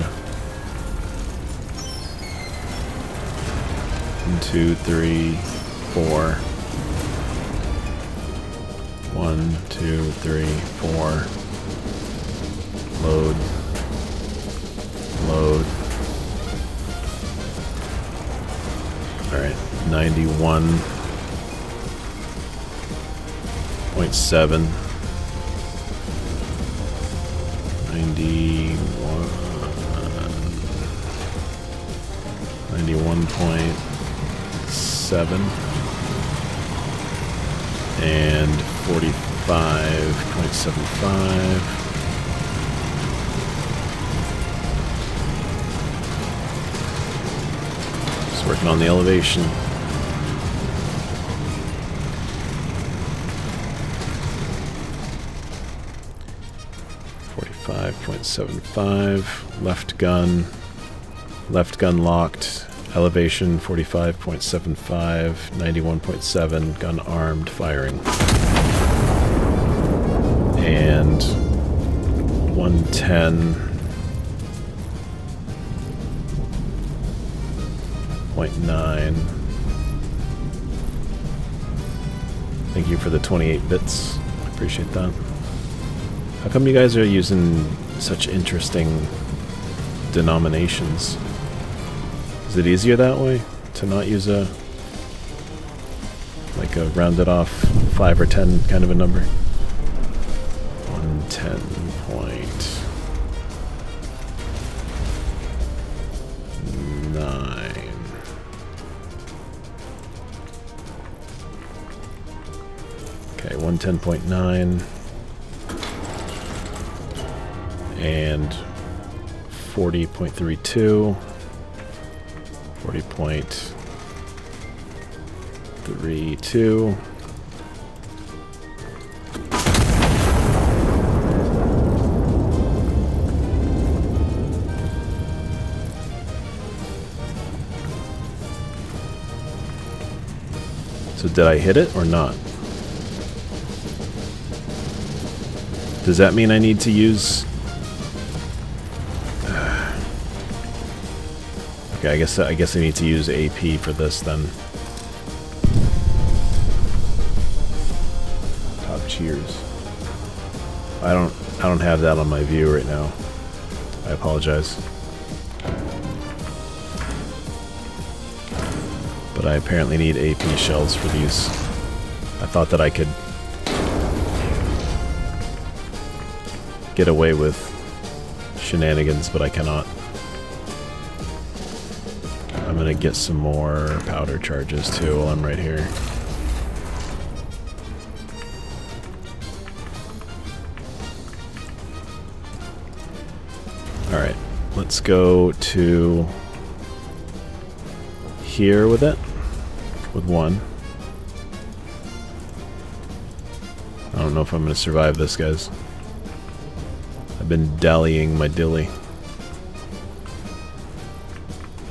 S1: 1, 2, 3, 4. 1, 2, 3, 4. Load. Load. Alright, 91.7. 91.7 and 45.75. Just working on the elevation. 45.75. Left gun locked. Elevation 45.75, 91.7, gun armed, firing. And 110.9. Thank you for the 28 bits. I appreciate that. How come you guys are using such interesting denominations? Is it easier that way? To not use a rounded off 5 or 10 kind of a number? 110.9. Okay, 110.9 and 40.32. 40.32. So did I hit it or not? Does that mean I need to use... Okay, I guess I need to use AP for this then. Top cheers. I don't have that on my view right now. I apologize. But I apparently need AP shells for these. I thought that I could get away with shenanigans, but I cannot. I'm gonna get some more powder charges too while I'm right here. Alright, let's go to here with it. With 1. I don't know if I'm gonna survive this, guys. I've been dallying my dilly.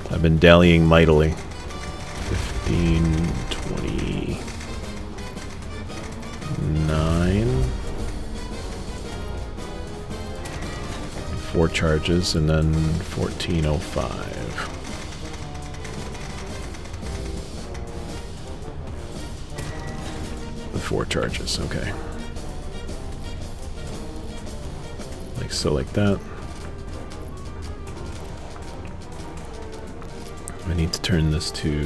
S1: I've been dallying mightily. 15, 29. 4 charges, and then 1405. With 4 charges, okay. Like so, like that. I need to turn this to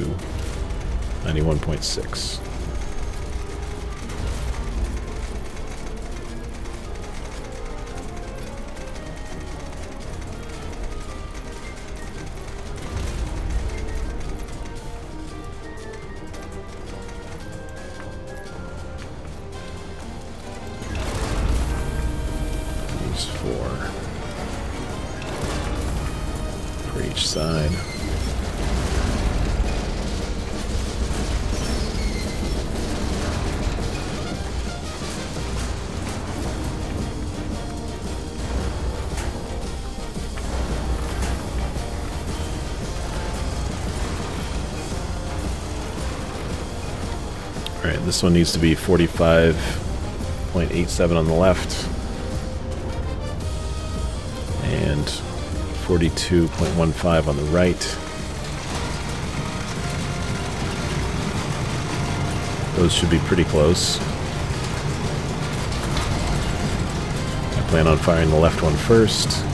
S1: 91.6. For each side. Alright, this one needs to be 45.87 on the left. And 42.15 on the right. Those should be pretty close. I plan on firing the left one first.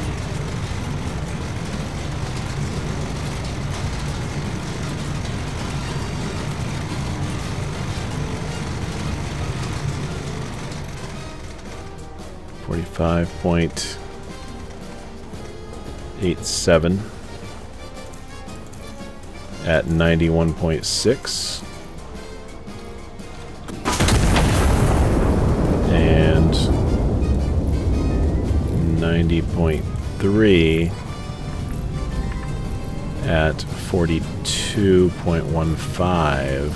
S1: .87 at 91.6 and 90.3 at 42.15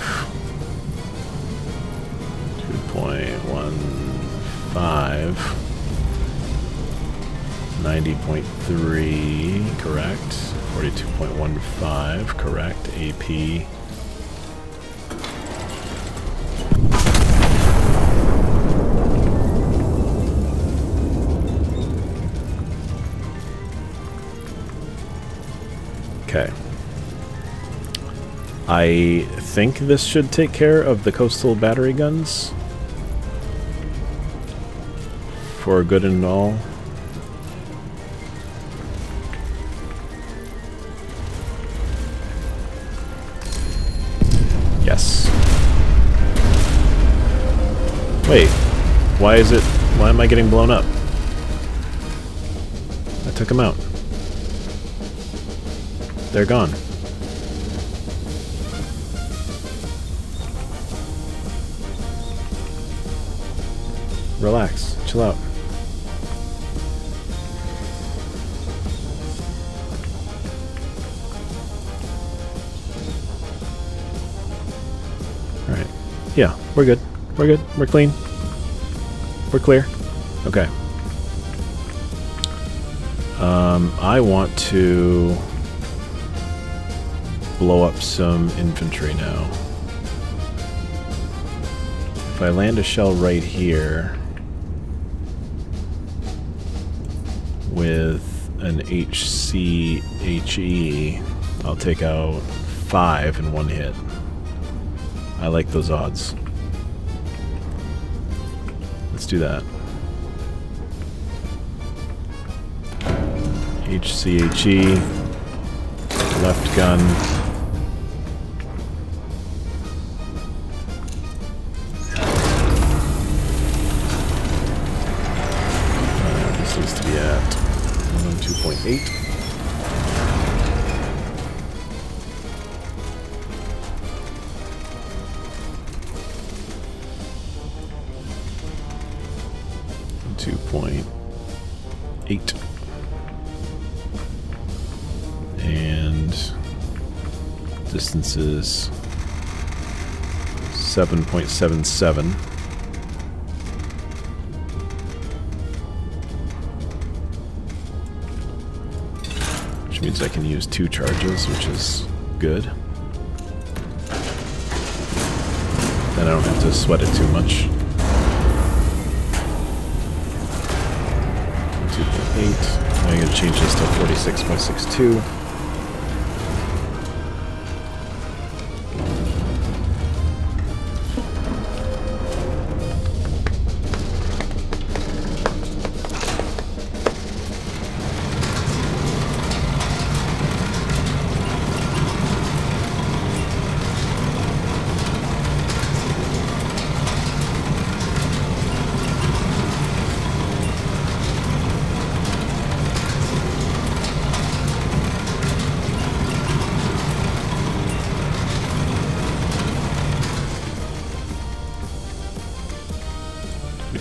S1: 2.15 90.3, correct. 42.15, correct. AP. Okay. I think this should take care of the coastal battery guns. For good and all. Yes. Wait, why am I getting blown up? I took them out. They're gone. Relax, chill out. Alright. Yeah, we're good. We're good. We're clean. We're clear. Okay. I want to blow up some infantry now. If I land a shell right here with an HCHE, I'll take out 5 in one hit. I like those odds. Let's do that. HCHE, left gun. This needs to be at 102.8. .8 and distance is 7.77. Which means I can use 2 charges, which is good. Then I don't have to sweat it too much. 2.8. Now I'm going to change this to 46.62.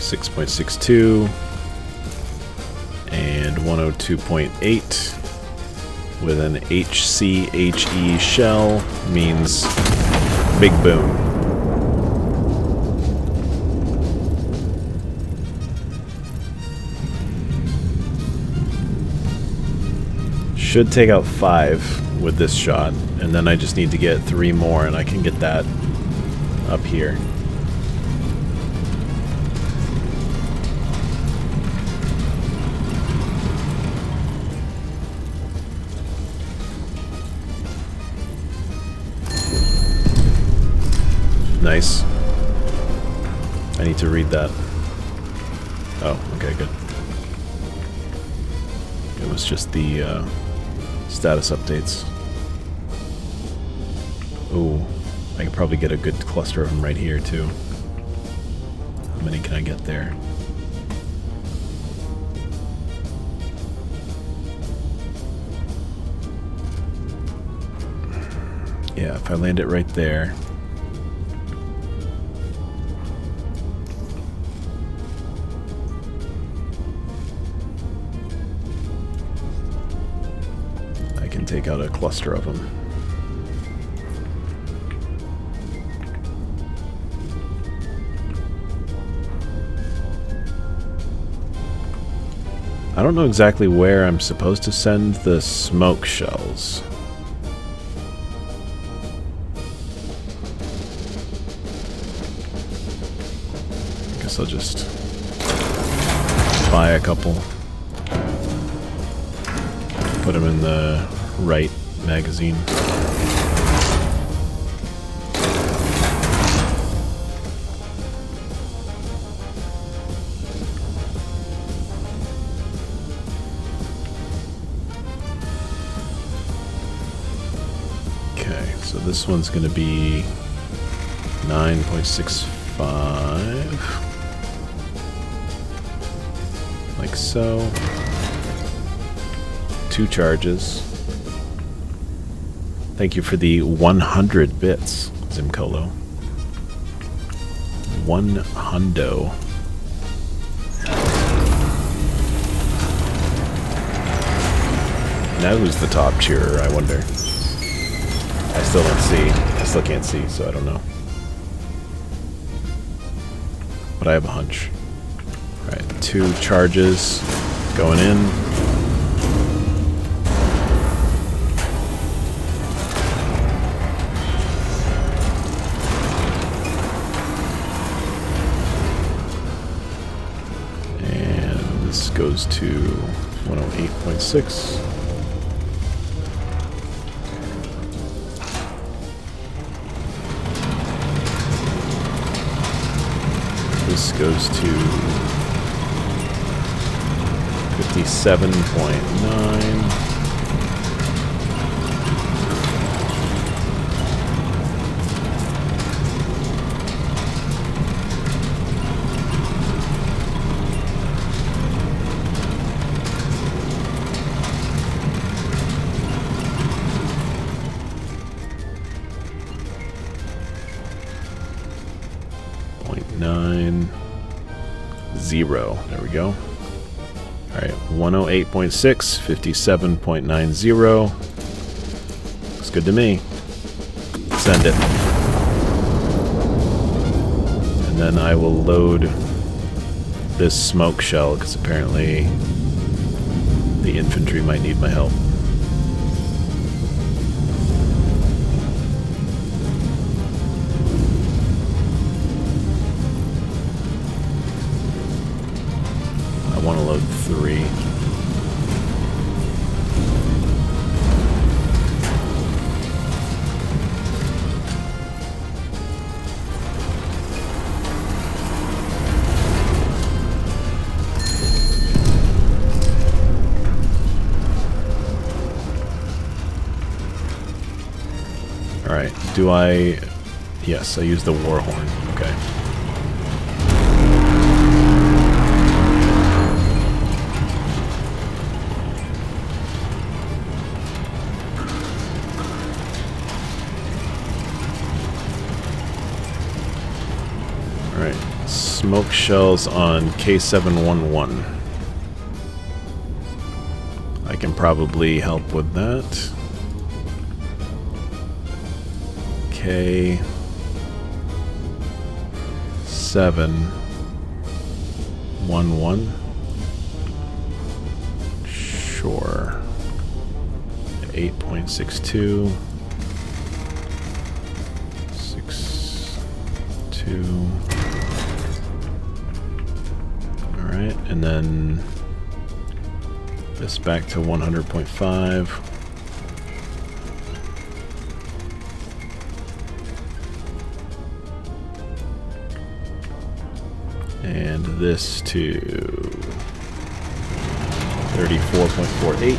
S1: 6.62 and 102.8 with an HCHE shell means big boom. Should take out 5 with this shot, and then I just need to get 3 more and I can get that up here. Nice. I need to read that. Oh, okay, good. It was just the status updates. Ooh, I could probably get a good cluster of them right here too. How many can I get there? Yeah, if I land it right there. I can take out a cluster of them. I don't know exactly where I'm supposed to send the smoke shells. I guess I'll just buy a couple. Put them in the right magazine. Okay, so this one's going to be 9.65. Like so. 2 charges. Thank you for the 100 bits, Zimcolo. 100. Now who's the top cheerer, I wonder? I still don't see. I still can't see, so I don't know. But I have a hunch. Alright, 2 charges going in. Goes to 108.6. This goes to 57.9. There we go. Alright, 108.6, 57.90. Looks good to me. Send it. And then I will load this smoke shell, because apparently the infantry might need my help. I want to load 3. Alright, do I... Yes, I use the war horn. Okay. smoke shells on K711. I can probably help with that. K711. Sure. 8.62. 62. Alright, and then this back to 100.5. And this to 34.48.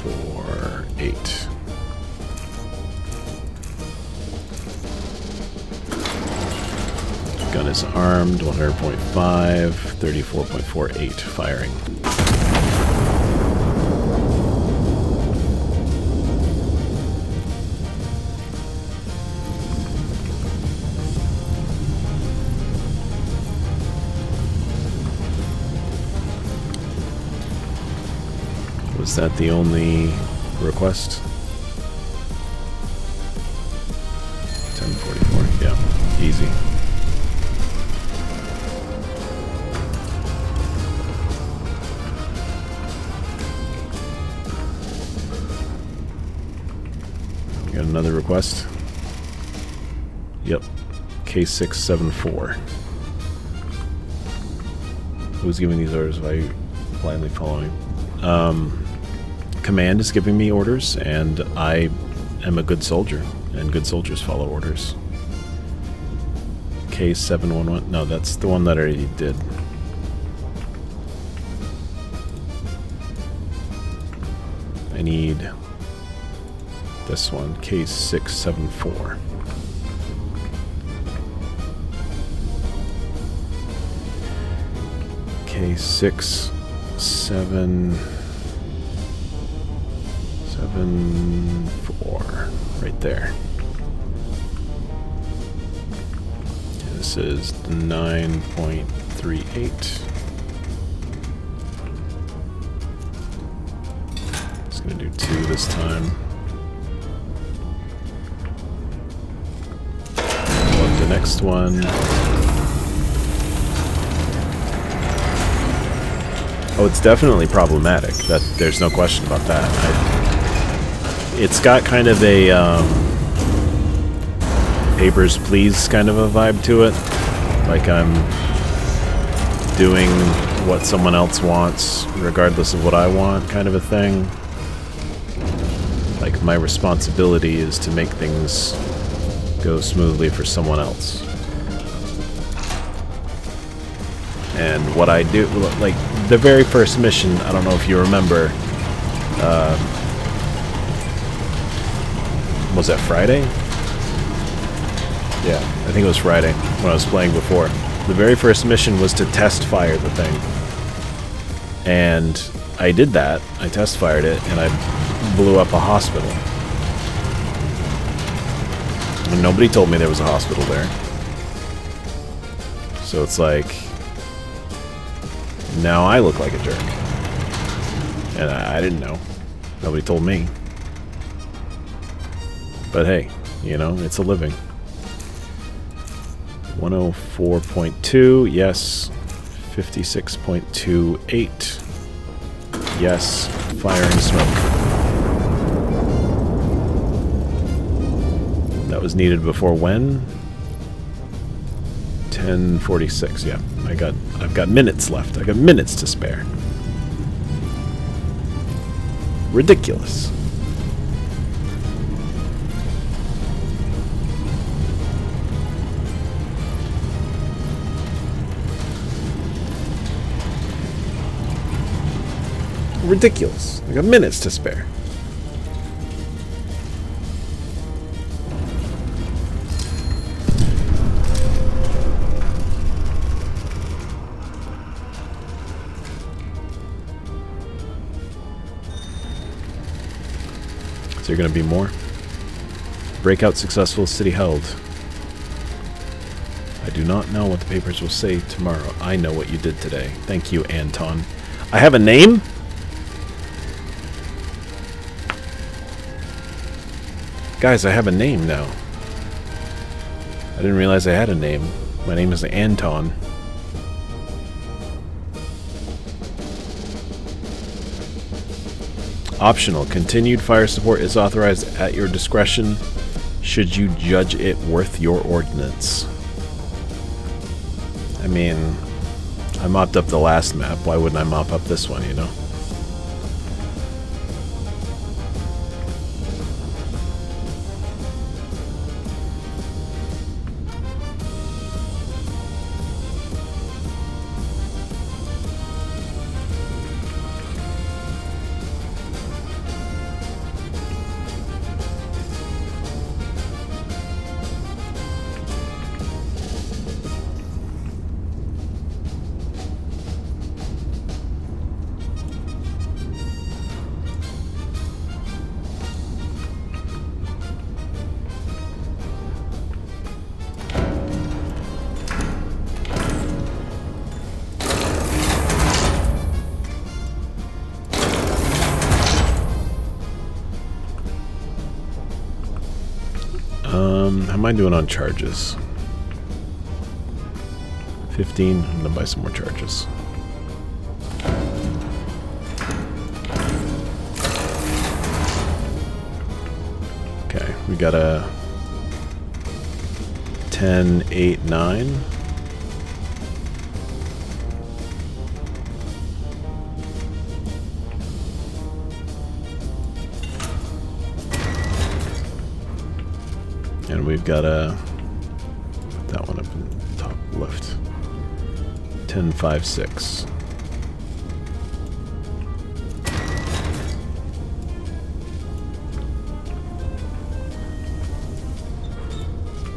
S1: 4.48. Gun is armed, 100.5, 34.48 firing. Was that the only request? 1044, yeah, easy. Got another request? Yep, K674. Who's giving these orders? If I blindly following? Command is giving me orders, and I am a good soldier, and good soldiers follow orders. K711. No, that's the one that I already did. I need this one, K674. K674. Right there. This is 9.38. It's gonna do 2 this time. Love the next one. Oh, it's definitely problematic. That there's no question about that. It's got kind of a Papers, Please kind of a vibe to it. Like I'm doing what someone else wants, regardless of what I want, kind of a thing. Like my responsibility is to make things go smoothly for someone else. And what I do, like the very first mission, I don't know if you remember, was that Friday? Yeah, I think it was Friday when I was playing before. The very first mission was to test fire the thing. And I did that, I test fired it, and I blew up a hospital. And nobody told me there was a hospital there. So it's like, now I look like a jerk. And I didn't know. Nobody told me. But hey, you know, it's a living. 104.2, yes. 56.28. Yes. Firing smoke. That was needed before when? 10:46, yeah. I've got minutes left. I've got minutes to spare. Ridiculous. Ridiculous. I got minutes to spare. Is there going to be more? Breakout successful, city held. I do not know what the papers will say tomorrow. I know what you did today. Thank you, Anton. I have a name? Guys, I have a name now. I didn't realize I had a name. My name is Anton. Optional. Continued fire support is authorized at your discretion should you judge it worth your ordnance. I mean, I mopped up the last map. Why wouldn't I mop up this one, you know? How am I doing on charges? 15. I'm gonna buy some more charges. Okay, we got a 10, 8, 9. And we've got a that one up in the top left. 10, 5, 6.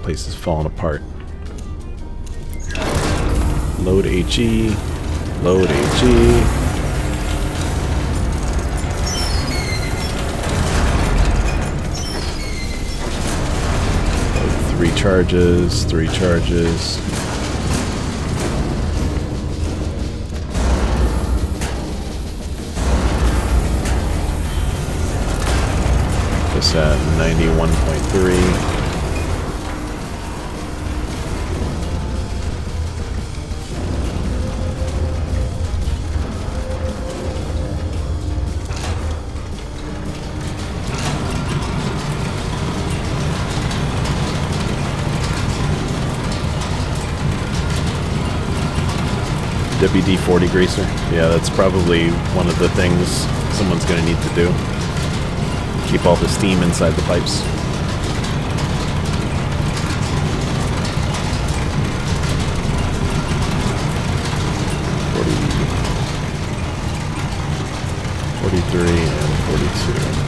S1: Place is falling apart. Load HE. Load HE. Three charges, 3 charges. This at 91.3. WD-40 greaser. Yeah, that's probably one of the things someone's going to need to do. Keep all the steam inside the pipes. $43 and $42.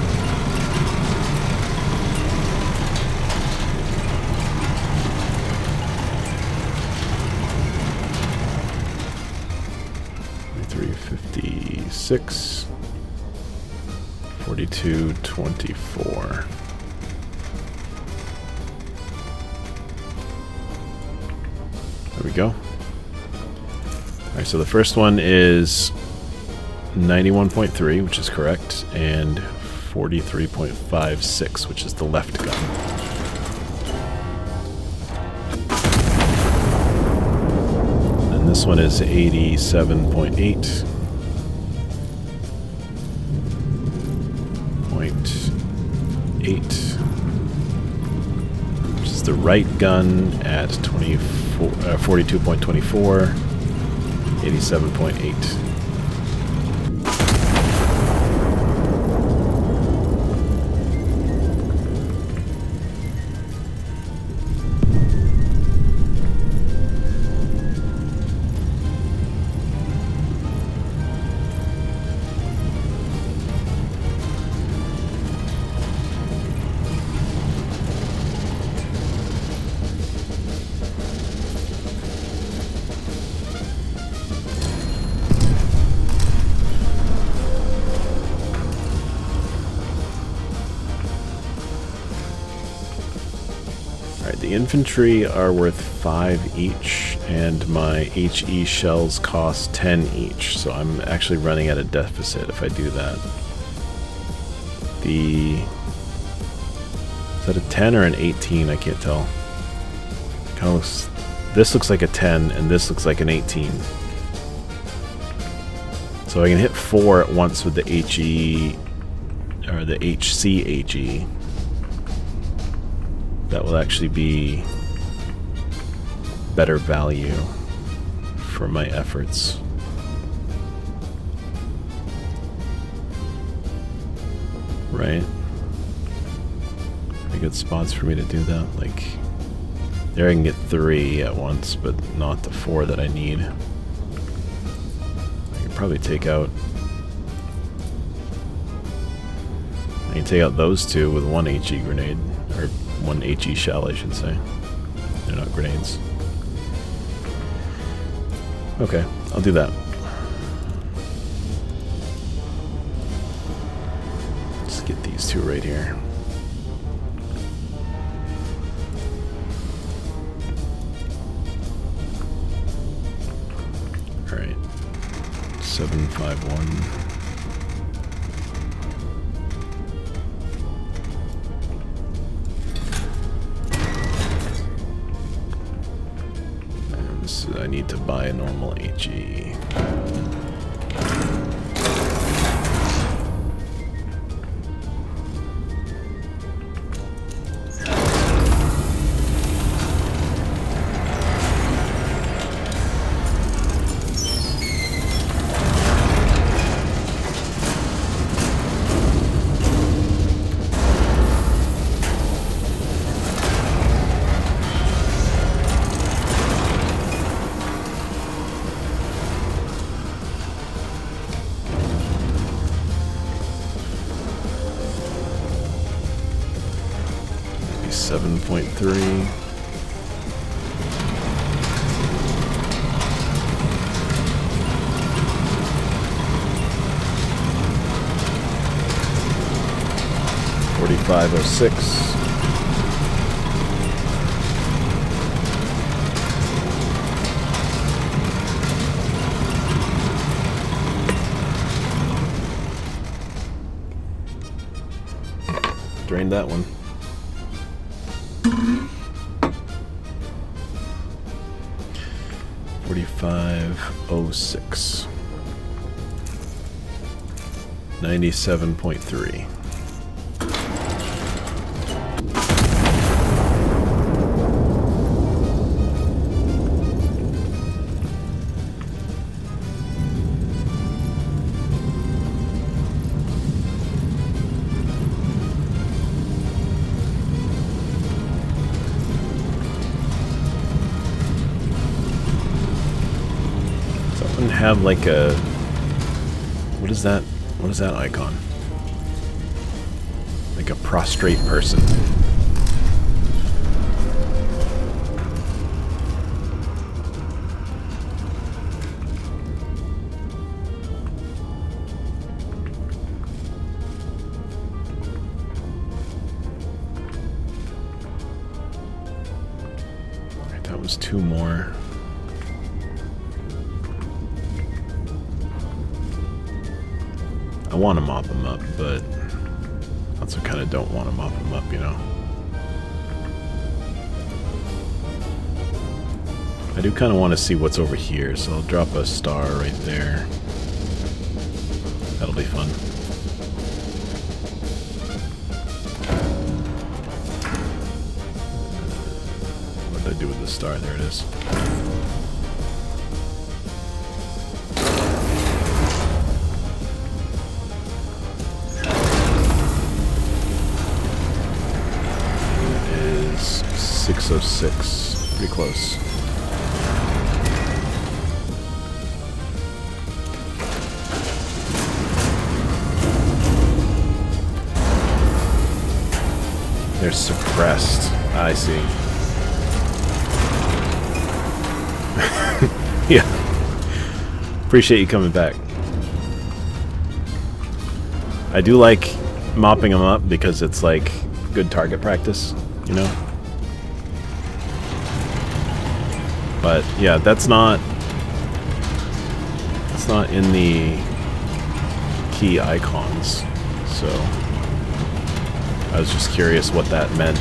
S1: $356, $42.24. There we go. All right, so the first one is 91.3, which is correct, and 43.56, which is the left gun. This one is 87.8. Which is the right gun at 42.24, 87.8. The infantry are worth 5 each, and my HE shells cost 10 each, so I'm actually running at a deficit if I do that. Is that a 10 or an 18? I can't tell. Kind of looks. This looks like a 10, and this looks like an 18. So I can hit 4 at once with the HE, or the HCHE. That will actually be better value for my efforts. Right? Pretty good spots for me to do that. Like, there I can get 3 at once, but not the 4 that I need. I can probably take out... I can take out those 2 with 1 HE grenade. Or 1 HE shell, I should say. They're not grenades. Okay, I'll do that. Let's get these 2 right here. Alright. 751. I need to buy a normal HE. Maybe 7.3. $45.06. Drained that one. $45.06. 97.3. Have like a what is that icon? Like a prostrate person. Alright, that was 2 more. I want to mop them up, but I also kind of don't want to mop them up, you know? I do kind of want to see what's over here, so I'll drop a star right there. That'll be fun. What did I do with the star? There it is. It is 606. Pretty close. They're suppressed. I see. Yeah. Appreciate you coming back. I do like mopping them up because it's like good target practice, you know? But yeah, that's not in the key icons, so I was just curious what that meant.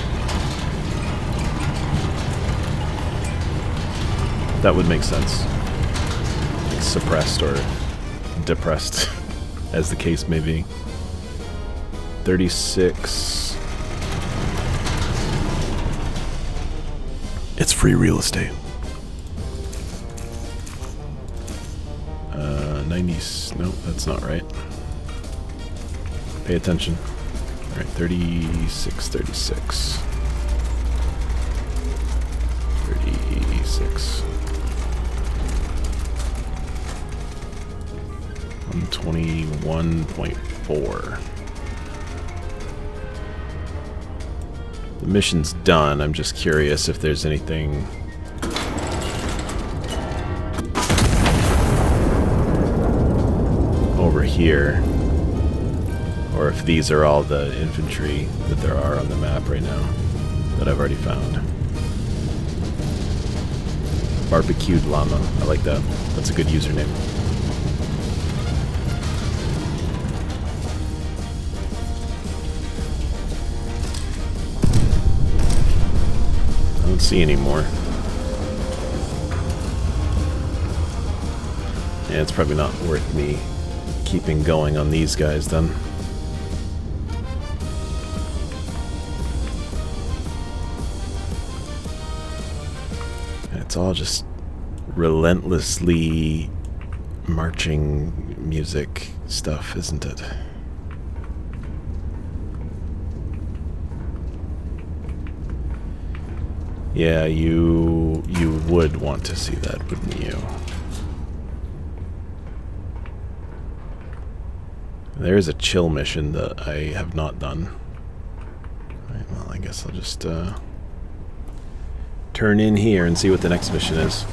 S1: That would make sense. Like suppressed or depressed, as the case may be. 36. It's free real estate. 90s. No, that's not right. Pay attention. All right, 36, 36. 36. 121.4. The mission's done. I'm just curious if there's anything over here, or if these are all the infantry that there are on the map right now that I've already found. Barbecued llama. I like that. That's a good username. I don't see any more. Yeah, it's probably not worth me keeping going on these guys then. It's all just relentlessly marching music stuff, isn't it? Yeah, you would want to see that, wouldn't you? There's a chill mission that I have not done. Right, well, I guess I'll just turn in here and see what the next mission is.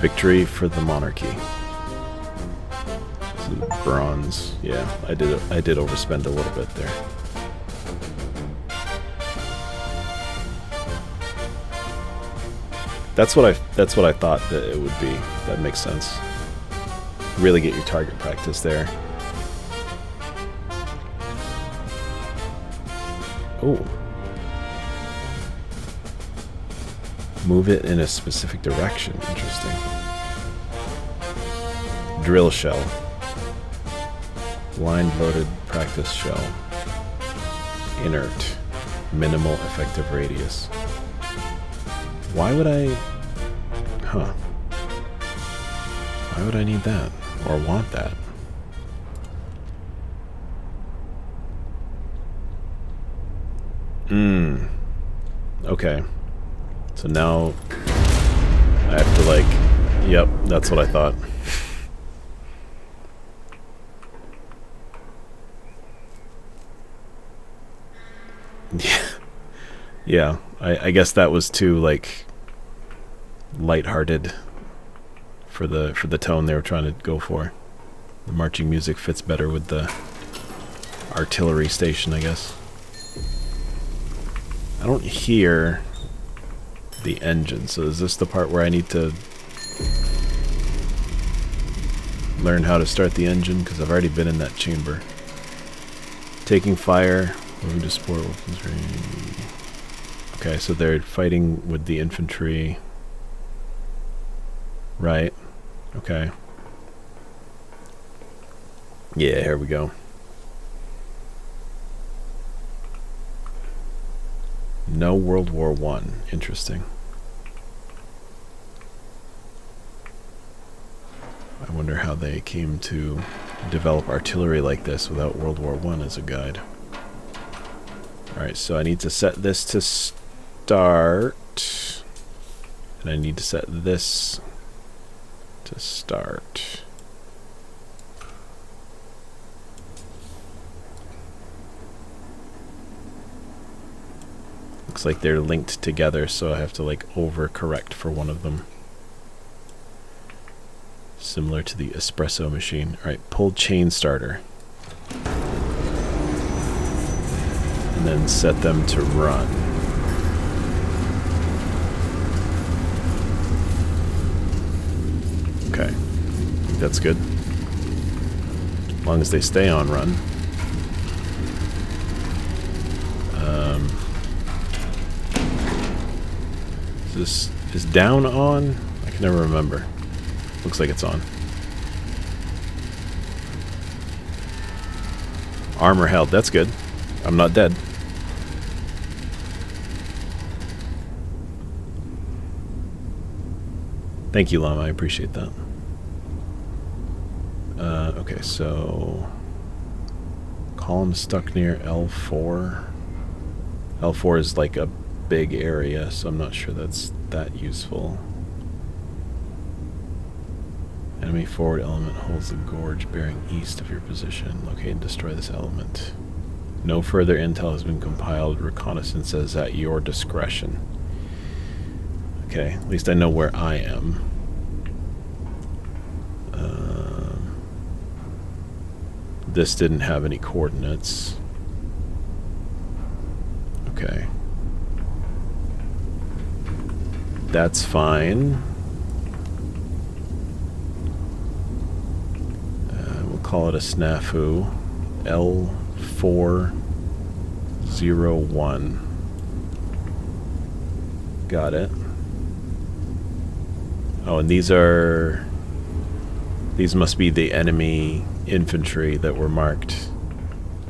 S1: Victory for the monarchy. Bronze. Yeah, I did overspend a little bit there. That's what I thought that it would be. That makes sense. Really get your target practice there. Oh. Move it in a specific direction. Interesting. Drill shell. Blind loaded practice shell. Inert. Minimal effective radius. Why would I... Huh. Why would I need that? Or want that? Okay. So now I have to like... Yep, that's what I thought. Yeah, I guess that was too like lighthearted for the tone they were trying to go for. The marching music fits better with the artillery station, I guess. I don't hear the engine, so is this the part where I need to learn how to start the engine? Because I've already been in that chamber. Taking fire. Moving to support weapons range. Okay, so they're fighting with the infantry. Right. Okay. Yeah, here we go. No World War I. Interesting. I wonder how they came to develop artillery like this without World War I as a guide. Alright, so I need to set this to start. And I need to set this to start. looks like they're linked together, so I have to like overcorrect for one of them. Similar to the espresso machine. Alright, pull chain starter. And then set them to run. Okay, that's good. As long as they stay on run. Is down on? I can never remember. Looks like it's on. Armor held, that's good. I'm not dead. Thank you, Llama, I appreciate that. Okay, so column stuck near L4. L4 is like a big area, so I'm not sure that's that useful. Enemy forward element holds the gorge bearing east of your position. Locate and destroy this element. No further intel has been compiled. Reconnaissance is at your discretion. Okay, at least I know where I am. This didn't have any coordinates. Okay. That's fine. We'll call it a snafu. L401. Got it. Oh, and these must be the enemy infantry that were marked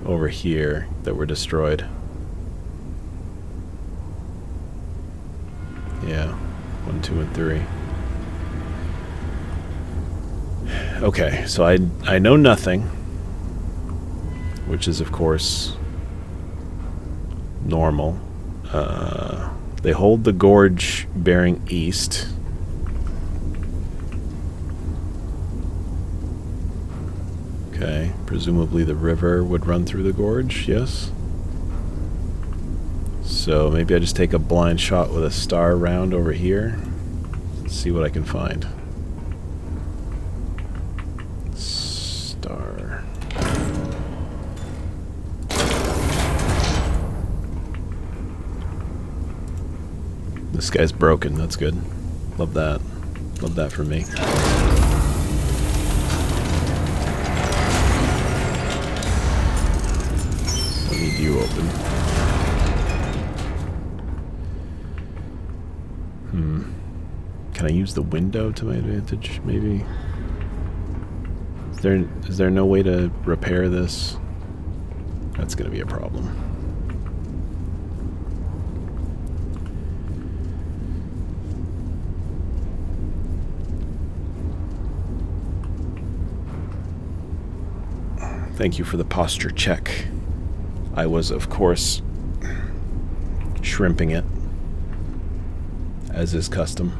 S1: over here that were destroyed. Yeah, 1, 2, and 3. Okay, so I know nothing, which is of course normal. They hold the gorge bearing east. Okay, presumably the river would run through the gorge, yes? So maybe I just take a blind shot with a star round over here. See what I can find. Star. This guy's broken, that's good. Love that. Love that for me. I need you open. Can I use the window to my advantage, maybe? Is there no way to repair this? That's gonna be a problem. Thank you for the posture check. I was, of course, shrimping it, as is custom.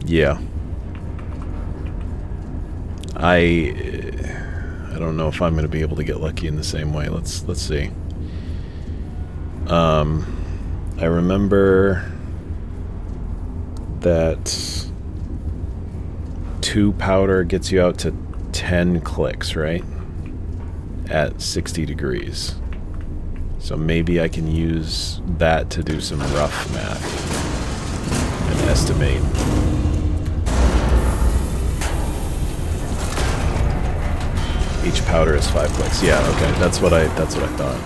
S1: Yeah. I don't know if I'm going to be able to get lucky in the same way. Let's see. I remember that 2 powder gets you out to 10 clicks, right? At 60 degrees. So maybe I can use that to do some rough math and estimate. Each powder is 5 clicks. Yeah, okay, that's what I thought.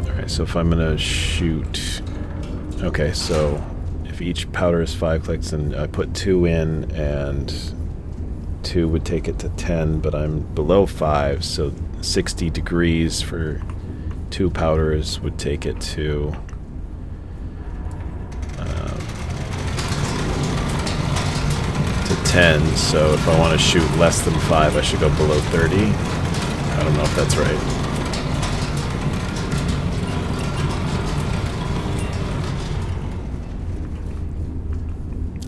S1: Alright, so if I'm gonna shoot, okay, so if each powder is 5 clicks and I put 2 in and 2 would take it to 10, but I'm below 5, so 60 degrees for 2 powders would take it to 10, so if I want to shoot less than 5, I should go below 30. I don't know if that's right.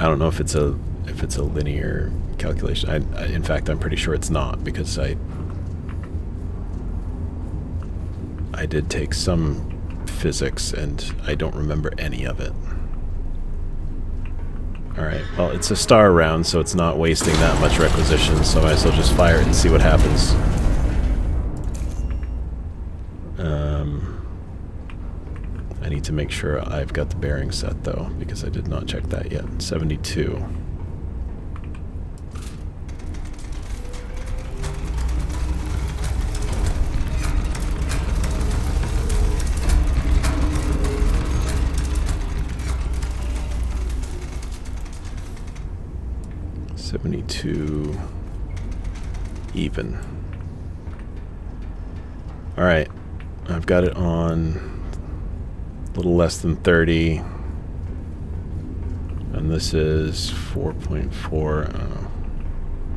S1: I don't know if it's a linear calculation. In fact, I'm pretty sure it's not, because I did take some physics and I don't remember any of it. Alright, well, it's a star round, so it's not wasting that much requisition, so I might as well just fire it and see what happens. I need to make sure I've got the bearing set, though, because I did not check that yet. 72. Even. Alright, I've got it on a little less than 30, and this is 4.4.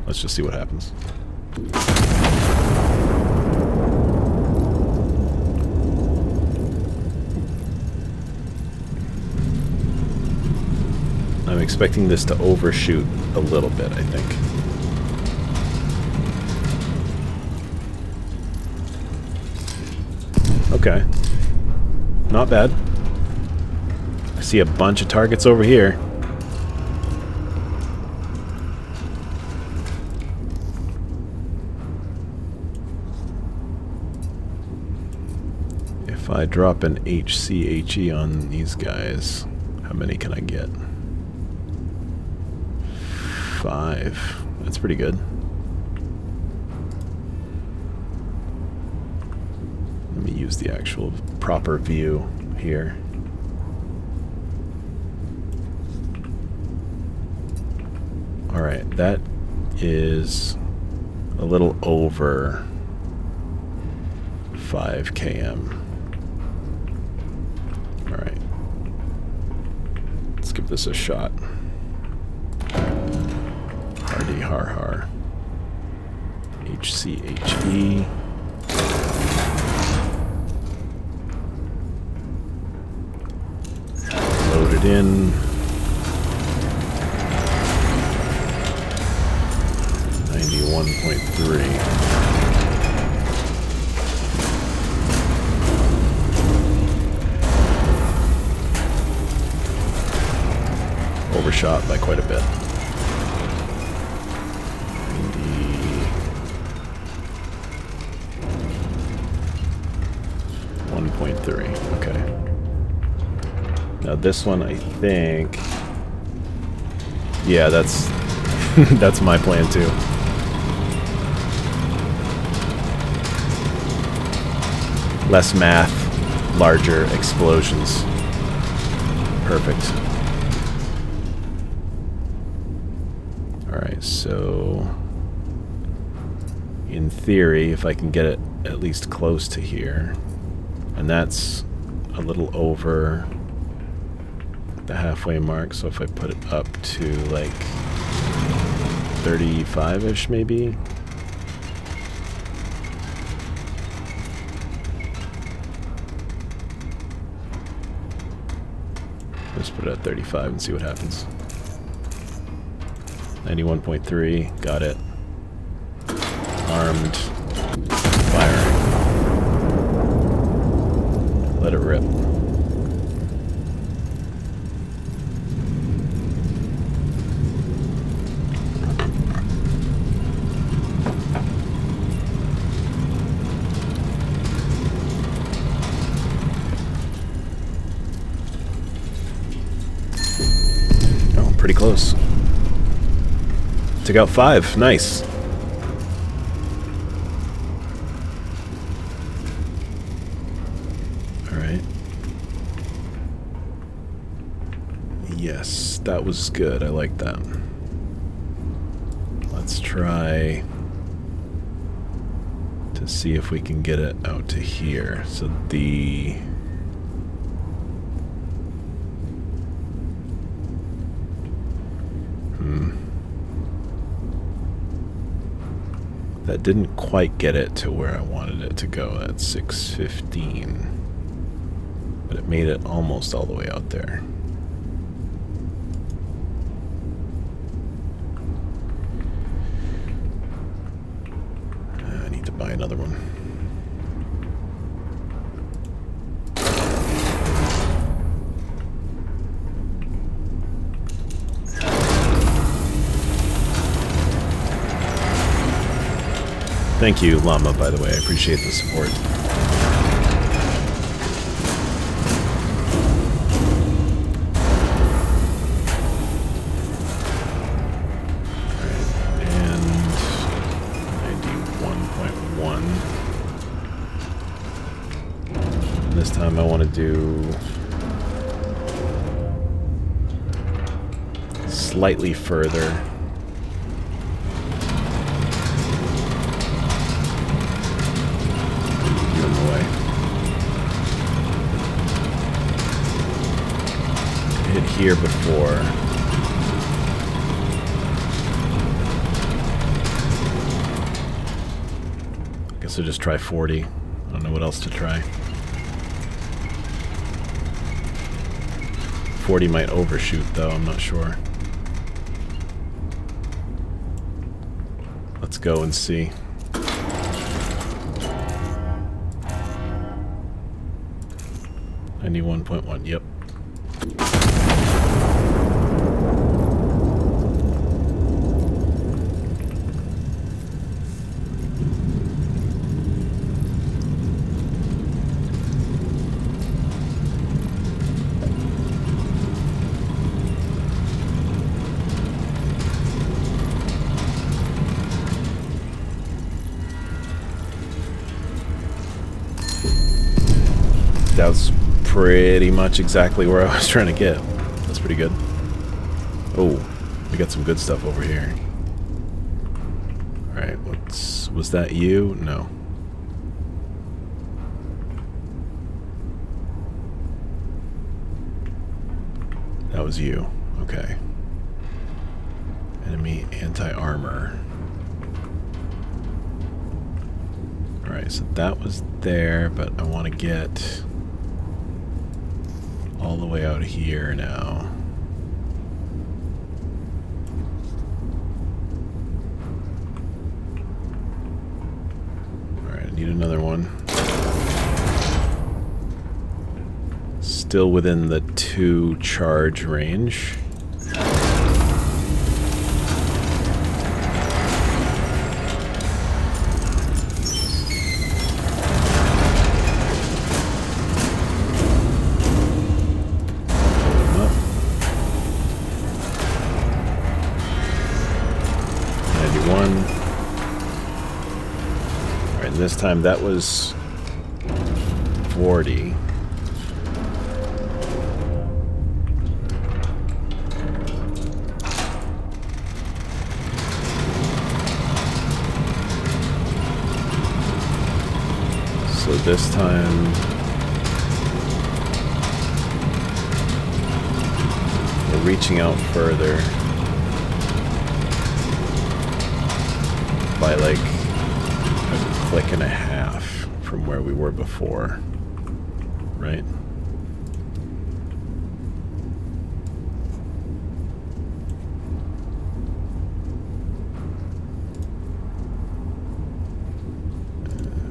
S1: Let's just see what happens. I'm expecting this to overshoot a little bit, I think. Okay. Not bad. I see a bunch of targets over here. If I drop an HCHE on these guys, how many can I get? 5. That's pretty good. Let me use the actual proper view here. Alright, that is a little over 5 km. Alright. Let's give this a shot. Hardy har har. HCHE. Load it in. 91.3. Overshot by quite a bit. 1.3. Okay. Now this one, I think. Yeah, that's that's my plan too. Less math, larger explosions. Perfect. Alright, so in theory, if I can get it at least close to here, and that's a little over the halfway mark, so if I put it up to like 35-ish maybe. Let's put it at 35 and see what happens. 91.3, got it. Armed. Firing. Let it rip. Oh, pretty close. Took out 5. Nice. Alright. Yes, that was good. I like that. Let's try to see if we can get it out to here. So the... That didn't quite get it to where I wanted it to go at 615. But it made it almost all the way out there. I need to buy another one. Thank you, Llama, by the way. I appreciate the support. Alright, and 91.1. This time I want to do slightly further. Here before. I guess I'll just try 40. I don't know what else to try. 40 might overshoot though, I'm not sure. Let's go and see. .1, yep. That was pretty much exactly where I was trying to get. That's pretty good. Oh, we got some good stuff over here. Alright, was that you? No. That was you. Okay. Enemy anti-armor. Alright, so that was there, but I want to get all the way out here now. Alright, I need another one. Still within the 2 charge range. This time that was 40. So this time we're reaching out further by like click and a half from where we were before, right?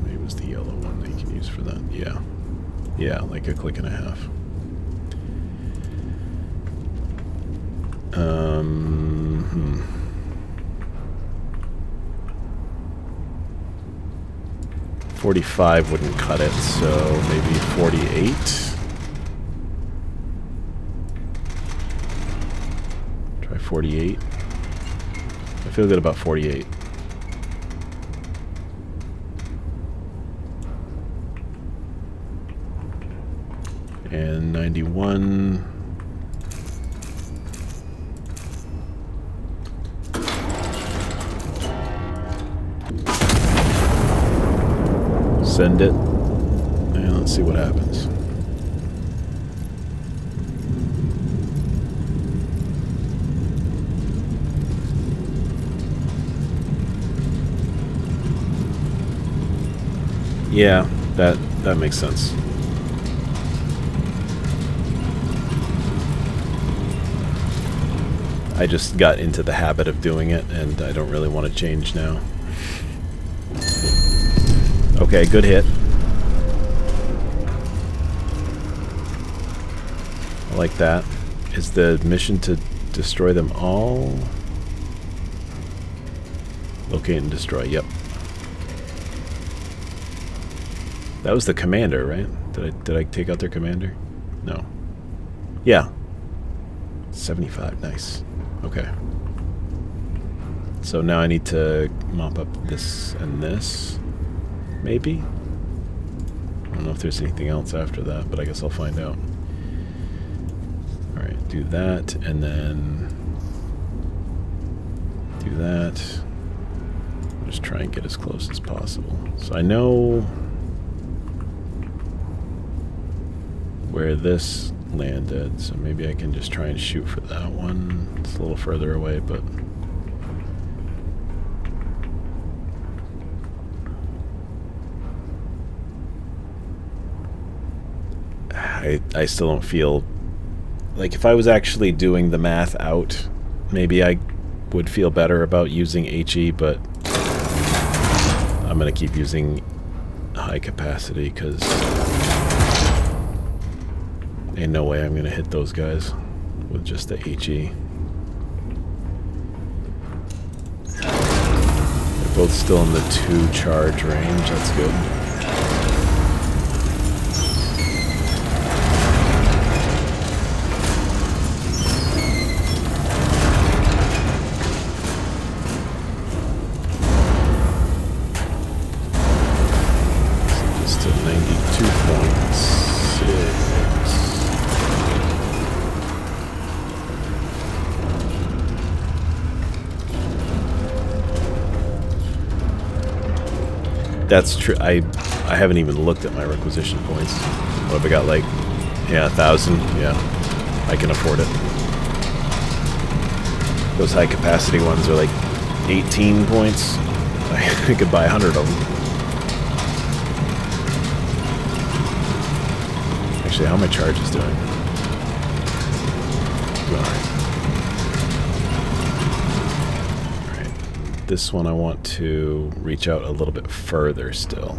S1: Maybe it was the yellow one that you can use for that. Yeah. Yeah, like a click and a half. 45 wouldn't cut it, so maybe 48. Try 48. I feel good about 48. And 91. Send it, and let's see what happens. Yeah, that makes sense. I just got into the habit of doing it, and I don't really want to change now. Okay, good hit. I like that. Is the mission to destroy them all? Locate and destroy, yep. That was the commander, right? Did I take out their commander? No. Yeah. 75, nice. Okay. So now I need to mop up this and this, maybe? I don't know if there's anything else after that, but I guess I'll find out. Alright, do that, and then do that. I'll just try and get as close as possible. So I know where this landed, so maybe I can just try and shoot for that one. It's a little further away, but I still don't feel like if I was actually doing the math out, maybe I would feel better about using HE, but I'm gonna keep using high capacity because ain't no way I'm gonna hit those guys with just the HE. They're both still in the 2 charge range, that's good. Just to 92.6. That's true. I haven't even looked at my requisition points. What have I got, like, yeah, 1,000? Yeah, I can afford it. Those high capacity ones are like 18 points. I could buy 100 of them. Actually, how are my charges doing? Doing alright. This one I want to reach out a little bit further still.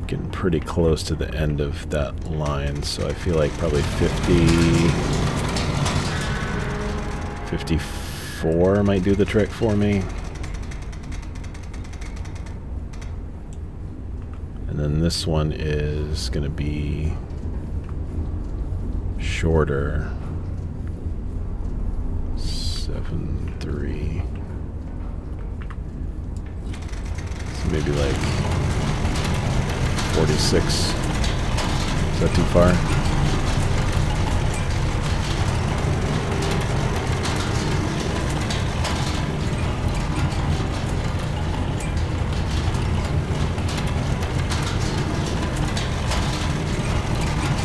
S1: Getting pretty close to the end of that line, so I feel like probably 54 might do the trick for me. And then this one is going to be shorter. 7-3. So maybe like 46. Is that too far?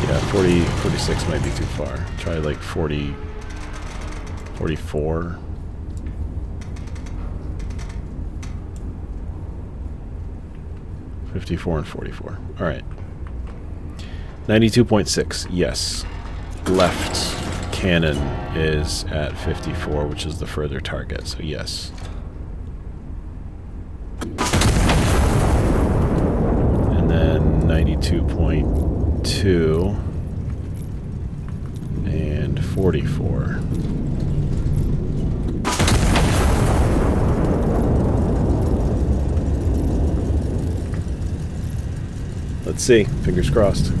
S1: Yeah, 46 might be too far. Try like 40, 44. $54 and $44. All right. 92.6. Yes. Left cannon is at 54, which is the further target. So yes. And then 92.2 and 44. Let's see. Fingers crossed.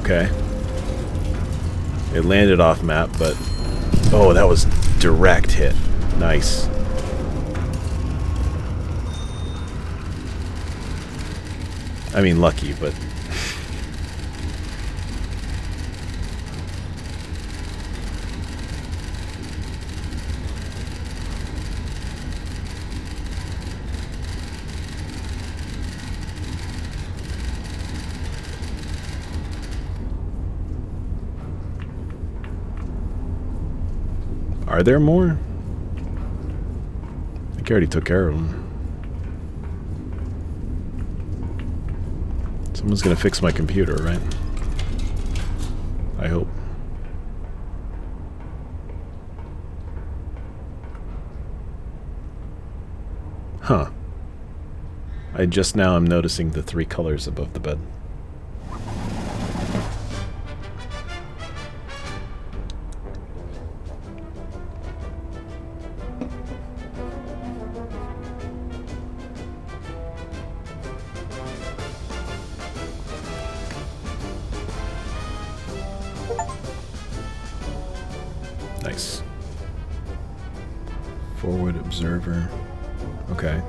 S1: Okay. It landed off map, but oh, that was direct hit. Nice. I mean, lucky, but Are there more? I think I already took care of them. Someone's gonna fix my computer, right? I hope. Huh. I just now am noticing the 3 colors above the bed. Nice. Forward observer. Okay.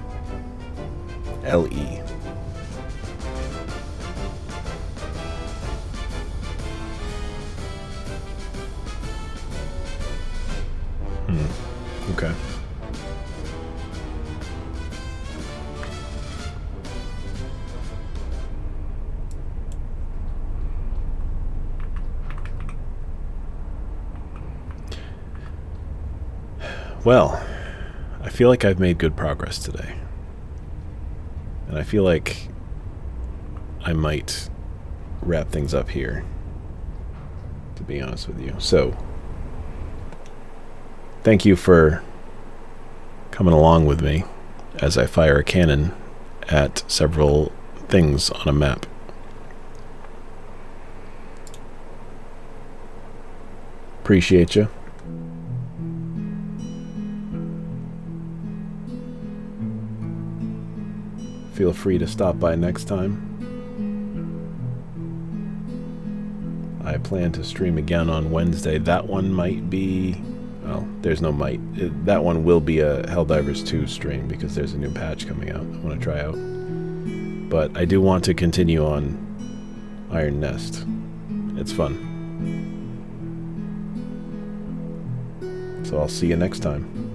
S1: LE. Okay. Well, I feel like I've made good progress today. And I feel like I might wrap things up here, to be honest with you. So, thank you for coming along with me as I fire a cannon at several things on a map. Appreciate you. Feel free to stop by next time. I plan to stream again on Wednesday. That one might be... Well, there's no might. That one will be a Helldivers 2 stream because there's a new patch coming out I want to try out. But I do want to continue on Iron Nest. It's fun. So I'll see you next time.